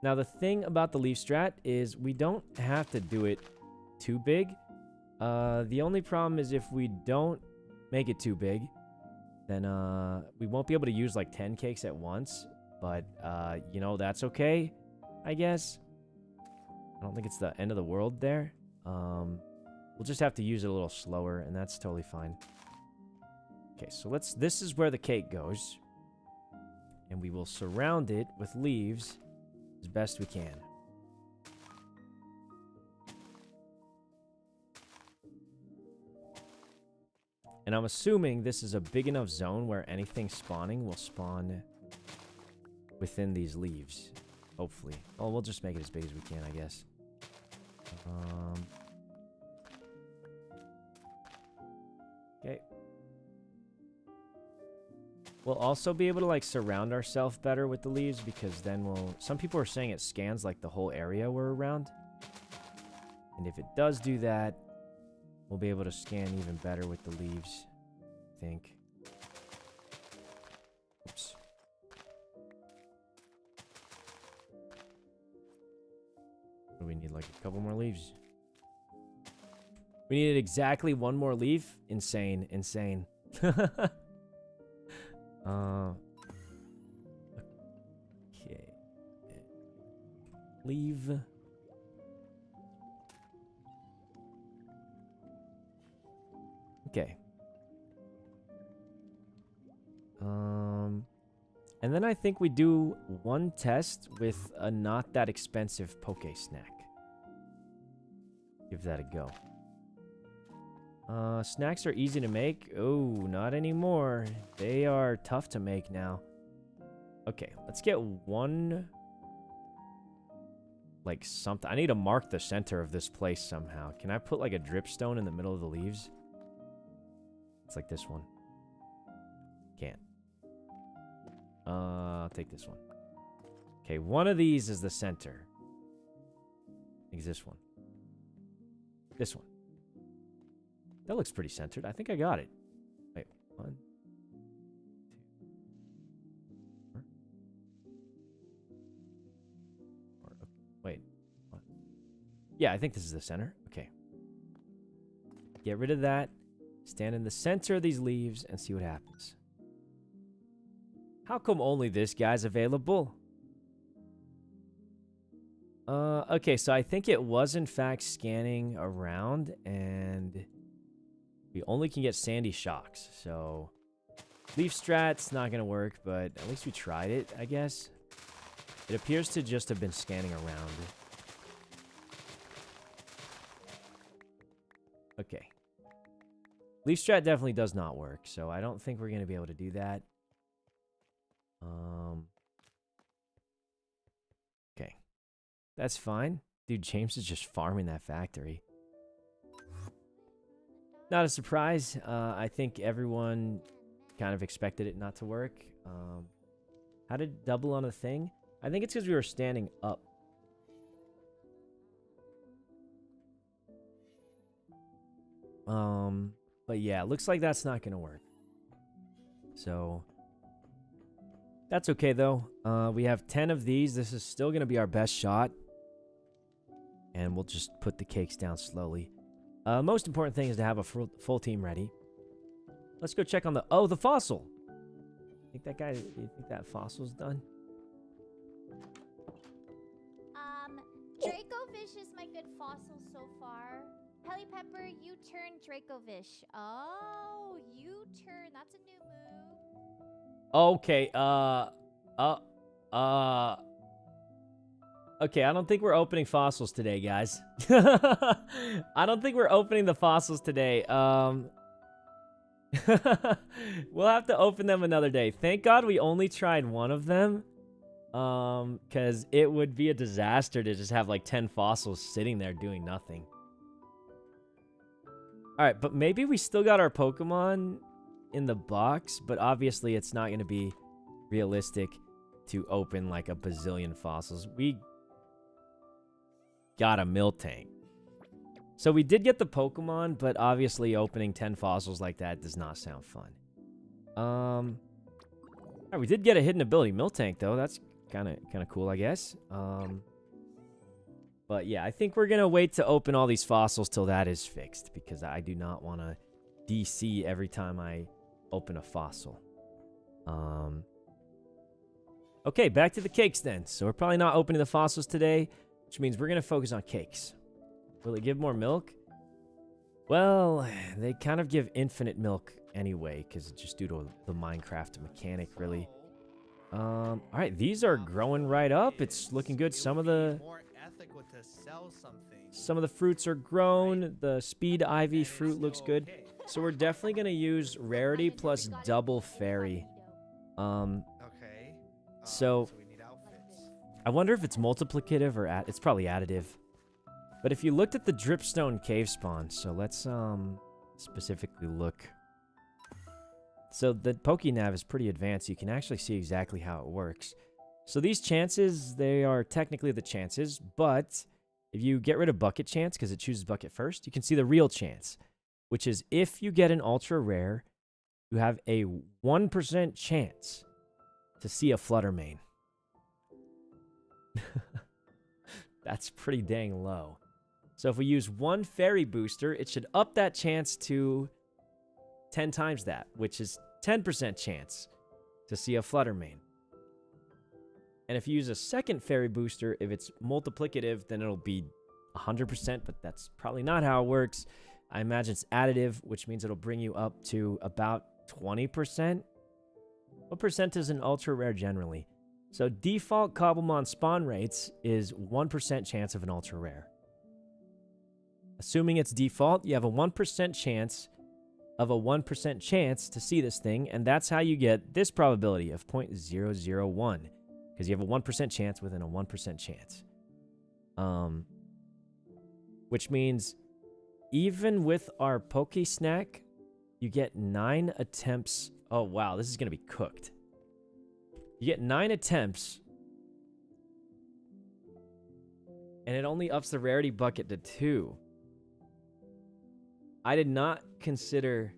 Now, the thing about the leaf strat is we don't have to do it too big. The only problem is if we don't make it too big, then we won't be able to use like 10 cakes at once. But, you know, that's okay, I guess. I don't think it's the end of the world there. We'll just have to use it a little slower, and that's totally fine. Okay, so this is where the cake goes. And we will surround it with leaves as best we can. And I'm assuming this is a big enough zone where anything spawning will spawn within these leaves. Hopefully. Well, we'll just make it as big as we can, I guess. Okay. We'll also be able to, like, surround ourselves better with the leaves, because then we'll... Some people are saying it scans, like, the whole area we're around. And if it does do that, we'll be able to scan even better with the leaves, I think. Oops. We need, like, a couple more leaves. We needed exactly one more leaf? Insane. Insane. Okay. Leave. Okay. And then I think we do one test with a not that expensive poke snack. give that a go. Snacks are easy to make. Oh, not anymore. They are tough to make now. Okay, let's get one... like something. I need to mark the center of this place somehow. Can I put like a dripstone in the middle of the leaves? It's like this one. Can't. I'll take this one. Okay, one of these is the center. I think it's this one. This one. That looks pretty centered. I think I got it. Wait, 1, 2, 4. Wait. What? Yeah, I think this is the center. Okay. Get rid of that. Stand in the center of these leaves and see what happens. How come only this guy's available? Okay, so I think it was in fact scanning around, and we only can get sandy shocks, so leaf strat's not gonna work, but at least we tried it, I guess. It appears to just have been scanning around. Okay. Leaf strat definitely does not work, so I don't think we're gonna be able to do that. Okay. That's fine. Dude, James is just farming that factory. Not a surprise. I think everyone kind of expected it not to work. How did it double on a thing? I think it's because we were standing up. But yeah, it looks like that's not going to work. So, that's okay though. We have 10 of these. This is still going to be our best shot. And we'll just put the cakes down slowly. Most important thing is to have a full team ready. Let's go check on the... Oh, the fossil! You think that fossil's done? Dracovish is my good fossil so far. Pelly Pepper, U-turn Dracovish. Oh, U-turn. That's a new move. Okay, okay, I don't think we're opening fossils today, guys. I don't think we're opening the fossils today. We'll have to open them another day. Thank God we only tried one of them. Because it would be a disaster to just have like 10 fossils sitting there doing nothing. Alright, but maybe we still got our Pokemon in the box, but obviously it's not going to be realistic to open like a bazillion fossils. We got a Miltank. So we did get the Pokemon, but obviously opening 10 fossils like that does not sound fun. Alright, we did get a hidden ability Miltank though. That's kind of cool, I guess. But yeah, I think we're gonna wait to open all these fossils till that is fixed, because I do not want to DC every time I open a fossil. Okay, back to the cakes then. So we're probably not opening the fossils today, which means we're gonna focus on cakes. Will it give more milk? Well, they kind of give infinite milk anyway, because it's just due to the Minecraft mechanic, really. All right, these are growing right up. It's looking good. Some of the fruits are grown. The speed ivy fruit looks good. So we're definitely gonna use rarity plus double fairy. Okay. So we need outfits. I wonder if it's multiplicative or it's probably additive. But if you looked at the Dripstone cave spawn, so let's specifically look. So the PokeNav is pretty advanced. You can actually see exactly how it works. So these chances, they are technically the chances, but if you get rid of bucket chance, because it chooses bucket first, you can see the real chance, which is if you get an ultra rare, you have a 1% chance to see a Flutter Mane. That's pretty dang low. So if we use one fairy booster, it should up that chance to 10 times that, which is 10% chance to see a Flutter Mane. And if you use a second fairy booster, if it's multiplicative, then it'll be 100%, but that's probably not how it works. I imagine it's additive, which means it'll bring you up to about 20%. What percent is an ultra rare generally? So default cobblemon spawn rates is 1% chance of an ultra rare. Assuming it's default, you have a 1% chance of a 1% chance to see this thing, and that's how you get this probability of 0.001, because you have a 1% chance within a 1% chance. Which means even with our Poke Snack, you get 9 attempts. Oh, wow, this is going to be cooked. You get 9 attempts, and it only ups the rarity bucket to 2. I did not consider...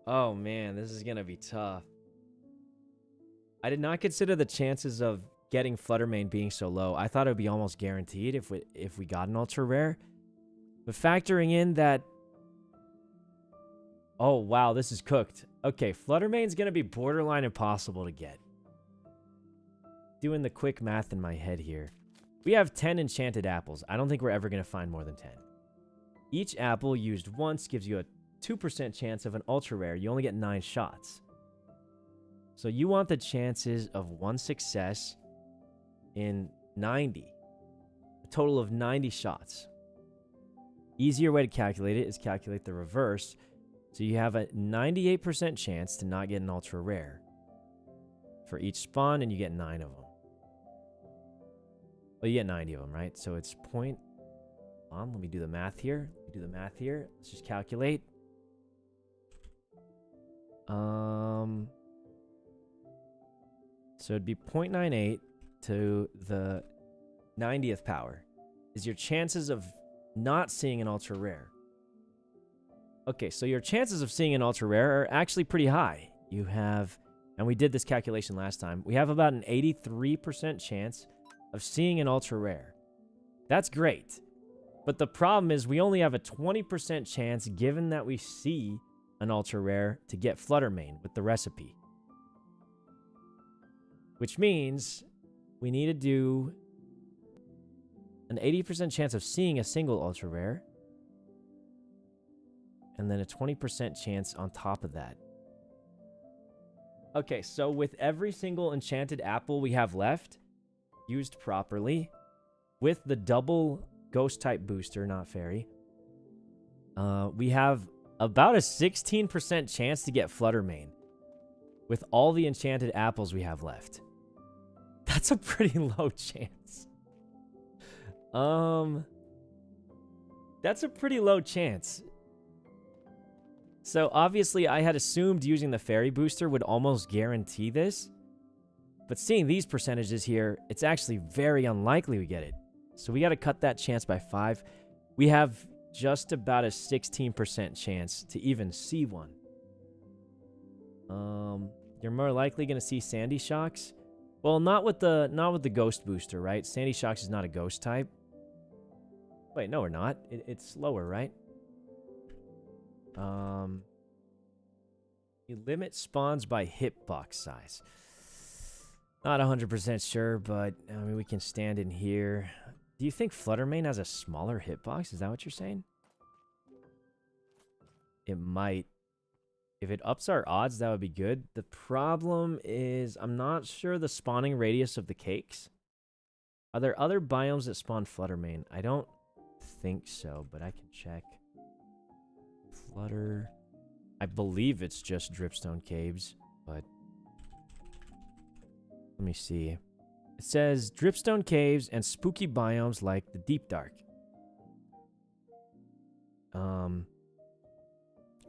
Oh, man, this is going to be tough. I did not consider the chances of getting Flutter Mane being so low. I thought it would be almost guaranteed if we got an ultra rare. But factoring in that... Oh, wow, this is cooked. Okay, Flutter Mane's going to be borderline impossible to get. Doing the quick math in my head here. We have 10 enchanted apples. I don't think we're ever going to find more than 10. Each apple used once gives you a 2% chance of an ultra rare. You only get 9 shots. So you want the chances of 1 success in 90. A total of 90 shots. Easier way to calculate it is calculate the reverse. So you have a 98% chance to not get an ultra rare for each spawn, and you get 9 of them. Well, you get 90 of them, right? So it's point... Let me do the math here. Let's just calculate. So it'd be 0.98 to the 90th power is your chances of not seeing an ultra rare. Okay, so your chances of seeing an ultra rare are actually pretty high. You have, and we did this calculation last time, we have about an 83% chance of seeing an ultra rare. That's great. But the problem is we only have a 20% chance, given that we see an ultra rare, to get Flutter Mane with the recipe. Which means we need to do an 80% chance of seeing a single ultra rare, and then a 20% chance on top of that. Okay, so with every single enchanted apple we have left, used properly, with the double ghost type booster, not fairy, we have about a 16% chance to get Flutter Mane with all the enchanted apples we have left. That's a pretty low chance. That's a pretty low chance. So obviously I had assumed using the fairy booster would almost guarantee this, but seeing these percentages here, it's actually very unlikely we get it. So we got to cut that chance by 5. We have just about a 16% chance to even see one. You're more likely going to see Sandy Shocks. Well, not with the ghost booster, right? Sandy Shocks is not a ghost type. Wait, no, we're not. It's slower, right? You limit spawns by hitbox size. Not 100% sure, but I mean, we can stand in here. Do you think Flutter Mane has a smaller hitbox? Is that what you're saying? It might. If it ups our odds, that would be good. The problem is I'm not sure the spawning radius of the cakes. Are there other biomes that spawn Flutter Mane? I don't think so, but I can check. Flutter. I believe it's just Dripstone Caves, but let me see. It says Dripstone Caves and spooky biomes like the Deep Dark.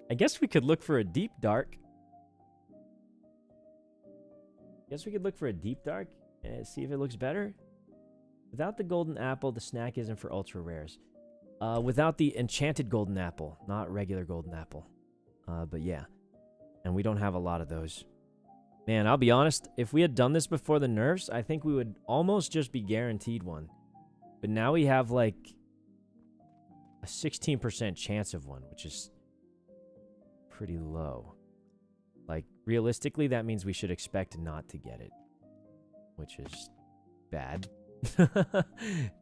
I guess we could look for a Deep Dark. See if it looks better. Without the golden apple, the snack isn't for ultra rares. Without the enchanted golden apple, not regular golden apple. But yeah. And we don't have a lot of those. Man, I'll be honest, if we had done this before the nerfs, I think we would almost just be guaranteed one. But now we have like a 16% chance of one, which is pretty low. Like, realistically, that means we should expect not to get it, which is bad.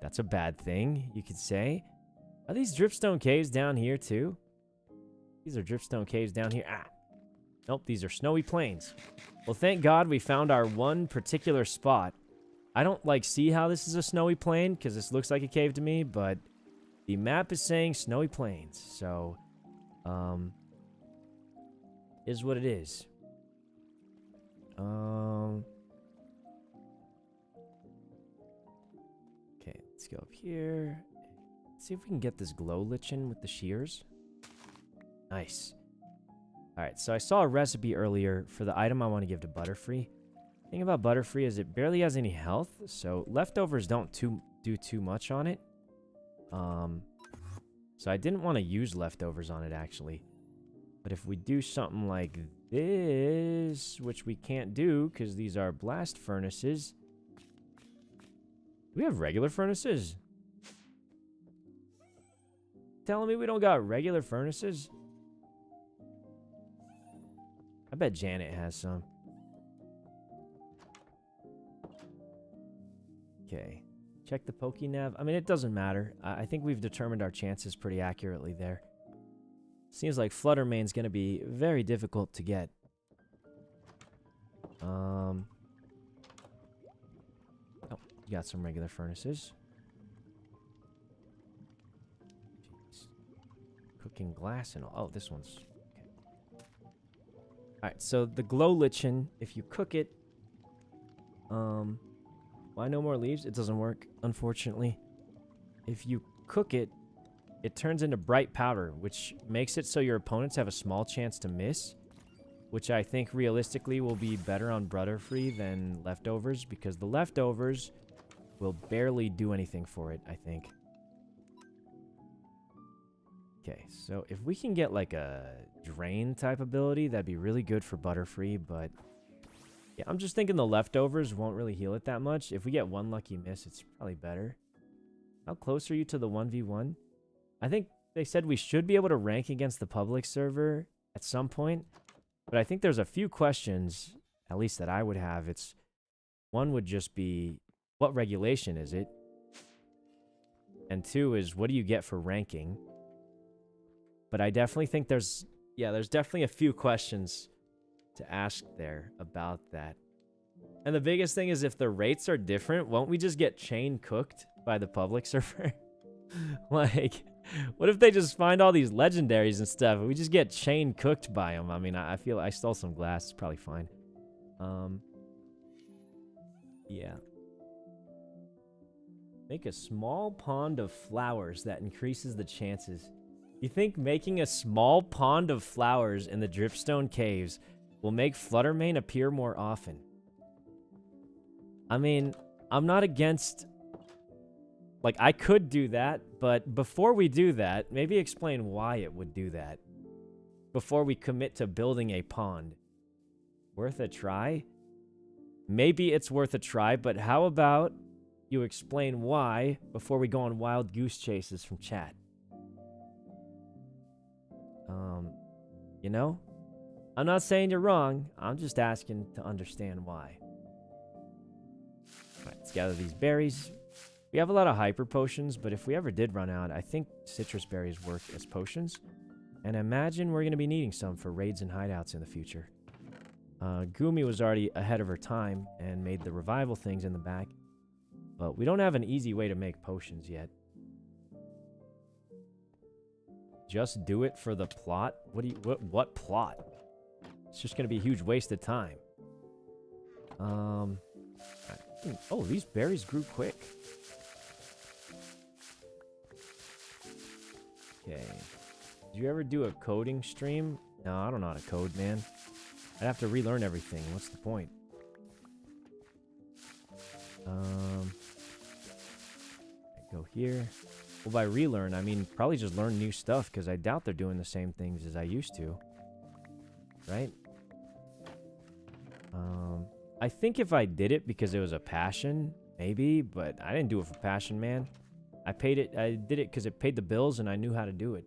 That's a bad thing, you could say. Are these Dripstone Caves down here, too? These are Dripstone Caves down here. Ah! Nope, these are snowy plains. Well, thank God we found our one particular spot. I don't, like, see how this is a snowy plain, because this looks like a cave to me, but The map is saying snowy plains, so, is what it is. Okay, let's go up here. Let's see if we can get this glow lichen with the shears. Nice. Alright, so I saw a recipe earlier for the item I want to give to Butterfree. The thing about Butterfree is it barely has any health, so leftovers don't do too much on it. So I didn't want to use leftovers on it, actually. But if we do something like this, which we can't do because these are blast furnaces. Do we have regular furnaces? Telling me we don't got regular furnaces? I bet Janet has some. Okay. Check the Pokénav. I mean, it doesn't matter. I think we've determined our chances pretty accurately there. Seems like Flutter Mane's going to be very difficult to get. Oh, you got some regular furnaces. Jeez. Cooking glass and all. Oh, this one's... Okay. Alright, so the glow lichen, if you cook it... Why no more leaves? It doesn't work, unfortunately. If you cook it, it turns into bright powder, which makes it so your opponents have a small chance to miss, which I think realistically will be better on Butterfree than leftovers, because the leftovers will barely do anything for it, I think. Okay, so if we can get like a drain type ability, that'd be really good for Butterfree, but yeah, I'm just thinking the leftovers won't really heal it that much. If we get one lucky miss, it's probably better. How close are you to the 1v1? I think they said we should be able to rank against the public server at some point, but I think there's a few questions, at least that I would have. One would just be, what regulation is it? And two is, what do you get for ranking? But I definitely think there's definitely a few questions to ask there about that. And the biggest thing is, if the rates are different, won't we just get chain cooked by the public server? Like, what if they just find all these legendaries and stuff and we just get chain cooked by them? I mean, I feel I stole some glass. It's probably fine. Yeah. Make a small pond of flowers that increases the chances. You think making a small pond of flowers in the Dripstone caves will make Flutter Mane appear more often? I mean, I'm not against... Like, I could do that, but before we do that, maybe explain why it would do that. Before we commit to building a pond. Worth a try? Maybe it's worth a try, but how about you explain why before we go on wild goose chases from chat? You know? I'm not saying you're wrong. I'm just asking to understand why. Alright, let's gather these berries. We have a lot of hyper potions, but if we ever did run out, I think citrus berries work as potions. And imagine we're going to be needing some for raids and hideouts in the future. Gumi was already ahead of her time and made the revival things in the back. But we don't have an easy way to make potions yet. Just do it for the plot? What plot? It's just going to be a huge waste of time. Oh, these berries grew quick. Okay. Did you ever do a coding stream? No, I don't know how to code, man. I'd have to relearn everything. What's the point? Go here. Well, by relearn, I mean probably just learn new stuff, because I doubt they're doing the same things as I used to. Right? I think if I did it because it was a passion, maybe, but I didn't do it for passion, man. I did it because it paid the bills and I knew how to do it.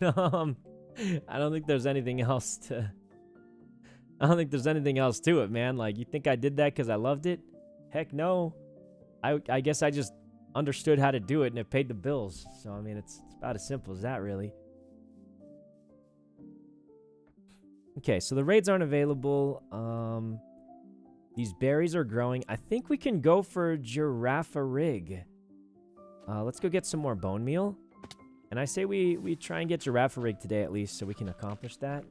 I don't think there's anything else to... I don't think there's anything else to it, man. Like, you think I did that because I loved it? Heck no. I guess I just understood how to do it and it paid the bills. So, I mean, it's about as simple as that, really. Okay, so the raids aren't available. These berries are growing. I think we can go for Girafarig. Let's go get some more bone meal. And I say we try and get Girafarig today at least so we can accomplish that.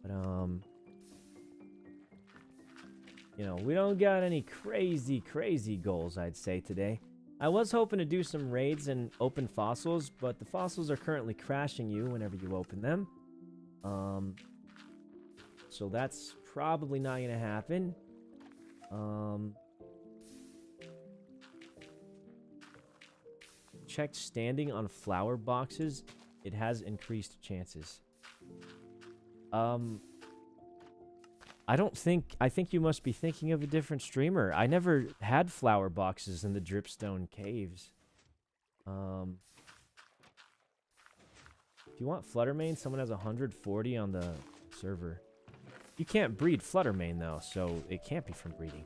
But, you know, we don't got any crazy goals, I'd say, today. I was hoping to do some raids and open fossils, but the fossils are currently crashing you whenever you open them. So that's probably not going to happen. Checked standing on flower boxes. It has increased chances. I think you must be thinking of a different streamer. I never had flower boxes in the Dripstone caves. If you want Flutter Mane, someone has 140 on the server. You can't breed Flutter Mane though, so it can't be from breeding.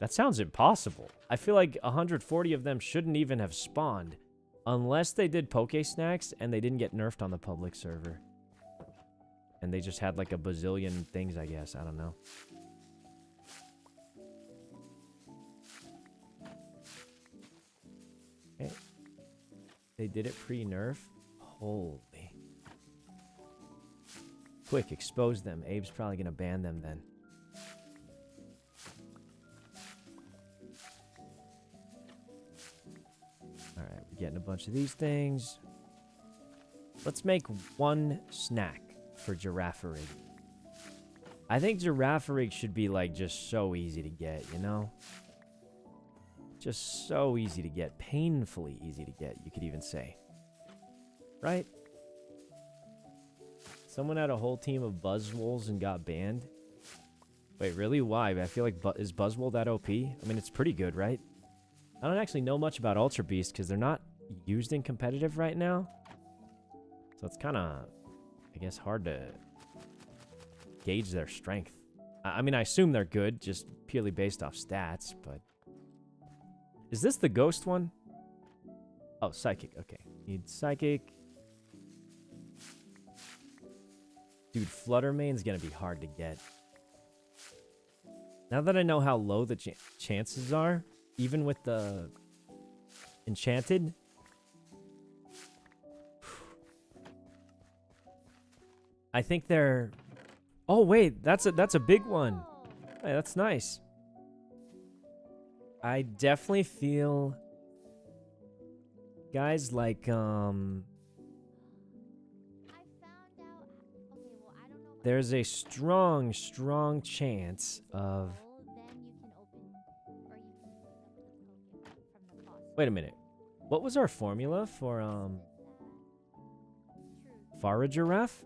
That sounds impossible. I feel like 140 of them shouldn't even have spawned. Unless they did Poke Snacks and they didn't get nerfed on the public server. And they just had like a bazillion things, I guess. I don't know. Okay. They did it pre-nerf? Holy. Quick, expose them. Abe's probably going to ban them then. Alright, we're getting a bunch of these things. Let's make one snack for Girafarig. I think Girafarig should be like just so easy to get, you know? Just so easy to get. Painfully easy to get, you could even say. Right? Someone had a whole team of Buzzwoles and got banned. Wait, really? Why? I feel like, is Buzzwole that OP? I mean, it's pretty good, right? I don't actually know much about Ultra Beast because they're not used in competitive right now. So it's kind of, I guess, hard to gauge their strength. I mean, I assume they're good, just purely based off stats, but... Is this the ghost one? Oh, Psychic. Okay. Need Psychic. Dude, Flutter Mane's gonna be hard to get. Now that I know how low the chances are, even with the Enchanted... I think they're... Oh, wait. That's a big one. Hey, that's nice. I definitely feel... Guys, like, I found out. Okay, well, I don't know. There's a strong chance of... Then you can open, or you can pick up the token from the fossil. Wait a minute. What was our formula for, True. Faragiraffe?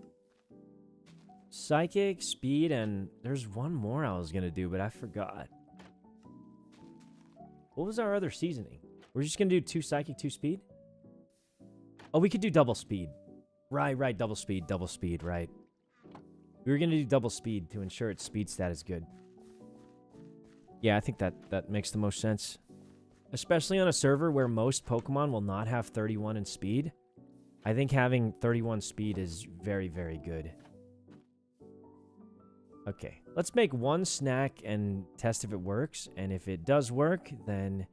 Psychic, speed, and there's one more I was gonna do, but I forgot. What was our other seasoning? We're just gonna do 2 psychic, 2 speed? Oh, we could do double speed. Right, double speed, right. We were gonna do double speed to ensure its speed stat is good. Yeah, I think that makes the most sense. Especially on a server where most Pokemon will not have 31 in speed. I think having 31 speed is very, very good. Okay, let's make one snack and test if it works. And if it does work, then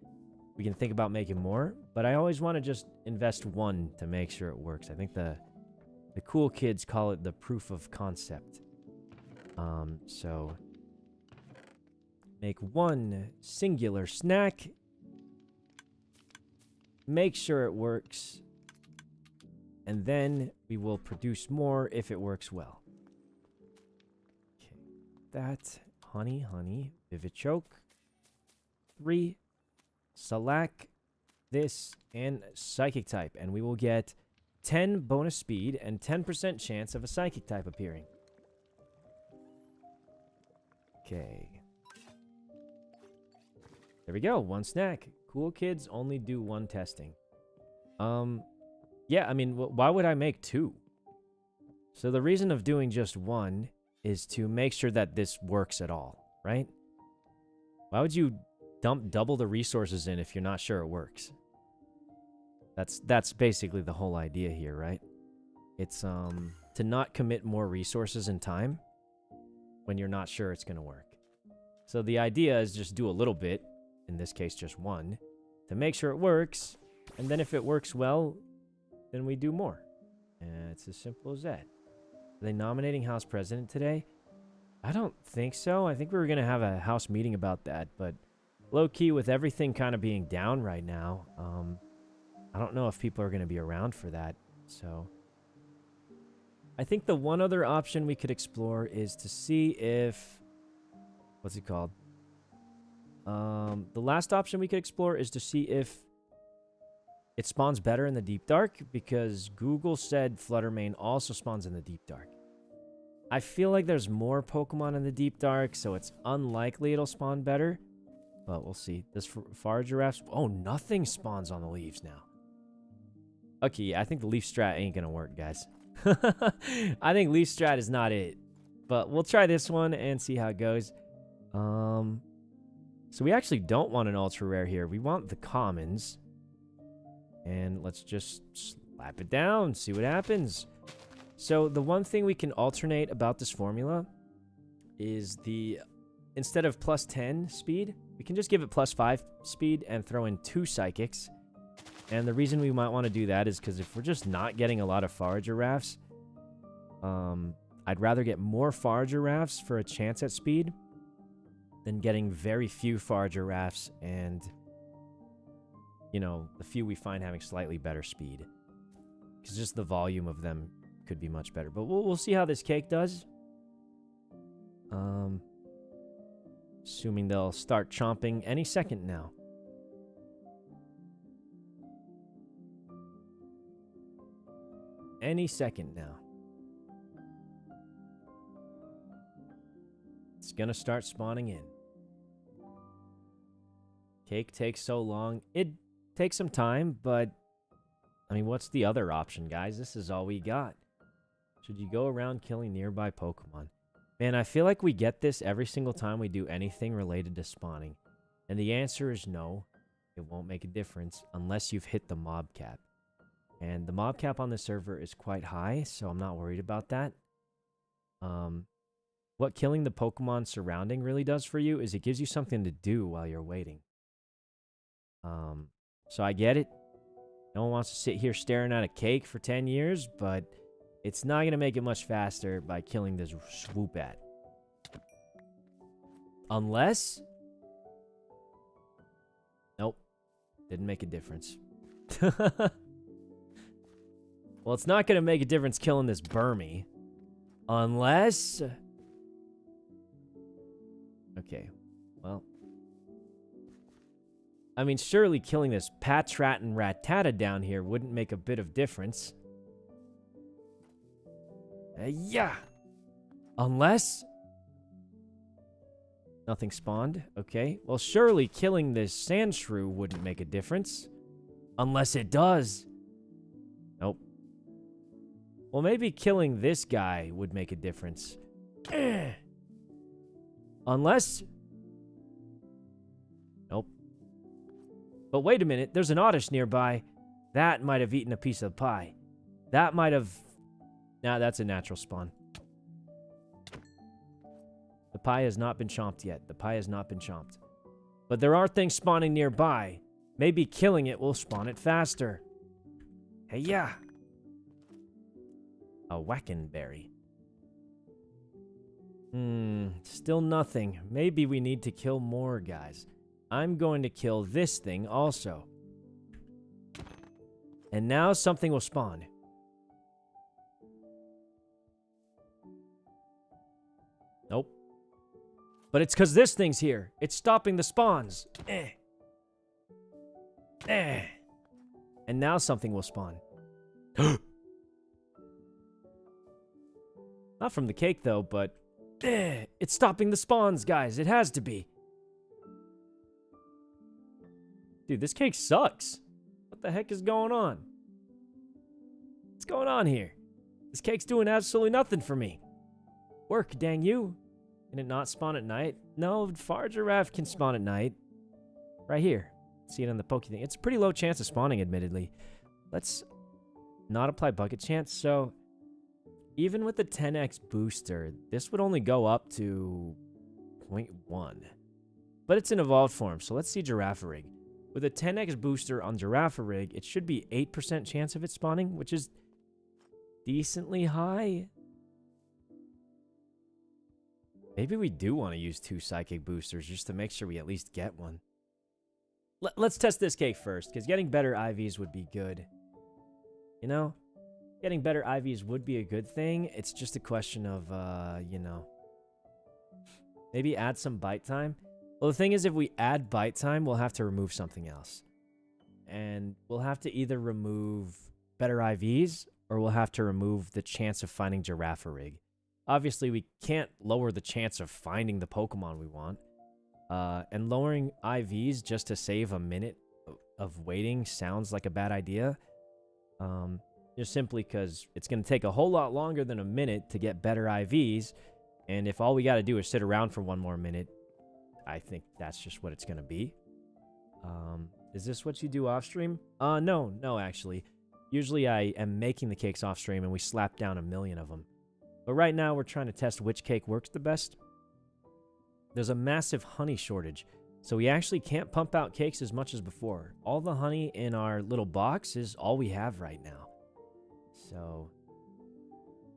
we can think about making more. But I always want to just invest one to make sure it works. I think the cool kids call it the proof of concept. So make one singular snack. Make sure it works. And then we will produce more if it works well. That honey, Vivichoke, 3, Select, this, and Psychic type, and we will get 10 bonus speed and 10% chance of a Psychic type appearing. Okay. There we go, 1 snack. Cool kids only do 1 testing. Yeah, I mean, why would I make 2? So the reason of doing just 1 is to make sure that this works at all, right? Why would you dump double the resources in if you're not sure it works? That's basically the whole idea here, right? It's to not commit more resources and time when you're not sure it's going to work. So the idea is just do a little bit, in this case just 1, to make sure it works, And then if it works well, then we do more. And it's as simple as that. Are they nominating House President today? I don't think so. I think we were going to have a House meeting about that, but low-key, with everything kind of being down right now, I don't know if people are going to be around for that, so... I think the one other option we could explore is to see if... What's it called? The last option we could explore is to see if it spawns better in the Deep Dark, because Google said Flutter Mane also spawns in the Deep Dark. I feel like there's more Pokemon in the Deep Dark, so it's unlikely it'll spawn better. But we'll see. This Forage Giraffes... Oh, nothing spawns on the leaves now. Okay, yeah, I think the leaf strat ain't gonna work, guys. I think leaf strat is not it. But we'll try this one and see how it goes. So we actually don't want an ultra rare here. We want the commons. And let's just slap it down, see what happens. So the one thing we can alternate about this formula is instead of plus 10 speed, we can just give it plus 5 speed and throw in 2 psychics. And the reason we might want to do that is because if we're just not getting a lot of Forage Giraffes, I'd rather get more Forage Giraffes for a chance at speed than getting very few Forage Giraffes and, you know, the few we find having slightly better speed. Because just the volume of them could be much better. But we'll see how this cake does. Assuming they'll start chomping any second now. Any second now. It's gonna start spawning in. Cake takes so long. It takes some time, but I mean, what's the other option, guys? This is all we got. Should you go around killing nearby Pokemon? Man, I feel like we get this every single time we do anything related to spawning. And the answer is no. It won't make a difference unless you've hit the mob cap. And the mob cap on the server is quite high, so I'm not worried about that. What killing the Pokemon surrounding really does for you is it gives you something to do while you're waiting. So I get it. No one wants to sit here staring at a cake for 10 years, but it's not going to make it much faster by killing this Swoopat. Unless... Nope. Didn't make a difference. Well, it's not going to make a difference killing this Burmy. Unless... Okay. Well... I mean, surely killing this Patrat and Rattata down here wouldn't make a bit of difference. Yeah! Unless... Nothing spawned. Okay. Well, surely killing this Sandshrew wouldn't make a difference. Unless it does. Nope. Well, maybe killing this guy would make a difference. Unless... Nope. But wait a minute, there's an Oddish nearby. That might have eaten a piece of pie. That might have... Nah, that's a natural spawn. The pie has not been chomped yet. The pie has not been chomped. But there are things spawning nearby. Maybe killing it will spawn it faster. Hey, yeah. A Wackenberry. Still nothing. Maybe we need to kill more guys. I'm going to kill this thing also. And now something will spawn. Nope. But it's because this thing's here. It's stopping the spawns. And now something will spawn. Not from the cake, though, but... It's stopping the spawns, guys. It has to be. Dude, this cake sucks. What the heck is going on? What's going on here? This cake's doing absolutely nothing for me. Work, dang you. Can it not spawn at night? No, Forage Giraffe can spawn at night. Right here. See it on the Poke thing. It's a pretty low chance of spawning, admittedly. Let's not apply bucket chance. So, even with the 10x booster, this would only go up to 0.1. But it's an evolved form, so let's see Girafarig. With a 10x booster on Girafarig, it should be 8% chance of it spawning, which is decently high. Maybe we do want to use 2 psychic boosters just to make sure we at least get one. Let's test this cake first, because getting better IVs would be good. You know? Getting better IVs would be a good thing. It's just a question of, you know, maybe add some bite time. Well, the thing is, if we add bite time, we'll have to remove something else. And we'll have to either remove better IVs, or we'll have to remove the chance of finding Girafarig. Obviously, we can't lower the chance of finding the Pokemon we want. And lowering IVs just to save a minute of waiting sounds like a bad idea. Just simply because it's going to take a whole lot longer than a minute to get better IVs. And if all we got to do is sit around for 1 more minute, I think that's just what it's going to be. Is this what you do off stream? No, actually. Usually I am making the cakes off stream and we slap down 1 million of them. But right now we're trying to test which cake works the best. There's a massive honey shortage, so we actually can't pump out cakes as much as before. All the honey in our little box is all we have right now. So,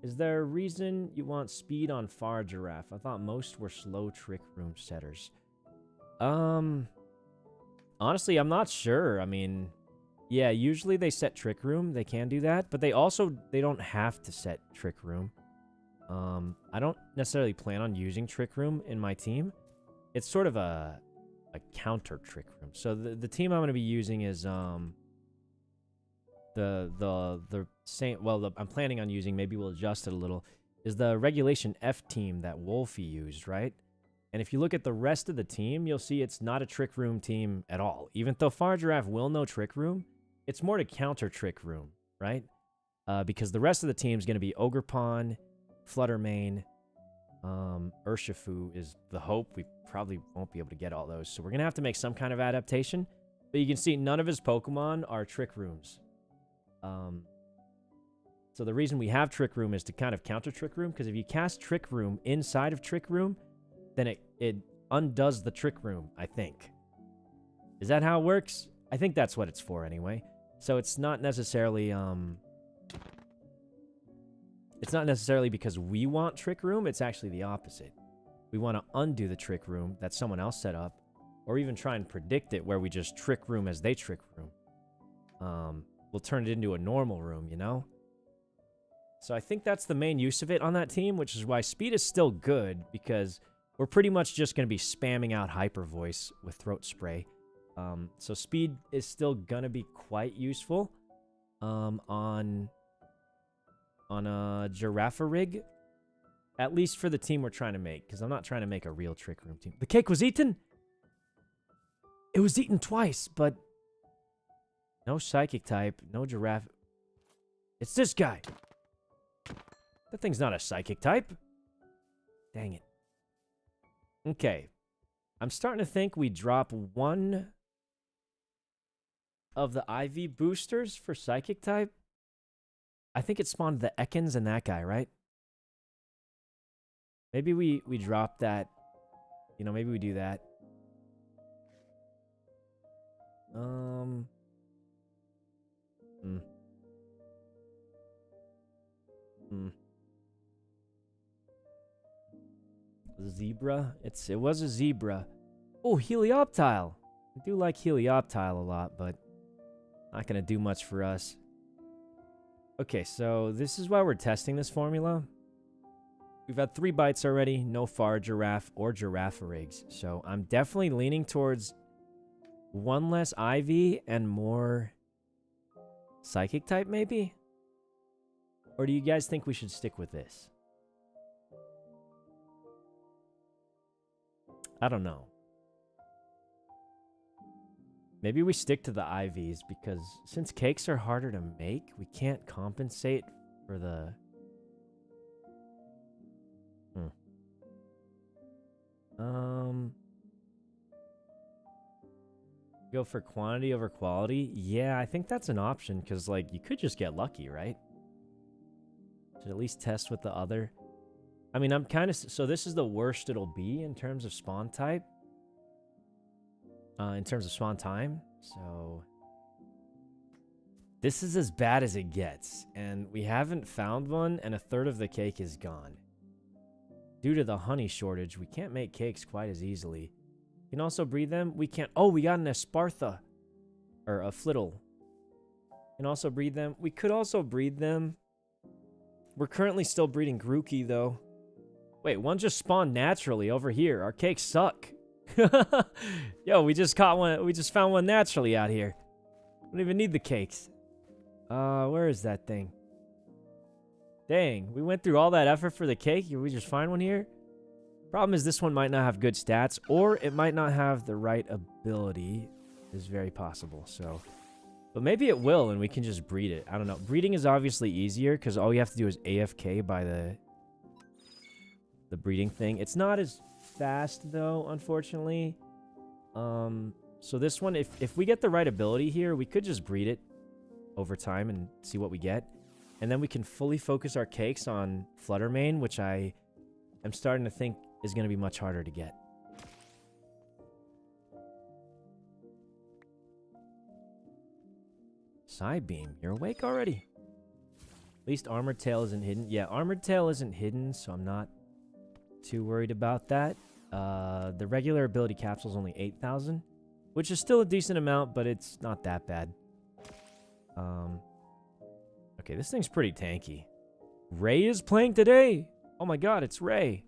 is there a reason you want speed on Far Giraffe? I thought most were slow Trick Room setters. Honestly, I'm not sure. I mean, yeah, usually they set Trick Room. They can do that, but they don't have to set Trick Room. I don't necessarily plan on using Trick Room in my team. It's sort of a counter Trick Room. So the team I'm going to be using is the same. Well, I'm planning on using. Maybe we'll adjust it a little. Is the Regulation F team that Wolfie used, right? And if you look at the rest of the team, you'll see it's not a Trick Room team at all. Even though Far Giraffe will know Trick Room, it's more to counter Trick Room, right? Because the rest of the team is going to be Ogerpon, Flutter Mane, Urshifu is the hope. We probably won't be able to get all those, so we're going to have to make some kind of adaptation. But you can see none of his Pokemon are Trick Rooms. So the reason we have Trick Room is to kind of counter Trick Room, because if you cast Trick Room inside of Trick Room, then it undoes the Trick Room, I think. Is that how it works? I think that's what it's for anyway. So it's not necessarily because we want Trick Room, it's actually the opposite. We want to undo the Trick Room that someone else set up, or even try and predict it where we just Trick Room as they Trick Room. We'll turn it into a normal room, you know? So I think that's the main use of it on that team, which is why speed is still good, because we're pretty much just going to be spamming out Hyper Voice with Throat Spray. So speed is still going to be quite useful on a Girafarig, at least for the team we're trying to make, because I'm not trying to make a real Trick Room team. The cake was eaten? It was eaten twice, but no Psychic type, no Giraffe. It's this guy. That thing's not a Psychic type. Dang it. Okay. I'm starting to think we drop one of the IV boosters for Psychic type. I think it spawned the Ekans and that guy, right? Maybe we drop that. You know, maybe we do that. Zebra? It was a zebra. Oh, Helioptile. I do like Helioptile a lot, but not gonna do much for us. Okay, so this is why we're testing this formula. We've had 3 bites already, no Far Giraffe or Girafarigs. So I'm definitely leaning towards 1 less IV and more Psychic type, maybe? Or do you guys think we should stick with this? I don't know. Maybe we stick to the IVs, because since cakes are harder to make, we can't compensate for the... Go for quantity over quality? Yeah, I think that's an option, because, like, you could just get lucky, right? Should at least test with the other. I mean, I'm kind of... So this is the worst it'll be in terms of spawn type. In terms of spawn time. So this is as bad as it gets, and we haven't found one, and a third of the cake is gone. Due to the honey shortage, we can't make cakes quite as easily. We can also breed them. We can't. Oh, we got an Espartha. Or a Flittle. Can also breed them. We could also breed them. We're currently still breeding Grookey, though. Wait, one just spawned naturally over here. Our cakes suck. Yo, we just caught one. We just found one naturally out here. We don't even need the cakes. Where is that thing? Dang, we went through all that effort for the cake. Did we just find one here? Problem is this one might not have good stats, or it might not have the right ability. Is very possible, so. But maybe it will, and we can just breed it. I don't know. Breeding is obviously easier, because all you have to do is AFK by the breeding thing. It's not as fast, though, unfortunately. So this one, if we get the right ability here, we could just breed it over time and see what we get. And then we can fully focus our cakes on Flutter Mane, which I am starting to think is going to be much harder to get. Psybeam, you're awake already. At least Armored Tail isn't hidden. Yeah, Armored Tail isn't hidden, so I'm not too worried about that. The regular ability capsule is only 8,000, which is still a decent amount, but it's not that bad. Okay, this thing's pretty tanky. Ray is playing today. Oh my god, it's Ray.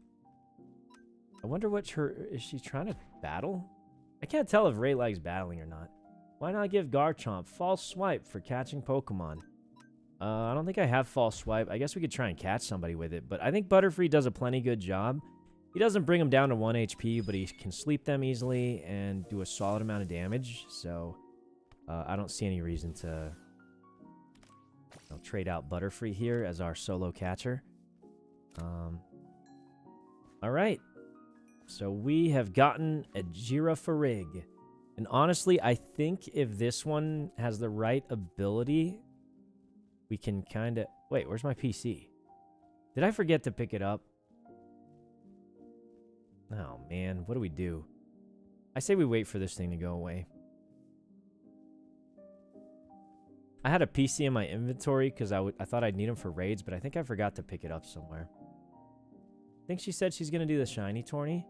I wonder what is she trying to battle? I can't tell if Ray likes battling or not. Why not give Garchomp False Swipe for catching Pokemon? I don't think I have False Swipe. I guess we could try and catch somebody with it, but I think Butterfree does a plenty good job. He doesn't bring them down to 1 HP, but he can sleep them easily and do a solid amount of damage, so I don't see any reason to trade out Butterfree here as our solo catcher. Alright. So we have gotten a Girafarig. And honestly, I think if this one has the right ability, we can kind of... Wait, where's my PC? Did I forget to pick it up? Oh, man. What do we do? I say we wait for this thing to go away. I had a PC in my inventory because I thought I'd need them for raids, but I think I forgot to pick it up somewhere. I think she said she's going to do the shiny tourney.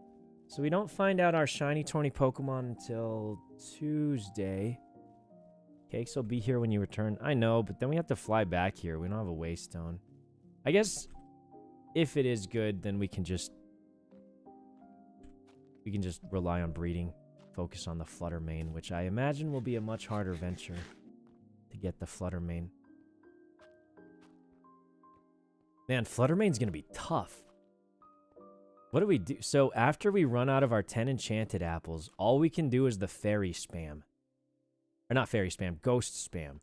So we don't find out our shiny tourney Pokemon until Tuesday. Cakes will be here when you return. I know, but then we have to fly back here. We don't have a Waystone. I guess if it is good, then we can just rely on breeding. Focus on the Flutter Mane, which I imagine will be a much harder venture to get the Flutter Mane. Man, Flutter Mane's going to be tough. What do we do? So after we run out of our 10 enchanted apples, all we can do is the fairy spam. Or not fairy spam, ghost spam.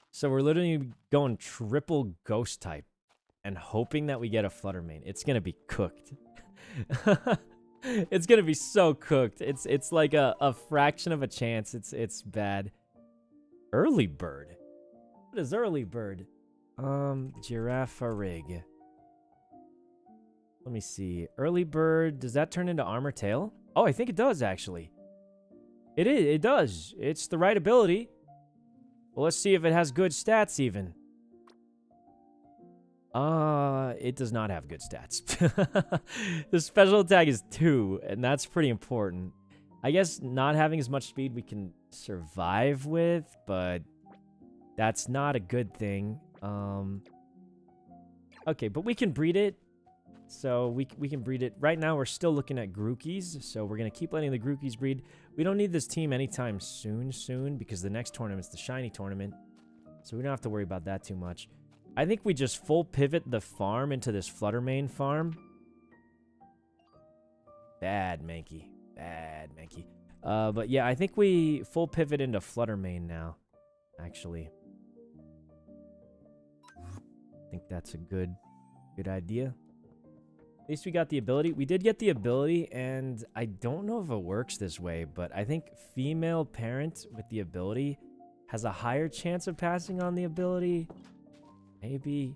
So we're literally going triple ghost type and hoping that we get a Flutter Mane. It's going to be cooked. It's going to be so cooked. It's like a fraction of a chance. It's bad. Early bird. What is early bird? Girafarig. Let me see. Early bird, does that turn into Armor Tail? Oh, I think it does, actually. It does. It's the right ability. Well, let's see if it has good stats, even. It does not have good stats. The special attack is 2, and that's pretty important. I guess not having as much speed we can survive with, but that's not a good thing. Okay, but we can breed it. So we can breed it. Right now, we're still looking at Grookies, so we're going to keep letting the Grookies breed. We don't need this team anytime soon, because the next tournament's the Shiny Tournament, so we don't have to worry about that too much. I think we just full pivot the farm into this Flutter Mane farm. Bad Mankey. Bad Mankey. But yeah, I think we full pivot into Flutter Mane now, actually. I think that's a good idea. At least we got the ability. We did get the ability, and I don't know if it works this way, but I think female parent with the ability has a higher chance of passing on the ability. Maybe.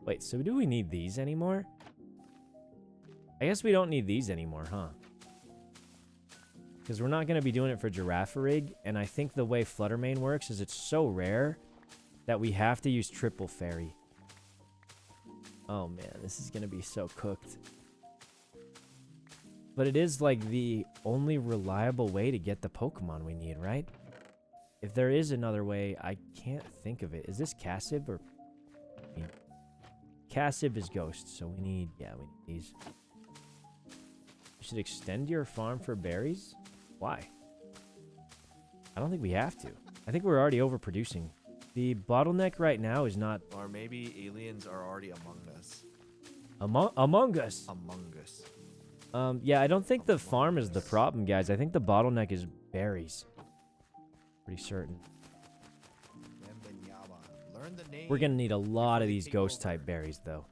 Wait, so do we need these anymore? I guess we don't need these anymore, huh? Because we're not going to be doing it for Girafarig. And I think the way Flutter Mane works is it's so rare that we have to use triple fairy. Oh man, this is going to be so cooked. But it is like the only reliable way to get the Pokemon we need, right? If there is another way, I can't think of it. Is this Cassib or... I mean, Cassib is Ghost, so we need... Yeah, we need these. You should extend your farm for berries? Why? I don't think we have to. I think we're already overproducing. The bottleneck right now is not... Or maybe aliens are already among us. Among us? Among us. Yeah, I don't think the farm is the problem, guys. I think the bottleneck is berries. Pretty certain. Learn the name. We're gonna need a lot of these ghost-type berries, though.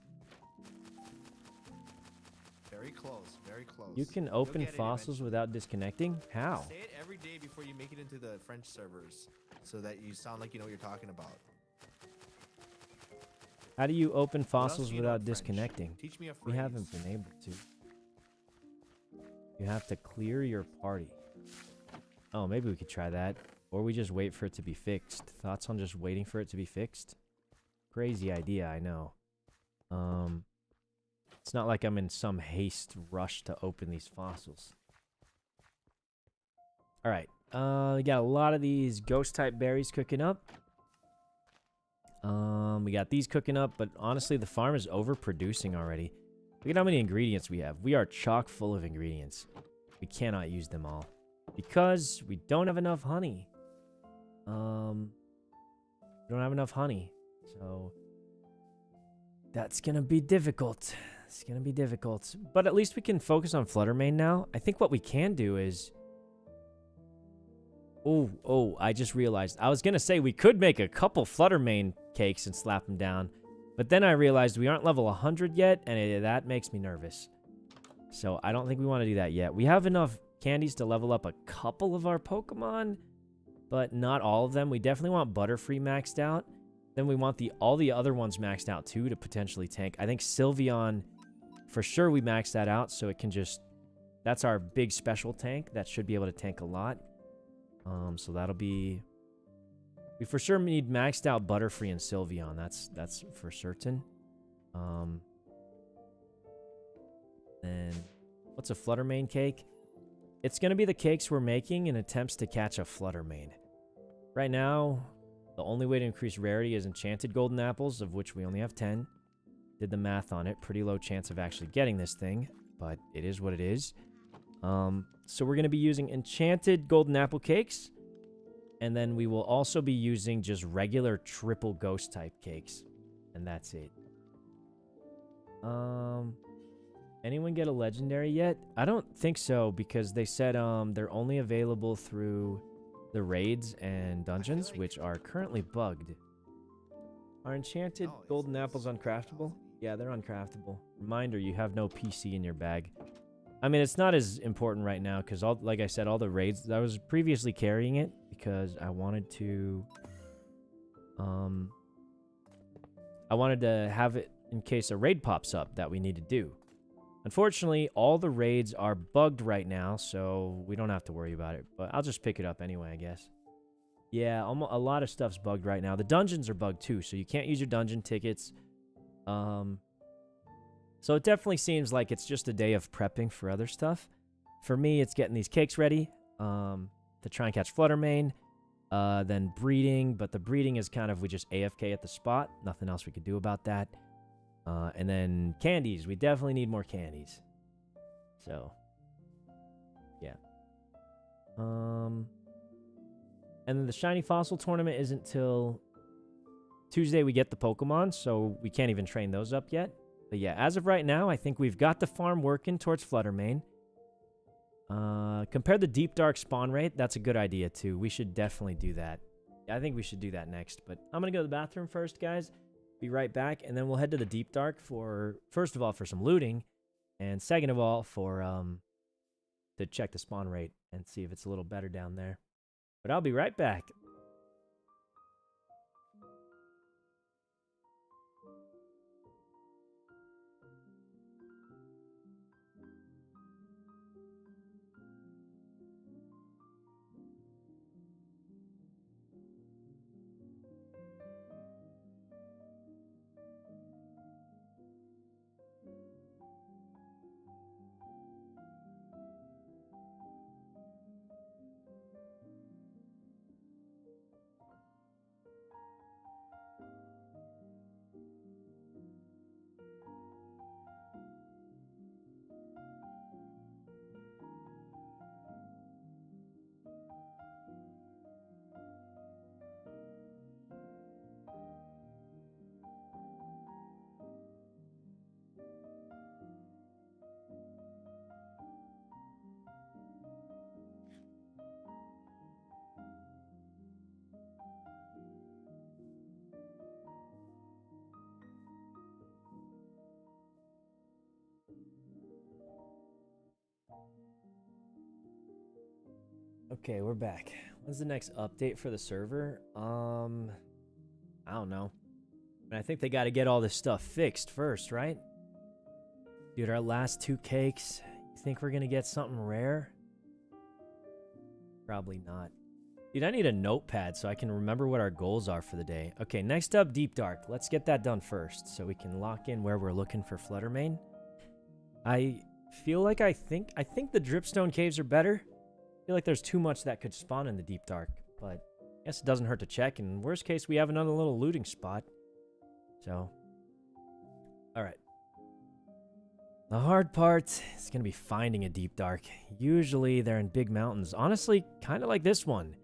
Very close, very close. You can You'll open get it fossils eventually. without disconnecting? How? Say it every day before you make it into the French servers, so that you sound like you know what you're talking about. How do you open What else fossils do you know without in French? disconnecting? Teach me a We phrase. haven't been able to. You have to clear your party. Oh, maybe we could try that. Or we just wait for it to be fixed. Thoughts on just waiting for it to be fixed? Crazy idea, I know. It's not like I'm in some haste rush to open these fossils. Alright. We got a lot of these ghost-type berries cooking up. We got these cooking up, but honestly, the farm is overproducing already. Look at how many ingredients we have. We are chock full of ingredients. We cannot use them all. Because we don't have enough honey. We don't have enough honey. So that's gonna be difficult. It's gonna be difficult. But at least we can focus on Flutter Mane now. I think what we can do is... Oh, I just realized. I was gonna say we could make a couple Flutter Mane cakes and slap them down. But then I realized we aren't level 100 yet, and that makes me nervous. So I don't think we want to do that yet. We have enough candies to level up a couple of our Pokemon, but not all of them. We definitely want Butterfree maxed out. Then we want all the other ones maxed out too to potentially tank. I think Sylveon, for sure we maxed that out, so it can just... That's our big special tank. That should be able to tank a lot. So that'll be... We for sure need maxed out Butterfree and Sylveon. That's for certain. And what's a Flutter Mane cake? It's going to be the cakes we're making in attempts to catch a Flutter Mane. Right now, the only way to increase rarity is enchanted golden apples, of which we only have 10. Did the math on it. Pretty low chance of actually getting this thing, but it is what it is. So we're going to be using enchanted golden apple cakes. And then we will also be using just regular triple ghost type cakes. And that's it. Anyone get a legendary yet? I don't think so, because they said they're only available through the raids and dungeons, which are currently bugged. Are enchanted golden apples uncraftable? Yeah, they're uncraftable. Reminder, you have no PC in your bag. I mean, it's not as important right now, because, like I said, all the raids... I was previously carrying it, because I wanted to... I wanted to have it in case a raid pops up that we need to do. Unfortunately, all the raids are bugged right now, so we don't have to worry about it. But I'll just pick it up anyway, I guess. Yeah, a lot of stuff's bugged right now. The dungeons are bugged too, so you can't use your dungeon tickets. So it definitely seems like it's just a day of prepping for other stuff. For me, it's getting these cakes ready to try and catch Flutter Mane. Then breeding, but the breeding is kind of we just AFK at the spot. Nothing else we could do about that. And then candies. We definitely need more candies. So, yeah. And then the Shiny Fossil tournament isn't till Tuesday we get the Pokemon, so we can't even train those up yet. But yeah, as of right now, I think we've got the farm working towards Flutter Mane. Compare the Deep Dark spawn rate. That's a good idea, too. We should definitely do that. I think we should do that next. But I'm going to go to the bathroom first, guys. Be right back, and then we'll head to the Deep Dark for, first of all, for some looting, and second of all, for to check the spawn rate and see if it's a little better down there. But I'll be right back. Okay, we're back. When's the next update for the server? I don't know. I think they got to get all this stuff fixed first, right? Dude, our last 2 cakes. You think we're gonna get something rare? Probably not. Dude, I need a notepad so I can remember what our goals are for the day. Okay, next up, Deep Dark. Let's get that done first so we can lock in where we're looking for Flutter Mane. I feel like I think the Dripstone caves are better. I feel like there's too much that could spawn in the Deep Dark, but I guess it doesn't hurt to check. In worst case, we have another little looting spot. So, all right. The hard part is going to be finding a Deep Dark. Usually they're in big mountains. Honestly, kind of like this one.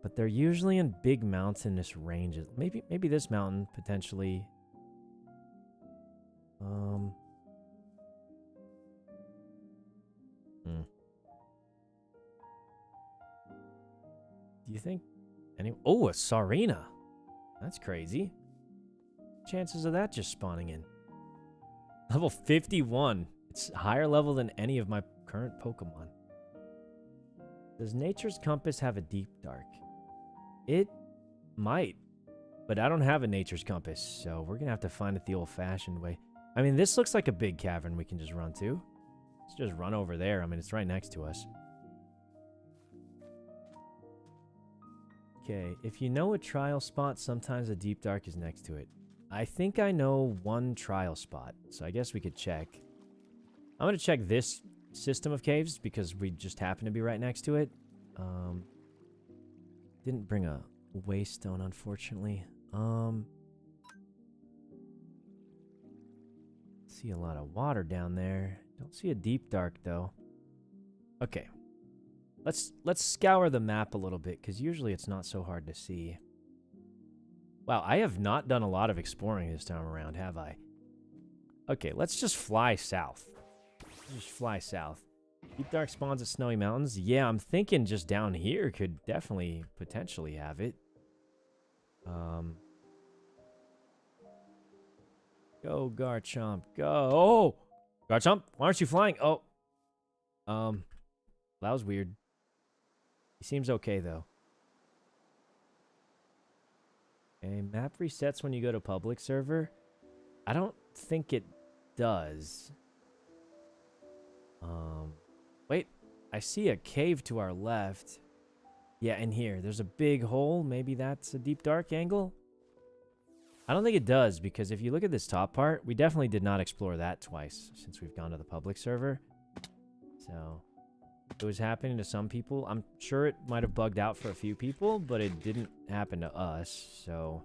But they're usually in big mountainous ranges. Maybe this mountain potentially. Do you think Oh, a Sarina. That's crazy. Chances of that just spawning in. Level 51. It's higher level than any of my current Pokemon. Does Nature's Compass have a Deep Dark? It might. But I don't have a Nature's Compass, so we're going to have to find it the old-fashioned way. I mean, this looks like a big cavern we can just run to. Let's just run over there. I mean, it's right next to us. Okay, if you know a trial spot, sometimes a Deep Dark is next to it. I think I know one trial spot, so I guess we could check. I'm going to check this system of caves because we just happen to be right next to it. Didn't bring a waystone, unfortunately. See a lot of water down there. Don't see a Deep Dark, though. Okay. Let's scour the map a little bit, because usually it's not so hard to see. Wow, I have not done a lot of exploring this time around, have I? Okay, let's just fly south. Just fly south. Deep Dark spawns at Snowy Mountains? Yeah, I'm thinking just down here could definitely, potentially have it. Go, Garchomp, go. Oh! Garchomp, why aren't you flying? Oh. That was weird. He seems okay, though. Okay, map resets when you go to public server. I don't think it does. Wait. I see a cave to our left. Yeah, in here. There's a big hole. Maybe that's a Deep Dark angle? I don't think it does, because if you look at this top part, we definitely did not explore that twice since we've gone to the public server. So, it was happening to some people. I'm sure it might have bugged out for a few people, but it didn't happen to us. So,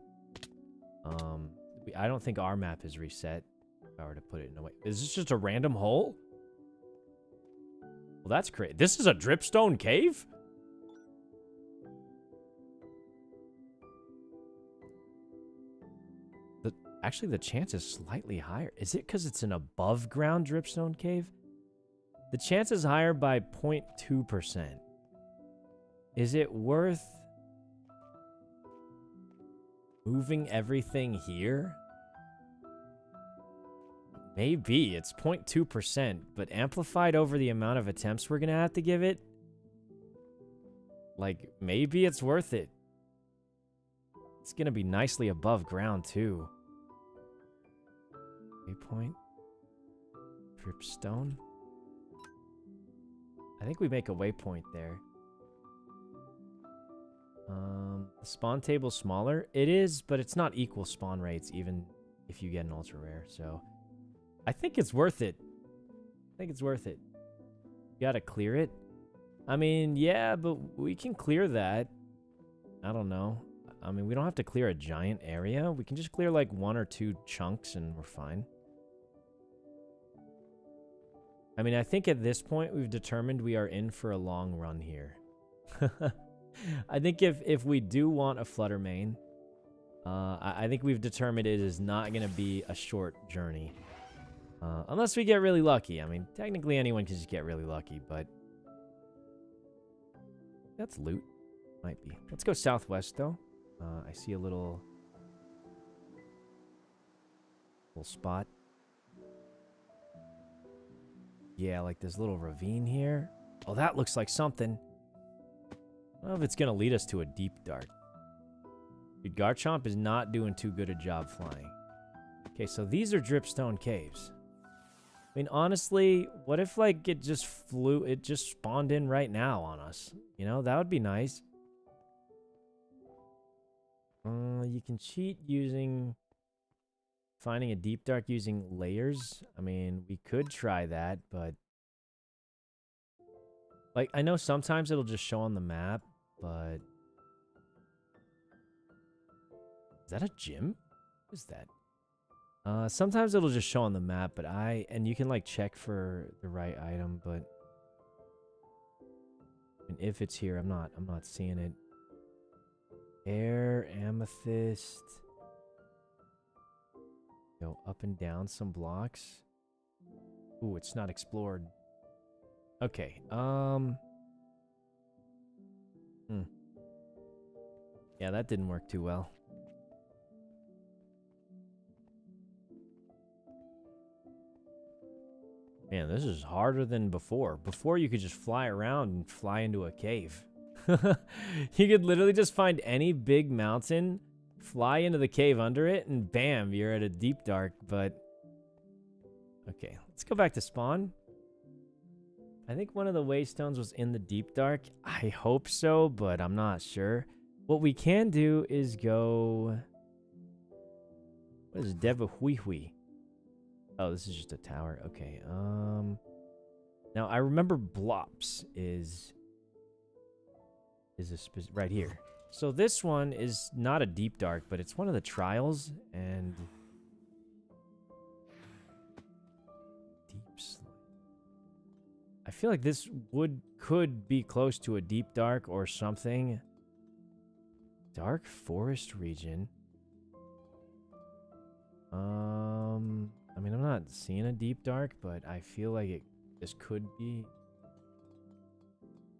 I don't think our map is reset, if I were to put it in a way. Is this just a random hole? Well, that's crazy. This is a Dripstone cave? Actually, the chance is slightly higher. Is it because it's an above-ground Dripstone cave? The chance is higher by 0.2%. Is it worth moving everything here? Maybe. It's 0.2%, but amplified over the amount of attempts we're going to have to give it. Like, maybe it's worth it. It's going to be nicely above ground, too. Waypoint. Dripstone. I think we make a waypoint there. The spawn table's smaller. It is, but it's not equal spawn rates, even if you get an ultra rare. So, I think it's worth it. I think it's worth it. You gotta clear it. I mean, yeah, but we can clear that. I don't know. I mean, we don't have to clear a giant area. We can just clear like 1 or 2 chunks and we're fine. I mean, I think at this point we've determined we are in for a long run here. I think if we do want a Flutter Mane, I think we've determined it is not going to be a short journey. Unless we get really lucky. I mean, technically anyone can just get really lucky, but that's loot. Might be. Let's go southwest, though. I see a little spot. Yeah, like this little ravine here. Oh, that looks like something. I don't know if it's going to lead us to a deep dark. Dude, Garchomp is not doing too good a job flying. Okay, so these are Dripstone caves. I mean, honestly, what if, like, it just spawned in right now on us? You know, that would be nice. You can cheat using... finding a deep dark using layers. I mean, we could try that, but... like, I know sometimes it'll just show on the map, but... is that a gym? What is that? Sometimes it'll just show on the map, but and you can like check for the right item, but and if it's here, I'm not seeing it. Air, amethyst. Go up and down some blocks. Ooh, it's not explored. Okay. Yeah, that didn't work too well. Man, this is harder than before. Before, you could just fly around and fly into a cave. You could literally just find any big mountain, fly into the cave under it, and bam, you're at a deep dark, but... okay, let's go back to spawn. I think one of the waystones was in the deep dark. I hope so, but I'm not sure. What we can do is go... what is Devahuihui? Oh, this is just a tower. Okay. Now I remember Blops is right here. So this one is not a deep dark, but it's one of the trials and deep slime. I feel like this could be close to a deep dark or something. Dark forest region. I mean, I'm not seeing a deep dark, but I feel like this could be.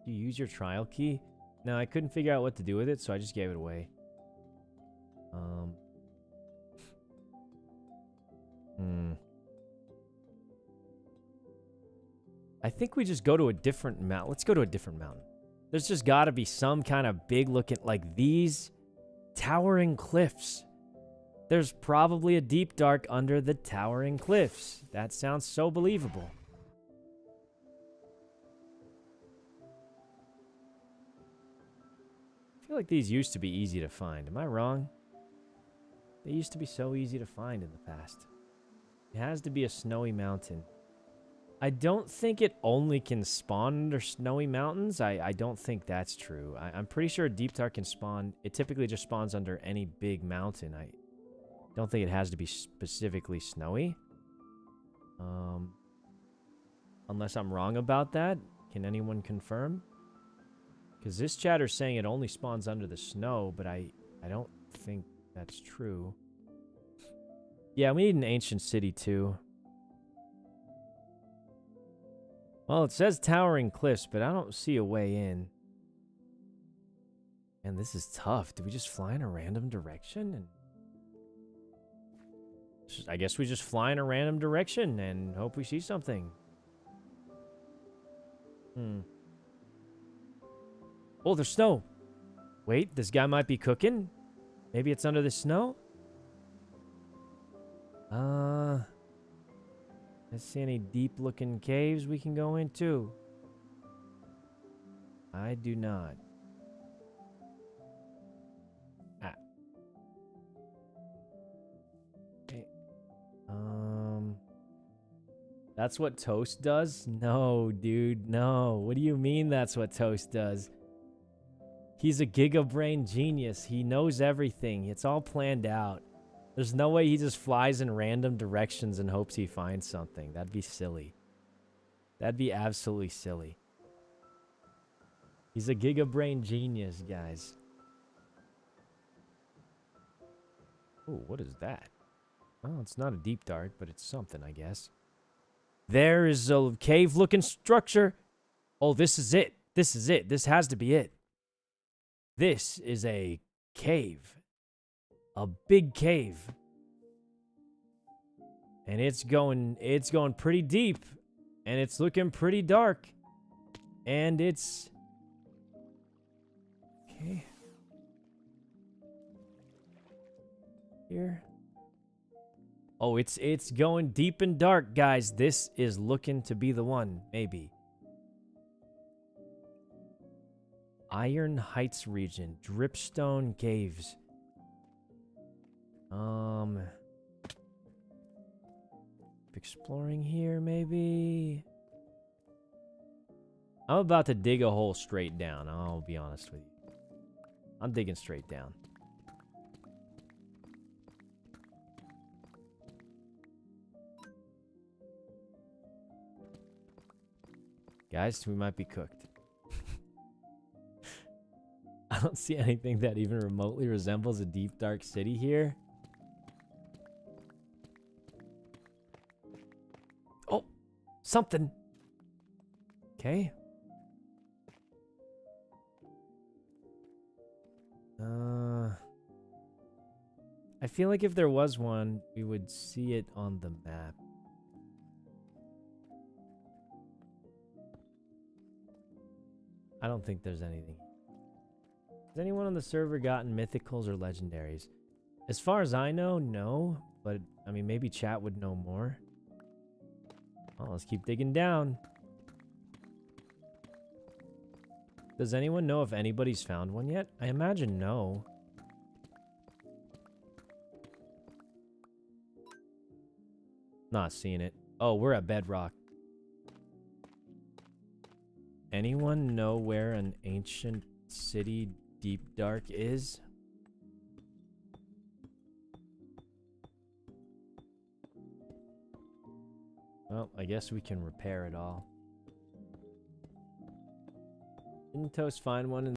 Do you use your trial key? No, I couldn't figure out what to do with it, so I just gave it away. I think we just go to a different mountain. Let's go to a different mountain. There's just got to be some kind of big looking, like these towering cliffs. There's probably a deep dark under the towering cliffs. That sounds so believable. I feel like these used to be easy to find. Am I wrong? They used to be so easy to find in the past. It has to be a snowy mountain. I don't think it only can spawn under snowy mountains. I don't think that's true. I'm pretty sure a deep dark can spawn. It typically just spawns under any big mountain. I don't think it has to be specifically snowy. Unless I'm wrong about that. Can anyone confirm? Because this chatter's saying it only spawns under the snow, but I don't think that's true. Yeah, we need an ancient city too. Well, it says towering cliffs, but I don't see a way in. And this is tough. Do we just fly in a random direction? And I guess we just fly in a random direction and hope we see something. Oh, there's snow. Wait, this guy might be cooking. Maybe it's under the snow? Let's see any deep-looking caves we can go into. I do not. Okay. That's what Toast does? No, dude, no. What do you mean that's what Toast does? He's a giga-brain genius. He knows everything. It's all planned out. There's no way he just flies in random directions and hopes he finds something. That'd be silly. That'd be absolutely silly. He's a giga-brain genius, guys. Oh, what is that? Oh, it's not a deep dark, but it's something, I guess. There is a cave-looking structure. Oh, this is it. This is it. This has to be it. This is a cave. A big cave. And it's going pretty deep. And it's looking pretty dark. And it's... Okay. Here. Oh, it's going deep and dark, guys. This is looking to be the one, maybe. Iron Heights region, Dripstone Caves. Exploring here, maybe. I'm about to dig a hole straight down. I'll be honest with you. I'm digging straight down. Guys, we might be cooked. I don't see anything that even remotely resembles a deep, dark city here. Oh, something. Okay. I feel like if there was one, we would see it on the map. I don't think there's anything. Has anyone on the server gotten mythicals or legendaries? As far as I know, no. But, I mean, maybe chat would know more. Oh, let's keep digging down. Does anyone know if anybody's found one yet? I imagine no. Not seeing it. Oh, we're at bedrock. Anyone know where an ancient city deep dark is? Well, I guess we can repair it all. Didn't Toast find one in